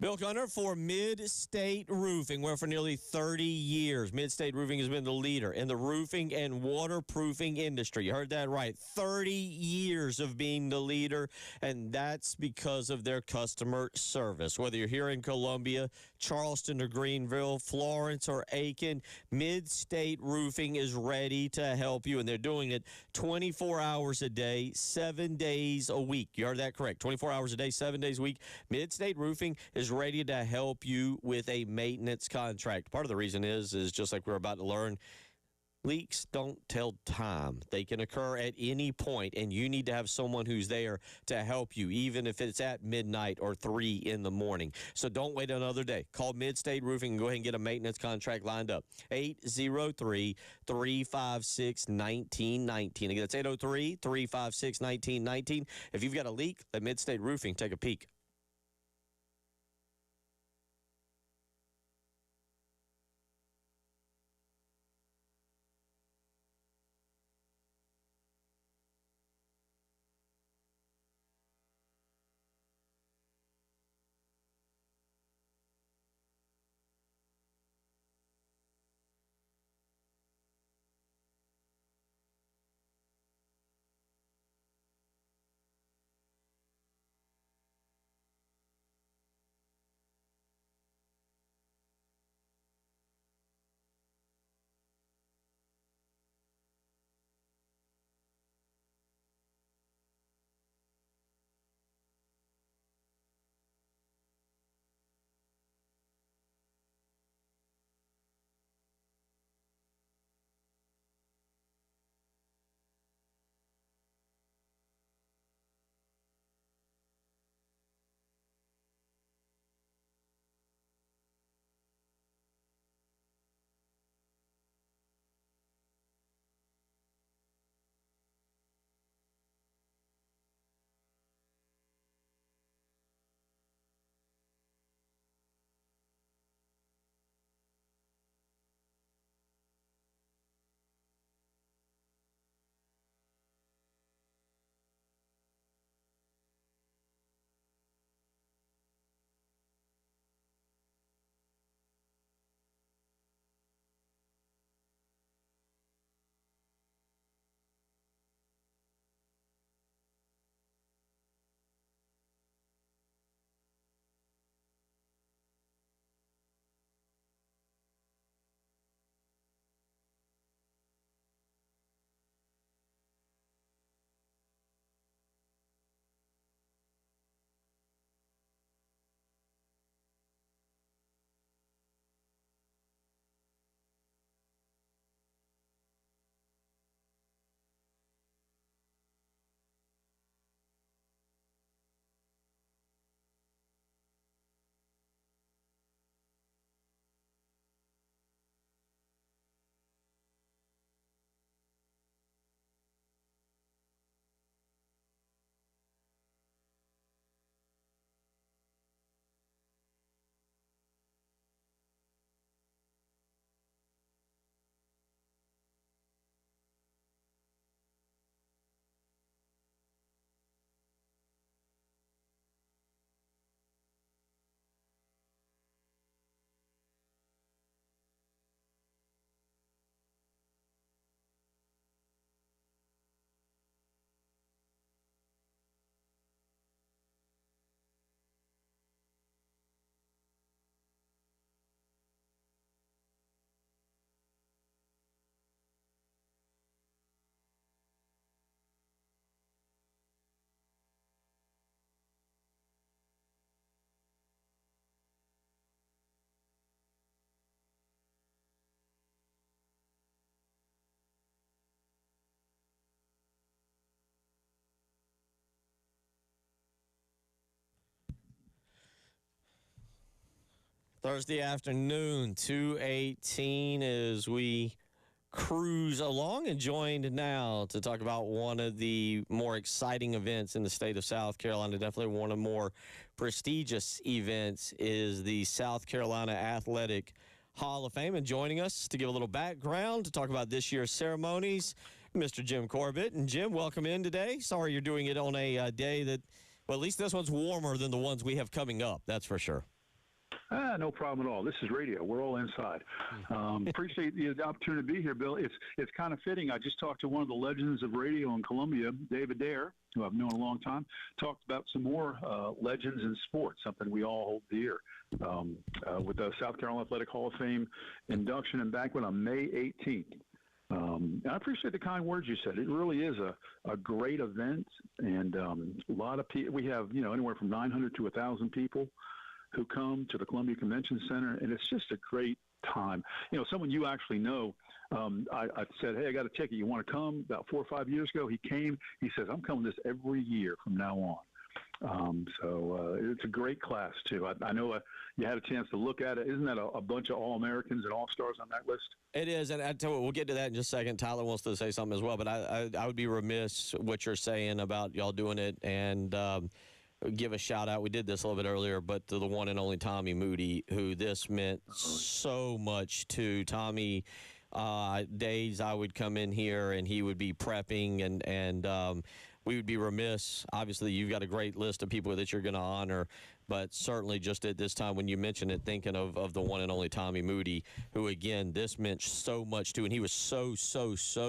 S2: Bill Gunner for Mid-State Roofing, where for nearly 30 years, Mid-State Roofing has been the leader in the roofing and waterproofing industry. You heard that right. 30 years of being the leader, and that's because of their customer service. Whether you're here in Columbia, Charleston or Greenville, Florence or Aiken, Mid-State Roofing is ready to help you, and they're doing it 24 hours a day, 7 days a week. You heard that correct. 24 hours a day, 7 days a week. Mid-State Roofing is ready to help you with a maintenance contract. Part of the reason is just like we're about to learn, leaks don't tell time. They can occur at any point, and you need to have someone who's there to help you, even if it's at midnight or 3 in the morning. So don't wait another day. Call Mid-State Roofing and go ahead and get a maintenance contract lined up. 803-356-1919. Again, that's 803-356-1919. If you've got a leak, let Mid-State Roofing take a peek. Thursday afternoon, 2:18, as we cruise along, and joined now to talk about one of the more exciting events in the state of South Carolina, definitely one of the more prestigious events, is the South Carolina Athletic Hall of Fame. And joining us to give a little background to talk about this year's ceremonies, Mr. Jim Corbett. And Jim, welcome in today. Sorry you're doing it on a day that, well, at least this one's warmer than the ones we have coming up, that's for sure.
S6: No problem at all. This is radio. We're all inside. Appreciate the opportunity to be here, Bill. It's kind of fitting. I just talked to one of the legends of radio in Columbia, David Dare, who I've known a long time, talked about some more legends in sports, something we all hold dear, with the South Carolina Athletic Hall of Fame induction and banquet on May 18th. And I appreciate the kind words you said. It really is a great event, and a lot of people. We have anywhere from 900 to 1,000 people who come to the Columbia Convention Center, and it's just a great time. Someone you actually know, I said, hey, I got a ticket. You want to come? About 4 or 5 years ago, he came. He says, I'm coming this every year from now on. So it's a great class, too. I know you had a chance to look at it. Isn't that a bunch of All-Americans and All-Stars on that list? It
S2: is, and I tell you, we'll get to that in just a second. Tyler wants to say something as well, but I would be remiss what you're saying about y'all doing it, and give a shout out. We did this a little bit earlier, but to the one and only Tommy Moody, who this meant so much to. Tommy, days I would come in here and he would be prepping, and we would be remiss. Obviously, you've got a great list of people that you're going to honor, but certainly just at this time when you mention it, thinking of the one and only Tommy Moody, who, again, this meant so much to, and he was so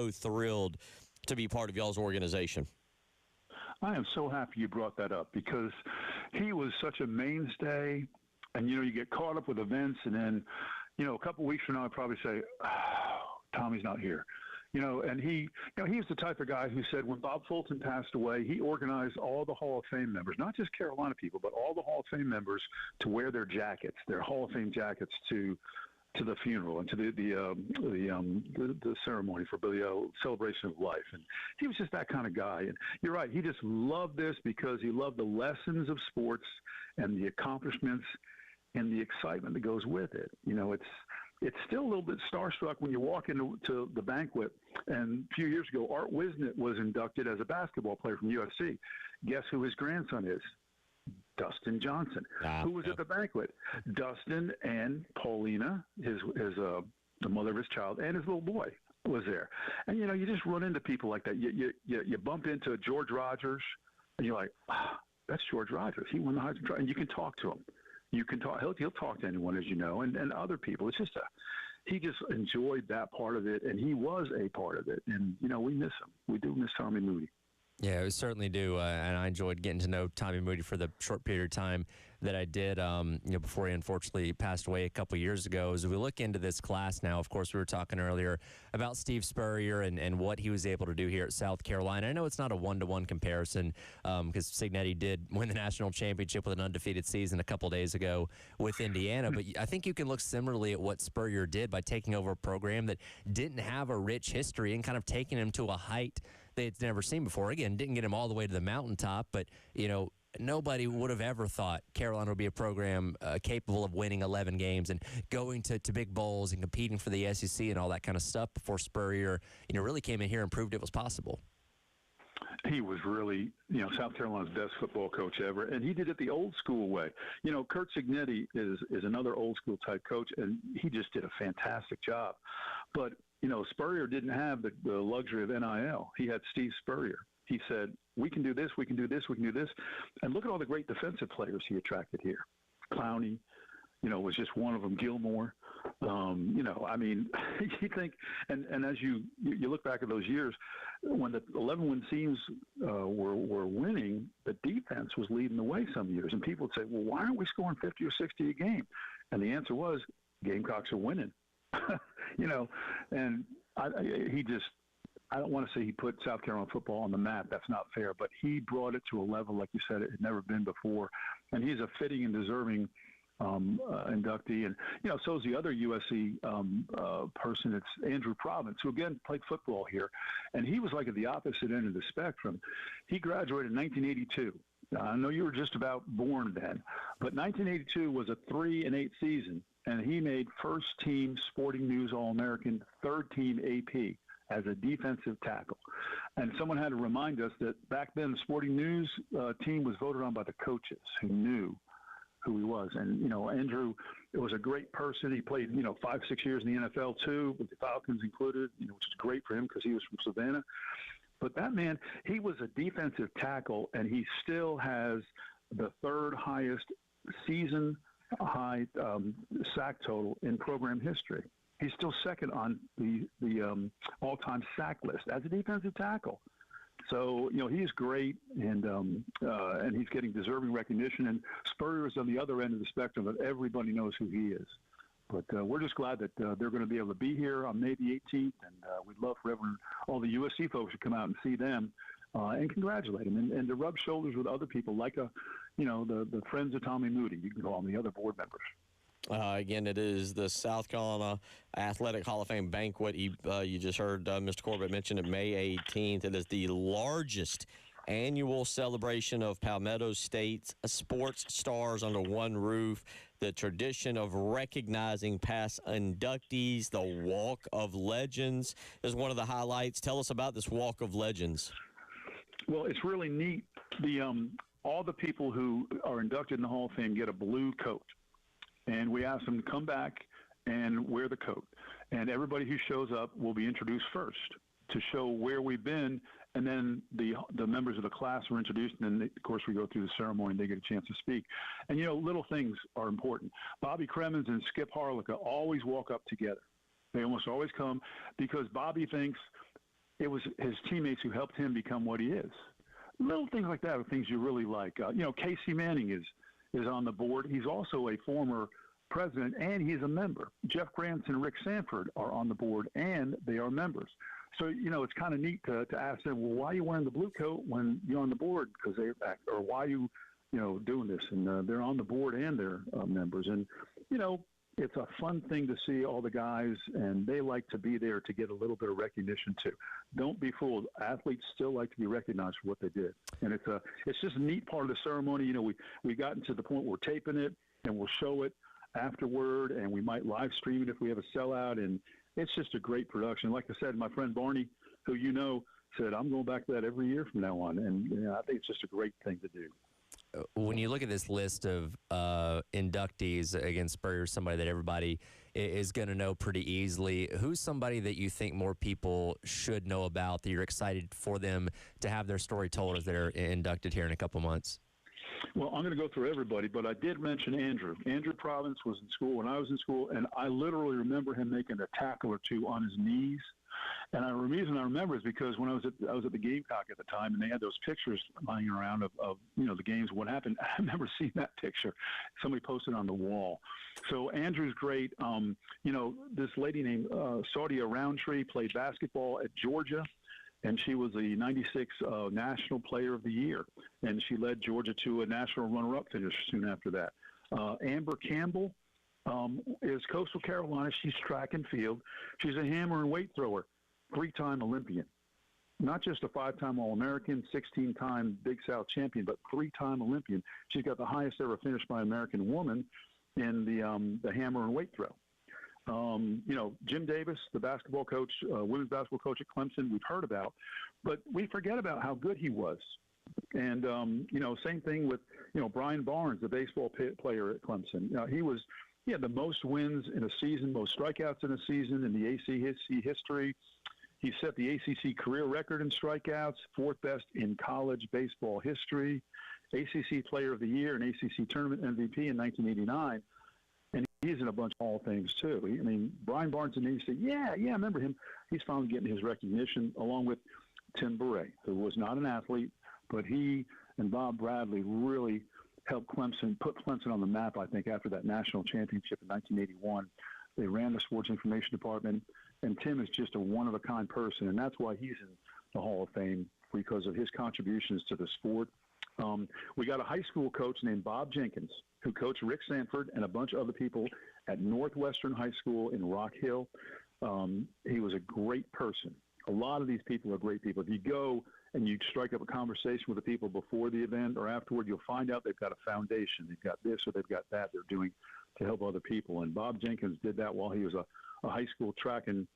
S2: thrilled to be part of y'all's organization.
S6: I am so happy you brought that up, because he was such a mainstay, and, you get caught up with events, and then, a couple of weeks from now, I'd probably say, Tommy's not here. And he was the type of guy who said when Bob Fulton passed away, he organized all the Hall of Fame members, not just Carolina people, but all the Hall of Fame members to wear their jackets, their Hall of Fame jackets to the funeral and to the ceremony for the celebration of life. And he was just that kind of guy. And you're right, he just loved this because he loved the lessons of sports and the accomplishments and the excitement that goes with it. It's still a little bit starstruck when you walk into the banquet. And a few years ago, Art Wisnett was inducted as a basketball player from USC. Guess who his grandson is? Dustin Johnson. Who was at the banquet? Dustin and Paulina, the mother of his child, and his little boy was there. And you just run into people like that. You bump into George Rogers, and you're like, that's George Rogers. He won the Heisman Trophy, and you can talk to him. You can talk. He'll talk to anyone, as you know, and other people. It's just he just enjoyed that part of it, and he was a part of it. And we miss him. We do miss Tommy Moody.
S1: Yeah, we certainly do, and I enjoyed getting to know Tommy Moody for the short period of time that I did, before he unfortunately passed away a couple years ago. As we look into this class now, of course, we were talking earlier about Steve Spurrier and what he was able to do here at South Carolina. I know it's not a one-to-one comparison because Cignetti did win the national championship with an undefeated season a couple days ago with Indiana, but I think you can look similarly at what Spurrier did by taking over a program that didn't have a rich history and kind of taking him to a height they'd never seen before. Again, didn't get him all the way to the mountaintop, but, nobody would have ever thought Carolina would be a program capable of winning 11 games and going to big bowls and competing for the SEC and all that kind of stuff before Spurrier, really came in here and proved it was possible.
S6: He was really, South Carolina's best football coach ever, and he did it the old school way. Curt Cignetti is another old school type coach, and he just did a fantastic job. But, Spurrier didn't have the luxury of NIL. He had Steve Spurrier. He said, we can do this, we can do this, we can do this. And look at all the great defensive players he attracted here. Clowney, was just one of them. Gilmore, you think, and as you look back at those years, when the 11-win teams were winning, the defense was leading the way some years. And people would say, well, why aren't we scoring 50 or 60 a game? And the answer was, Gamecocks are winning. And I don't want to say he put South Carolina football on the map. That's not fair. But he brought it to a level, like you said, it had never been before. And he's a fitting and deserving inductee. And, so is the other USC person. It's Andrew Province, who, again, played football here. And he was like at the opposite end of the spectrum. He graduated in 1982. I know you were just about born then, but 1982 was a 3-8 season, and he made first-team Sporting News All-American, third-team AP as a defensive tackle. And someone had to remind us that back then the Sporting News team was voted on by the coaches who knew who he was. And, Andrew was a great person. He played, 5-6 years in the NFL too, with the Falcons included, which is great for him because he was from Savannah. But that man, he was a defensive tackle, and he still has the third highest season high sack total in program history. He's still second on the all-time sack list as a defensive tackle. So, he's great, and he's getting deserving recognition. And Spurrier is on the other end of the spectrum, but everybody knows who he is. But we're just glad that they're going to be able to be here on May the 18th, and we'd love for all the USC folks to come out and see them and congratulate them and to rub shoulders with other people like the friends of Tommy Moody. You can call them the other board members.
S2: Again, it is the South Carolina Athletic Hall of Fame banquet. You just heard Mr. Corbett mention it, May 18th. It is the largest annual celebration of Palmetto State's sports stars under one roof. The tradition of recognizing past inductees, the Walk of Legends, is one of the highlights. Tell us about this Walk of Legends.
S6: Well, it's really neat. All the people who are inducted in the Hall of Fame get a blue coat, and we ask them to come back and wear the coat. And everybody who shows up will be introduced first to show where we've been, and then the members of the class are introduced, and then, of course, we go through the ceremony and they get a chance to speak. And, little things are important. Bobby Cremins and Skip Harlica always walk up together. They almost always come because Bobby thinks it was his teammates who helped him become what he is. Little things like that are things you really like. Casey Manning is on the board. He's also a former president, and he's a member. Jeff Grants and Rick Sanford are on the board, and they are members. So, it's kind of neat to ask them, well, why are you wearing the blue coat when you're on the board? Or why are you, doing this? And they're on the board and they're members. And, it's a fun thing to see all the guys, and they like to be there to get a little bit of recognition too. Don't be fooled. Athletes still like to be recognized for what they did. And it's just a neat part of the ceremony. We've gotten to the point where we're taping it, and we'll show it afterward, and we might live stream it if we have a sellout. And it's just a great production. Like I said, my friend Barney, who said, I'm going back to that every year from now on. And I think it's just a great thing to do.
S1: When you look at this list of inductees, again, Spurrier, somebody that everybody is going to know pretty easily, who's somebody that you think more people should know about, that you're excited for them to have their story told as they're inducted here in a couple months?
S6: Well, I'm going to go through everybody, but I did mention Andrew. Andrew Province was in school when I was in school, and I literally remember him making a tackle or two on his knees. And the reason I remember is because when I was at the Gamecock at the time, and they had those pictures lying around of the games, what happened. I remember seeing that picture. Somebody posted on the wall. So Andrew's great. This lady named Saudia Roundtree played basketball at Georgia, and she was the 96 National Player of the Year, and she led Georgia to a national runner-up finish soon after that. Amber Campbell is Coastal Carolina. She's track and field. She's a hammer and weight thrower, 3-time Olympian. Not just a 5-time All-American, 16-time Big South champion, but 3-time Olympian. She's got the highest ever finish by an American woman in the hammer and weight throw. Jim Davis, the basketball coach, women's basketball coach at Clemson, we've heard about, but we forget about how good he was. And, same thing with, Brian Barnes, the baseball player at Clemson. He had the most wins in a season, most strikeouts in a season in the ACC history. He set the ACC career record in strikeouts, 4th best in college baseball history, ACC Player of the Year and ACC Tournament MVP in 1989. And he's in a bunch of Hall of Fames, too. Brian Barnes and he said, yeah, I remember him. He's finally getting his recognition, along with Tim Beret, who was not an athlete, but he and Bob Bradley really helped put Clemson on the map, I think, after that national championship in 1981. They ran the sports information department, and Tim is just a one-of-a-kind person, and that's why he's in the Hall of Fame, because of his contributions to the sport. We got a high school coach named Bob Jenkins, who coached Rick Sanford and a bunch of other people at Northwestern High School in Rock Hill. He was a great person. A lot of these people are great people. If you go and you strike up a conversation with the people before the event or afterward, you'll find out they've got a foundation. They've got this or they've got that they're doing to help other people. And Bob Jenkins did that while he was a high school track and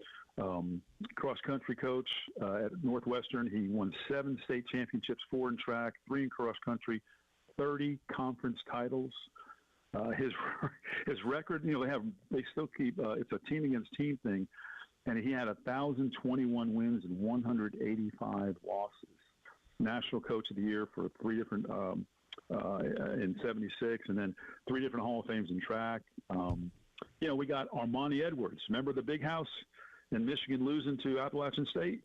S6: cross-country coach at Northwestern. He won 7 state championships, 4 in track, 3 in cross-country, 30 conference titles. His record, they still keep it's a team against team thing, and he had 1,021 wins and 185 losses. National Coach of the Year for 3 different in '76, and then 3 different Hall of Fames in track. We got Armani Edwards. Remember the big house in Michigan losing to Appalachian State?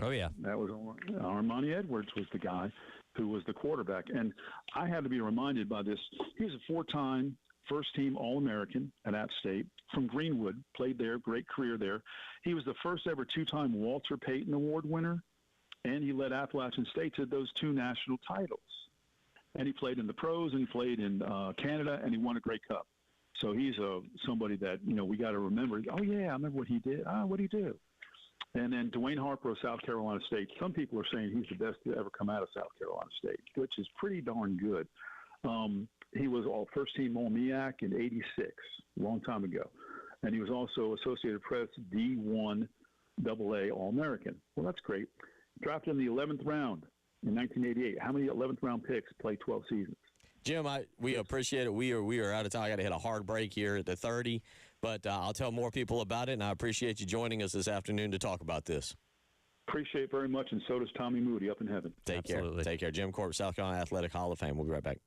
S1: Oh, yeah.
S6: That was Armani Edwards was the guy who was the quarterback. And I had to be reminded by this. He's a 4-time first-team All-American at App State from Greenwood, played there, great career there. He was the first ever 2-time Walter Payton Award winner, and he led Appalachian State to those 2 national titles. And he played in the pros, and he played in Canada, and he won a Grey Cup. So he's somebody that, we got to remember. Oh, yeah, I remember what he did. What did he do? And then Dwayne Harper of South Carolina State. Some people are saying he's the best to ever come out of South Carolina State, which is pretty darn good. He was first-team All-MEAC in '86, a long time ago. And he was also Associated Press D1 AA All-American. Well, that's great. Drafted in the 11th round in 1988. How many 11th round picks played 12 seasons?
S2: Jim, we appreciate it. We are out of time. I got to hit a hard break here at the 30, but I'll tell more people about it, and I appreciate you joining us this afternoon to talk about this.
S6: Appreciate it very much, and so does Tommy Moody up in heaven.
S2: Take care. Take care. Jim Corbett, South Carolina Athletic Hall of Fame. We'll be right back.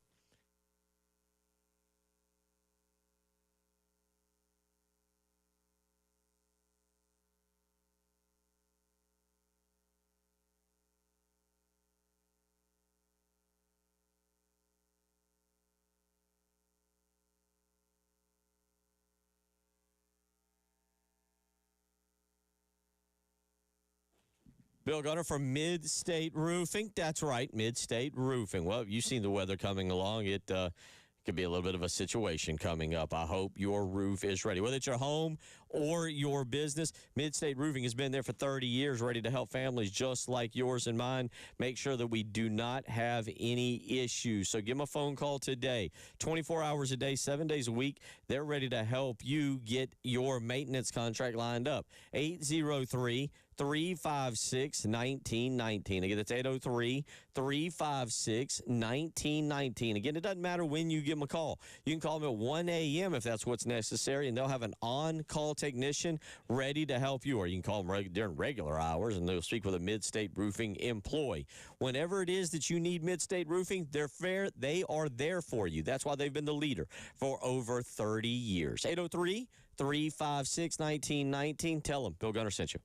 S2: Bill Gunner from Mid-State Roofing. That's right, Mid-State Roofing. Well, you've seen the weather coming along. It could be a little bit of a situation coming up. I hope your roof is ready. Whether it's your home or your business, Mid-State Roofing has been there for 30 years, ready to help families just like yours and mine. Make sure that we do not have any issues. So give them a phone call today. 24 hours a day, 7 days a week. They're ready to help you get your maintenance contract lined up. 803-356-1919. Again, that's 803-356-1919. Again, it doesn't matter when you give them a call. You can call them at 1 a.m. if that's what's necessary, and they'll have an on-call technician ready to help you. Or you can call them during regular hours, and they'll speak with a Mid-State Roofing employee. Whenever it is that you need Mid-State Roofing, they are there for you. That's why they've been the leader for over 30 years. 803-356-1919. Tell them Bill Gunner sent you.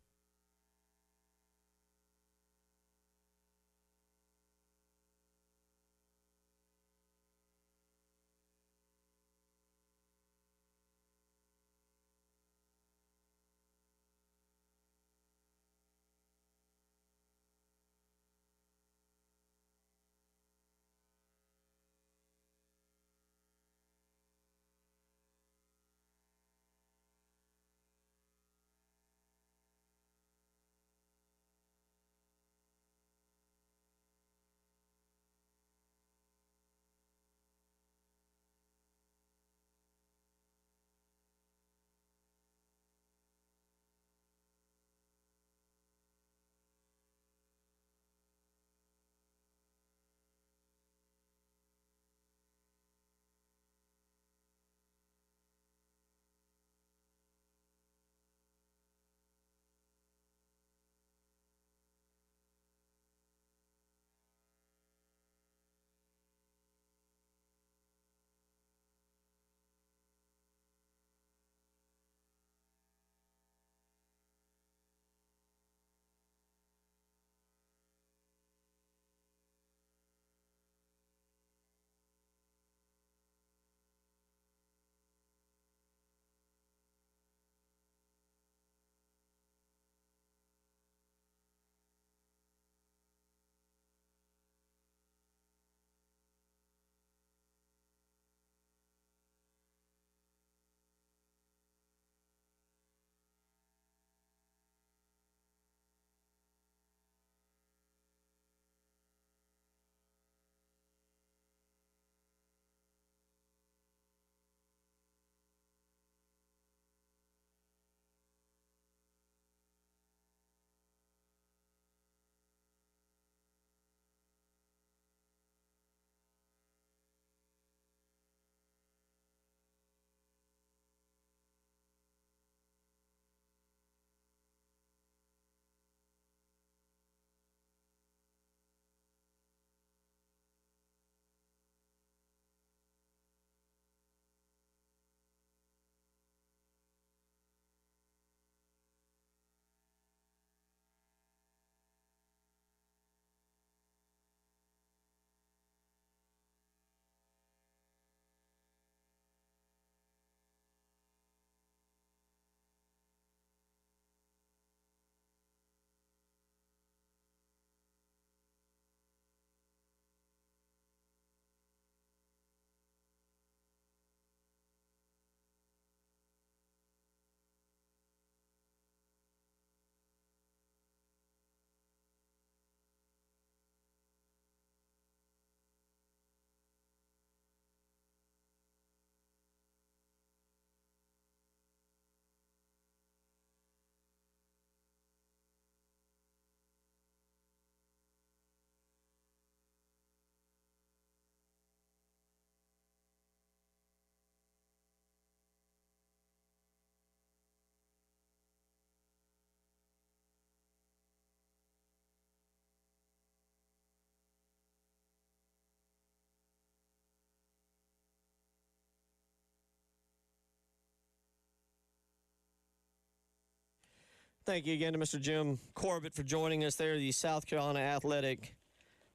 S2: Thank you again to Mr. Jim Corbett for joining us there, the South Carolina Athletic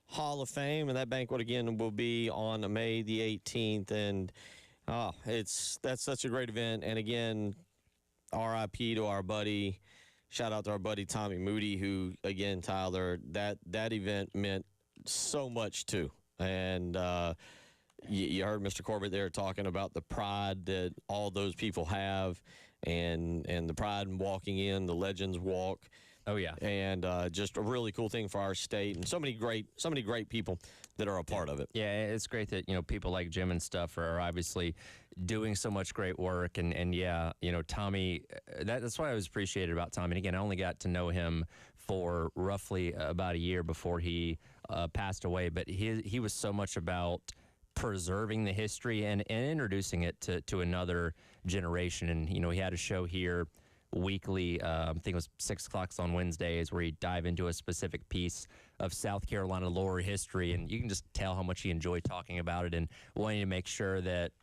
S2: Hall of Fame. And that banquet, again, will be on May the 18th. And that's such a great event. And, again, RIP to our buddy. Shout out to our buddy Tommy Moody, who, again, Tyler, that event meant so much, too. And you heard Mr. Corbett there talking about the pride that all those people have. And the pride in walking in, the Legends Walk.
S1: Oh, yeah.
S2: And just a really cool thing for our state, and so many great people that are a part of it.
S1: Yeah, it's great that, people like Jim and stuff are obviously doing so much great work. And yeah, Tommy, that's what I was appreciated about Tommy. And again, I only got to know him for roughly about a year before he passed away. But he was so much about preserving the history and introducing it to another generation. And, he had a show here weekly, I think it was 6 o'clock on Wednesdays, where he'd dive into a specific piece of South Carolina lore history. And you can just tell how much he enjoyed talking about it and wanting to make sure that,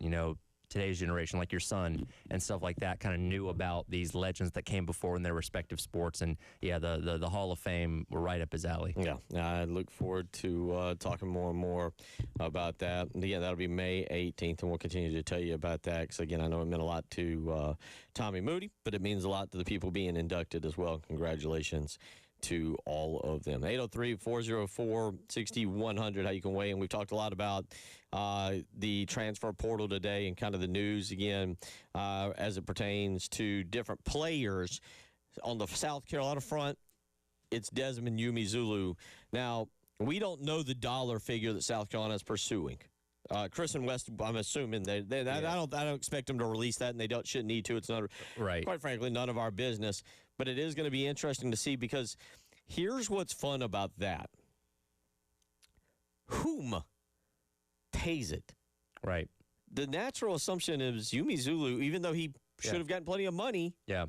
S1: today's generation, like your son and stuff like that, kind of knew about these legends that came before in their respective sports. And yeah, the Hall of Fame were right up his alley.
S2: Yeah, I look forward to talking more and more about that. And again, that'll be May 18th, and we'll continue to tell you about that because, again, I know it meant a lot to Tommy Moody, but it means a lot to the people being inducted as well. Congratulations to all of them. 803-404-6100, how you can weigh in. We've talked a lot about the transfer portal today and kind of the news, again, as it pertains to different players. On the South Carolina front, it's Desmond Umezulu. Now, we don't know the dollar figure that South Carolina is pursuing. Chris and West, I'm assuming I don't expect them to release that, and they shouldn't need to. It's not
S1: right.
S2: Quite frankly, none of our business. But it is going to be interesting to see, because here's what's fun about that: whom pays it?
S1: Right.
S2: The natural assumption is Umezulu, even though he should have gotten plenty of money.
S1: Yeah.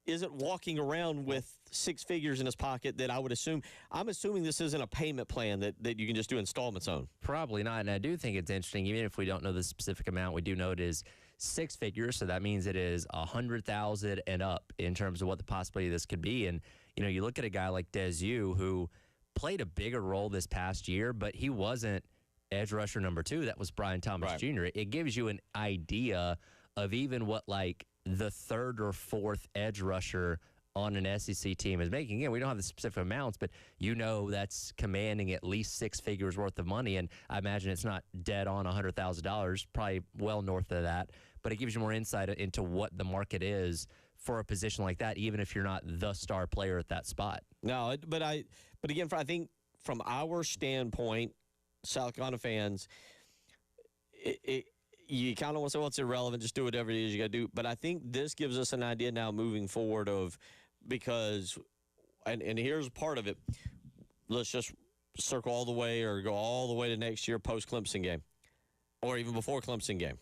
S2: Isn't walking around with six figures in his pocket that I would assume. I'm assuming this isn't a payment plan that you can just do installments on.
S1: Probably not. And I do think it's interesting, even if we don't know the specific amount, we do know it is six figures. So that means it is 100,000 and up in terms of what the possibility of this could be. And, you look at a guy like Desu, who played a bigger role this past year, but he wasn't edge rusher number 2. That was Brian Thomas
S2: Right.
S1: Jr. It gives you an idea of even what, like, the third or fourth edge rusher on an SEC team is making. Again, we don't have the specific amounts, but that's commanding at least six figures worth of money. And I imagine it's not dead on $100,000, probably well north of that. But it gives you more insight into what the market is for a position like that, even if you're not the star player at that spot.
S2: No, but again, I think from our standpoint, South Carolina fans, you kind of want to say, well, it's irrelevant, just do whatever it is you got to do. But I think this gives us an idea now moving forward because here's part of it. Let's just circle all the way or go all the way to next year post-Clemson game or even before Clemson game.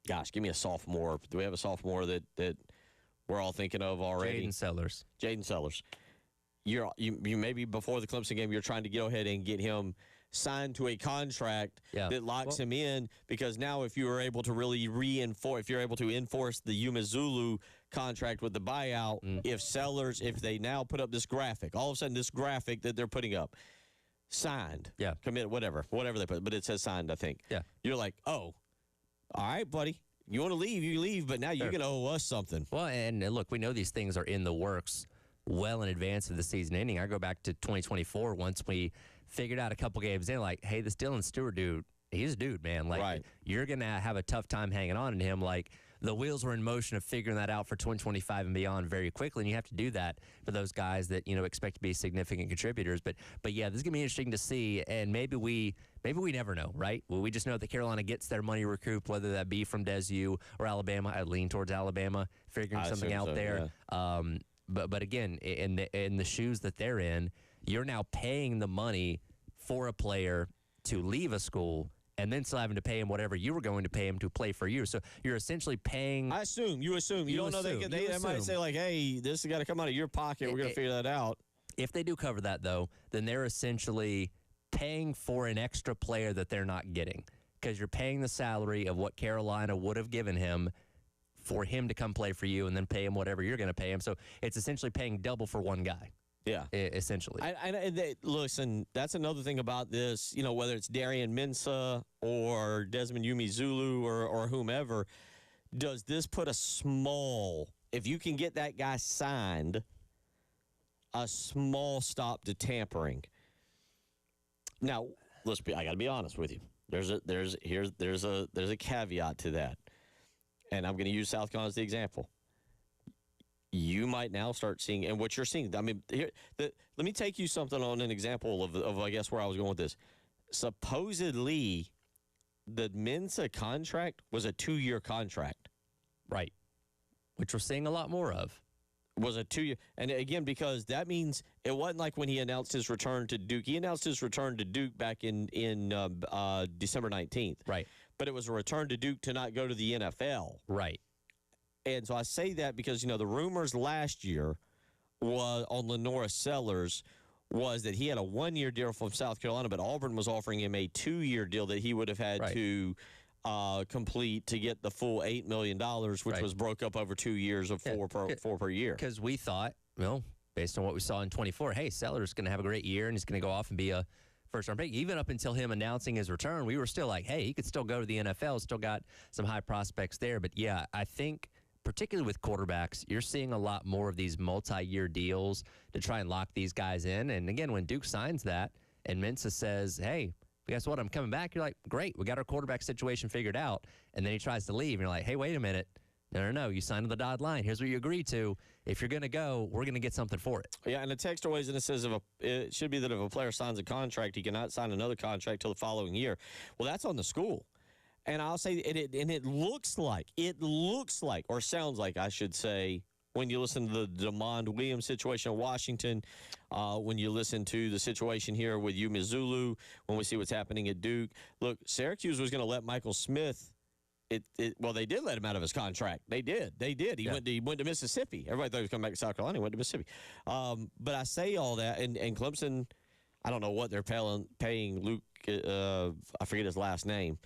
S2: Gosh, give me a sophomore. Do we have a sophomore that we're all thinking of already?
S1: Jaden
S2: Sellers. You maybe before the Clemson game, you're trying to go ahead and get him signed to a contract that locks him in, because now if you are able to really if you're able to enforce the Umezulu contract with the buyout, if they now put up this graphic, all of a sudden this graphic that they're putting up, signed, commit, whatever they put, but it says signed, I think.
S1: Yeah.
S2: You're like, oh, all right, buddy. You want to leave, you leave, but now you're going to owe us something.
S1: Well, and look, we know these things are in the works well in advance of the season ending. I go back to 2024 once we figured out a couple games in, like, hey, this Dylan Stewart dude, he's a dude, man. Like, you're going to have a tough time hanging on to him. Like, the wheels were in motion of figuring that out for 2025 and beyond very quickly, and you have to do that for those guys that, expect to be significant contributors. But yeah, this is going to be interesting to see, and maybe we never know, right? Well, we just know that Carolina gets their money recouped, whether that be from Desu or Alabama. I lean towards Alabama, figuring something out there.
S2: Yeah.
S1: But again, in the shoes that they're in, you're now paying the money for a player to leave a school and then still having to pay him whatever you were going to pay him to play for you. So you're essentially paying.
S2: You assume. You don't know they might say, like, hey, this has got to come out of your pocket. We're going to figure that out.
S1: If they do cover that, though, then they're essentially paying for an extra player that they're not getting, because you're paying the salary of what Carolina would have given him for him to come play for you and then pay him whatever you're going to pay him. So it's essentially paying double for one guy.
S2: Yeah.
S1: Essentially.
S2: Listen, that's another thing about this, whether it's Darian Mensah or Desmond Zulu or whomever, does this put if you can get that guy signed, a small stop to tampering? Now, I got to be honest with you. There's a caveat to that. And I'm going to use South Carolina as the example. You might now start seeing, and what you're seeing, I mean, let me take you something on an example of I guess where I was going with this. Supposedly, the Mensah contract was a 2-year contract.
S1: Right. Which we're seeing a lot more of.
S2: Was a 2-year, and again, because that means it wasn't like when he announced his return to Duke. He announced his return to Duke back in December 19th.
S1: Right.
S2: But it was a return to Duke to not go to the NFL.
S1: Right.
S2: And so I say that because, the rumors last year was on Lenora Sellers was that he had a 1-year deal from South Carolina, but Auburn was offering him a 2-year deal that he would have had to complete to get the full $8 million, which was broke up over 2 years of four per year.
S1: Because we thought, based on what we saw in 24, hey, Sellers going to have a great year and he's going to go off and be a first-round pick. Even up until him announcing his return, we were still like, hey, he could still go to the NFL, still got some high prospects there. But, yeah, I think particularly with quarterbacks, you're seeing a lot more of these multi-year deals to try and lock these guys in. And, again, when Duke signs that and Mensah says, hey, guess what, I'm coming back, you're like, great, we got our quarterback situation figured out. And then he tries to leave, and you're like, hey, wait a minute. No, you signed on the dotted line. Here's what you agreed to. If you're going to go, we're going to get something for it.
S2: Yeah, and the text always and it says it should be that if a player signs a contract, he cannot sign another contract till the following year. Well, that's on the school. And I'll say, it looks like, or sounds like, I should say, when you listen to the DeMond Williams situation in Washington, when you listen to the situation here with Zulu, when we see what's happening at Duke. Look, Syracuse was going to let Michael Smith. Well, they did let him out of his contract. They did. He went to Mississippi. Everybody thought he was coming back to South Carolina. He went to Mississippi. But I say all that, and Clemson, I don't know what they're paying Luke. I forget his last name.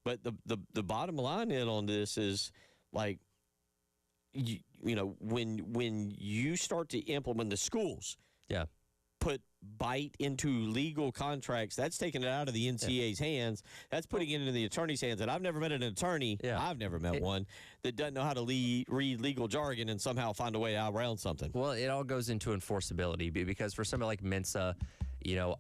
S2: But the bottom line on this is, like, when you start to implement the schools, put bite into legal contracts, that's taking it out of the NCAA's hands. That's putting it into the attorney's hands. And I've never met an attorney, I've never met one, that doesn't know how to read legal jargon and somehow find a way around something.
S1: Well, it all goes into enforceability because for somebody like Mensah,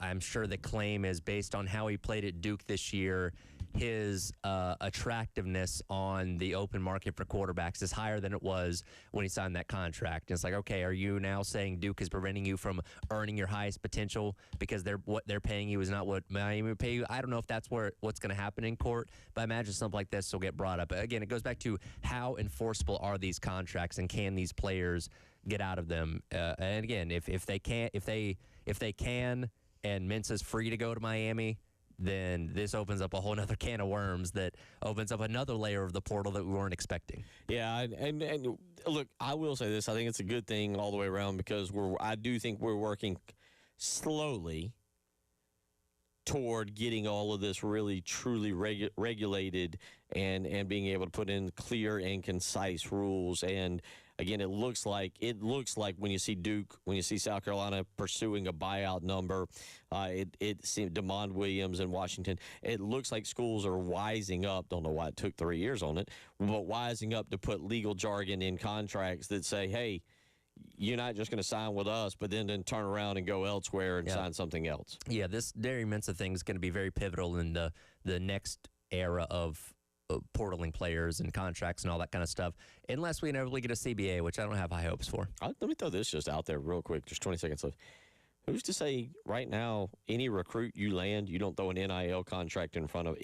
S1: I'm sure the claim is based on how he played at Duke this year. His attractiveness on the open market for quarterbacks is higher than it was when he signed that contract. And it's like, okay, are you now saying Duke is preventing you from earning your highest potential because what they're paying you is not what Miami would pay you? I don't know if that's what's going to happen in court, but I imagine something like this will get brought up. Again, it goes back to how enforceable are these contracts and can these players get out of them? And again, if they can, and Mensah's free to go to Miami, then this opens up a whole other can of worms that opens up another layer of the portal that we weren't expecting.
S2: Yeah, and look, I will say this. I think it's a good thing all the way around because I do think we're working slowly toward getting all of this really, truly regulated and being able to put in clear and concise rules. And again, it looks like when you see Duke, when you see South Carolina pursuing a buyout number, it seemed DeMond Williams in Washington. It looks like schools are wising up. Don't know why it took 3 years on it, but wising up to put legal jargon in contracts that say, hey, you're not just going to sign with us, but then turn around and go elsewhere and sign something else.
S1: Yeah, this Darian Mensah thing is going to be very pivotal in the next era of portaling players and contracts and all that kind of stuff, unless we inevitably get a CBA, which I don't have high hopes for.
S2: Let me throw this just out there real quick, just 20 seconds left. Who's to say right now any recruit you land, you don't throw an NIL contract in front of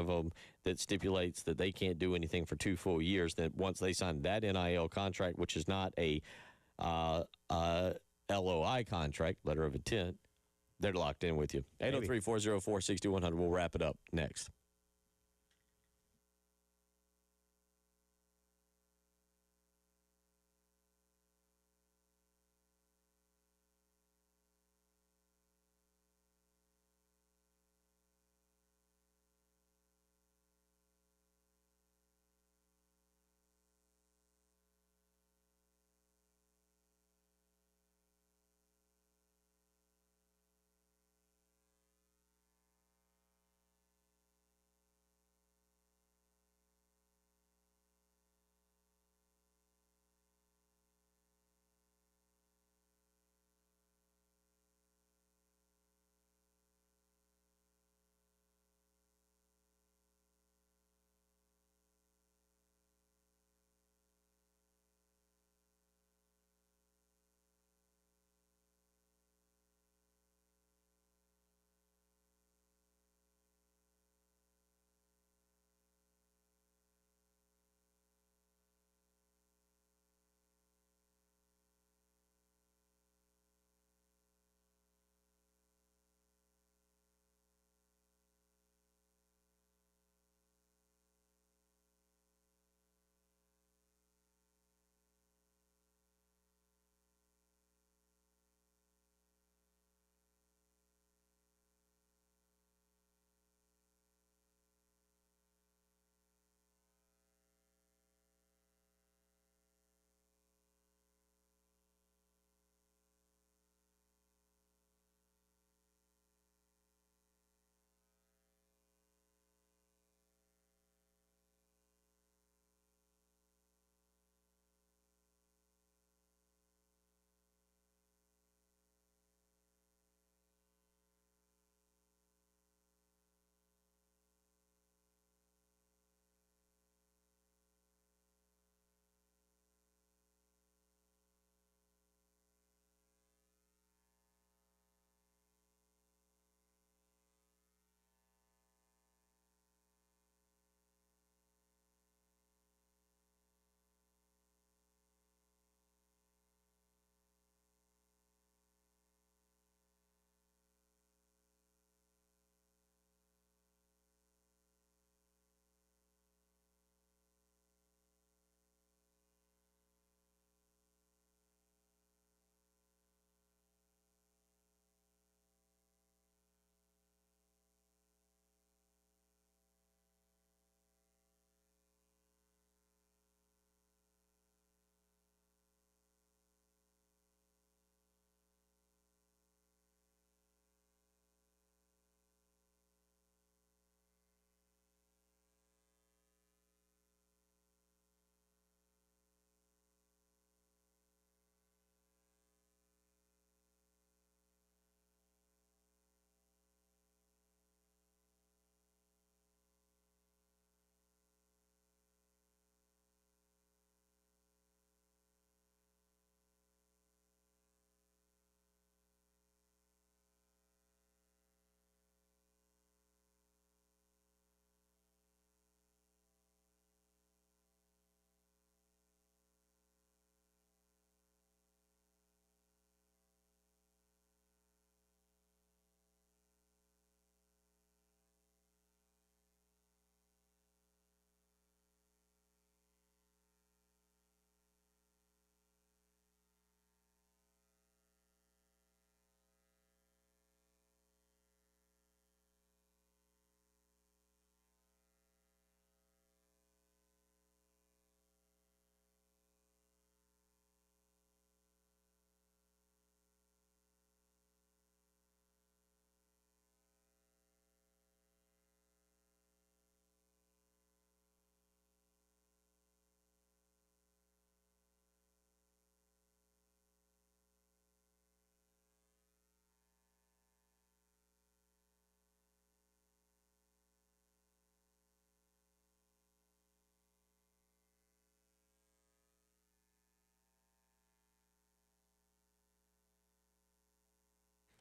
S2: them that stipulates that they can't do anything for 2 full years, that once they sign that NIL contract, which is not a LOI contract, letter of intent, they're locked in with you. 803-404-6100. We'll wrap it up next.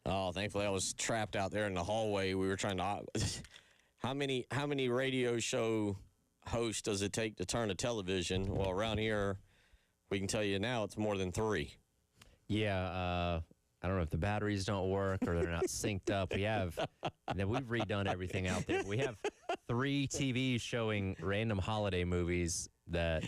S2: Oh, thankfully I was trapped out there in the hallway. We were trying to. How many radio show hosts does it take to turn a television? Well, around here, we can tell you now it's more than 3.
S1: Yeah, I don't know if the batteries don't work or they're not synced up. We've redone everything out there. We have 3 TVs showing random holiday movies that,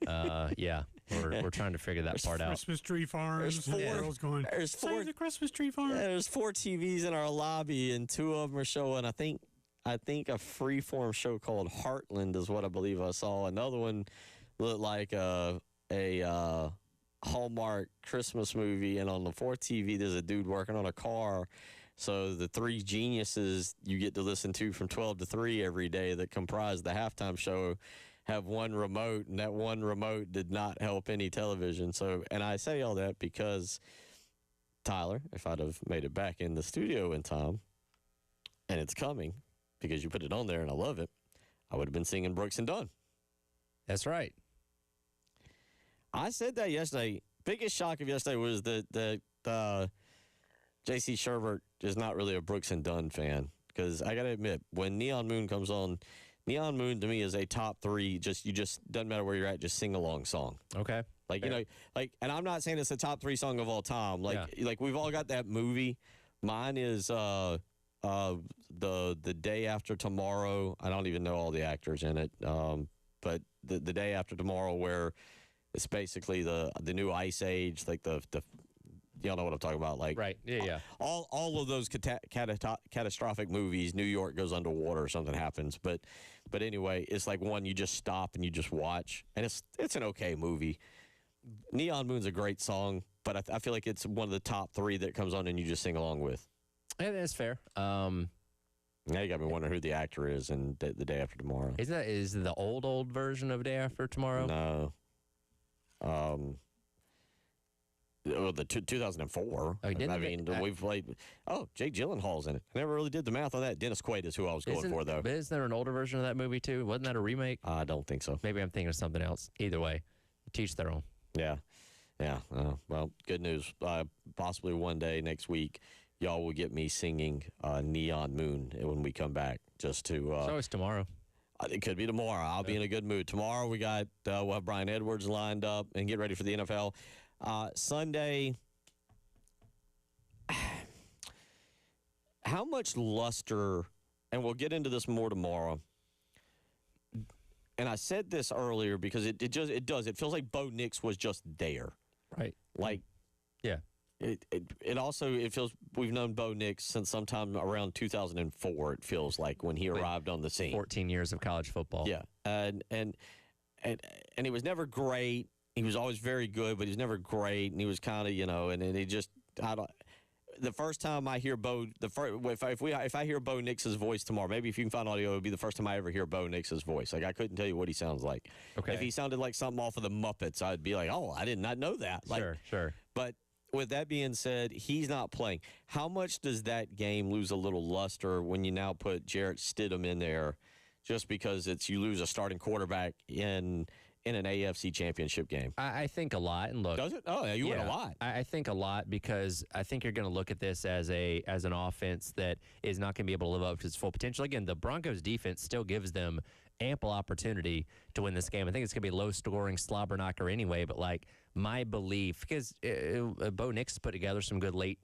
S1: we're trying to figure that part out.
S3: Christmas tree farms.
S2: There's
S3: Save the Christmas tree farm.
S2: Yeah, there's 4 TVs in our lobby, and 2 of them are showing. I think a freeform show called Heartland is what I believe I saw. Another one looked like a Hallmark Christmas movie, and on the 4th TV, there's a dude working on a car. So the 3 geniuses you get to listen to from 12 to 3 every day that comprise the halftime show have one remote, and that one remote did not help any television. So, and I say all that because, Tyler, if I'd have made it back in the studio in time, and it's coming because you put it on there and I love it, I would have been singing Brooks and Dunn.
S1: That's right.
S2: I said that yesterday. Biggest shock of yesterday was that J.C. Sherbert is not really a Brooks and Dunn fan, because I got to admit, when Neon Moon comes on, Neon Moon to me is a top 3. Doesn't matter where you're at, just sing along song.
S1: Okay.
S2: And I'm not saying it's a top 3 song of all time. Like we've all got that movie. Mine is the Day After Tomorrow. I don't even know all the actors in it, but the Day After Tomorrow, where it's basically the new Ice Age, like the y'all know what I'm talking about, like
S1: right, yeah.
S2: All of those catastrophic movies. New York goes underwater or something happens, but anyway, it's like one you just stop and you just watch, and it's an okay movie. Neon Moon's a great song, but I feel like it's one of the top 3 that comes on and you just sing along with.
S1: Yeah, that's fair.
S2: Now you got me wondering who the actor is in the Day After Tomorrow.
S1: Is it the old version of Day After Tomorrow?
S2: No. The 2004. We've played. Oh, Jake Gyllenhaal's in it. I never really did the math on that. Dennis Quaid is who I was going for, though.
S1: But isn't there an older version of that movie too? Wasn't that a remake?
S2: I don't think so.
S1: Maybe I'm thinking of something else. Either way, teach their own.
S2: Yeah. Well, good news. Possibly one day next week, y'all will get me singing Neon Moon when we come back. Just to.
S1: So it's tomorrow.
S2: It could be tomorrow. I'll be in a good mood. Tomorrow we'll have Brian Edwards lined up and get ready for the NFL. Sunday, how much luster, and we'll get into this more tomorrow, and I said this earlier because it feels like Bo Nix was just there.
S1: Right.
S2: Like,
S1: yeah.
S2: It also feels we've known Bo Nix since sometime around 2004. It feels like when he arrived on the scene.
S1: 14 years of college football.
S2: Yeah, and he was never great. He was always very good, but he was never great. And he was kind of and he just the first time I hear if I hear Bo Nix's voice tomorrow, maybe if you can find audio, it would be the first time I ever hear Bo Nix's voice. Like, I couldn't tell you what he sounds like.
S1: Okay.
S2: If he sounded like something off of the Muppets, I'd be like, oh, I did not know that.
S1: Sure.
S2: But with that being said, he's not playing. How much does that game lose a little luster when you now put Jarrett Stidham in there, just because you lose a starting quarterback in an AFC championship game?
S1: I think a lot. And look,
S2: does it? Oh, yeah, you win a lot.
S1: I think a lot, because I think you're going to look at this as an offense that is not going to be able to live up to its full potential. Again, the Broncos defense still gives them ample opportunity to win this game. I think it's going to be a low-scoring slobber knocker anyway, but my belief, because Bo Nix has put together some good late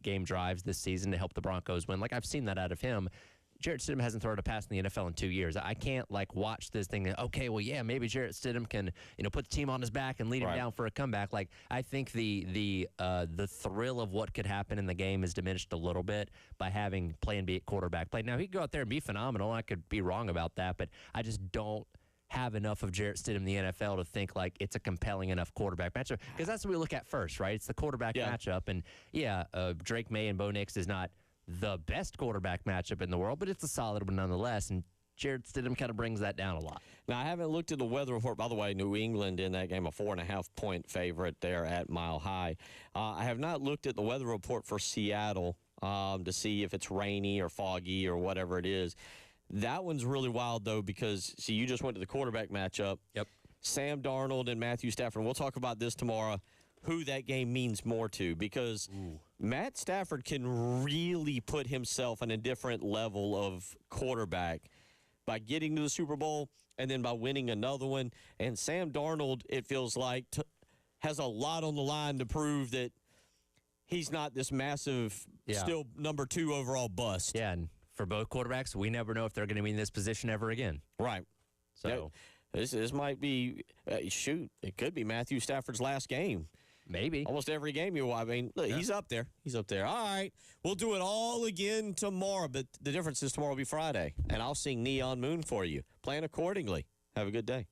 S1: game drives this season to help the Broncos win. I've seen that out of him. Jarrett Stidham hasn't thrown a pass in the NFL in 2 years. I can't watch this thing. Okay, well, yeah, maybe Jarrett Stidham can put the team on his back and lead him down for a comeback. I think the thrill of what could happen in the game is diminished a little bit by having Plan B at quarterback play. Now, he could go out there and be phenomenal. I could be wrong about that, but I just don't have enough of Jarrett Stidham in the NFL to think it's a compelling enough quarterback matchup, because that's what we look at first, right? It's the quarterback matchup, and Drake May and Bo Nix is not the best quarterback matchup in the world, but it's a solid one nonetheless, and Jarrett Stidham kind of brings that down a lot.
S2: Now, I haven't looked at the weather report. By the way, New England in that game, a 4.5-point favorite there at Mile High. I have not looked at the weather report for Seattle to see if it's rainy or foggy or whatever it is. That one's really wild, though, because, see, you just went to the quarterback matchup.
S1: Yep.
S2: Sam Darnold and Matthew Stafford. We'll talk about this tomorrow. who that game means more to, because Matt Stafford can really put himself on a different level of quarterback by getting to the Super Bowl and then by winning another one. And Sam Darnold, it feels like, has a lot on the line to prove that he's not this massive, still number 2 overall bust.
S1: Yeah, and for both quarterbacks, we never know if they're going to be in this position ever again.
S2: Right.
S1: So
S2: this might be, it could be Matthew Stafford's last game.
S1: maybe.
S2: Almost every game I mean, look, he's up there. He's up there. All right, we'll do it all again tomorrow, but the difference is tomorrow will be Friday, and I'll sing Neon Moon for you. Plan accordingly. Have a good day.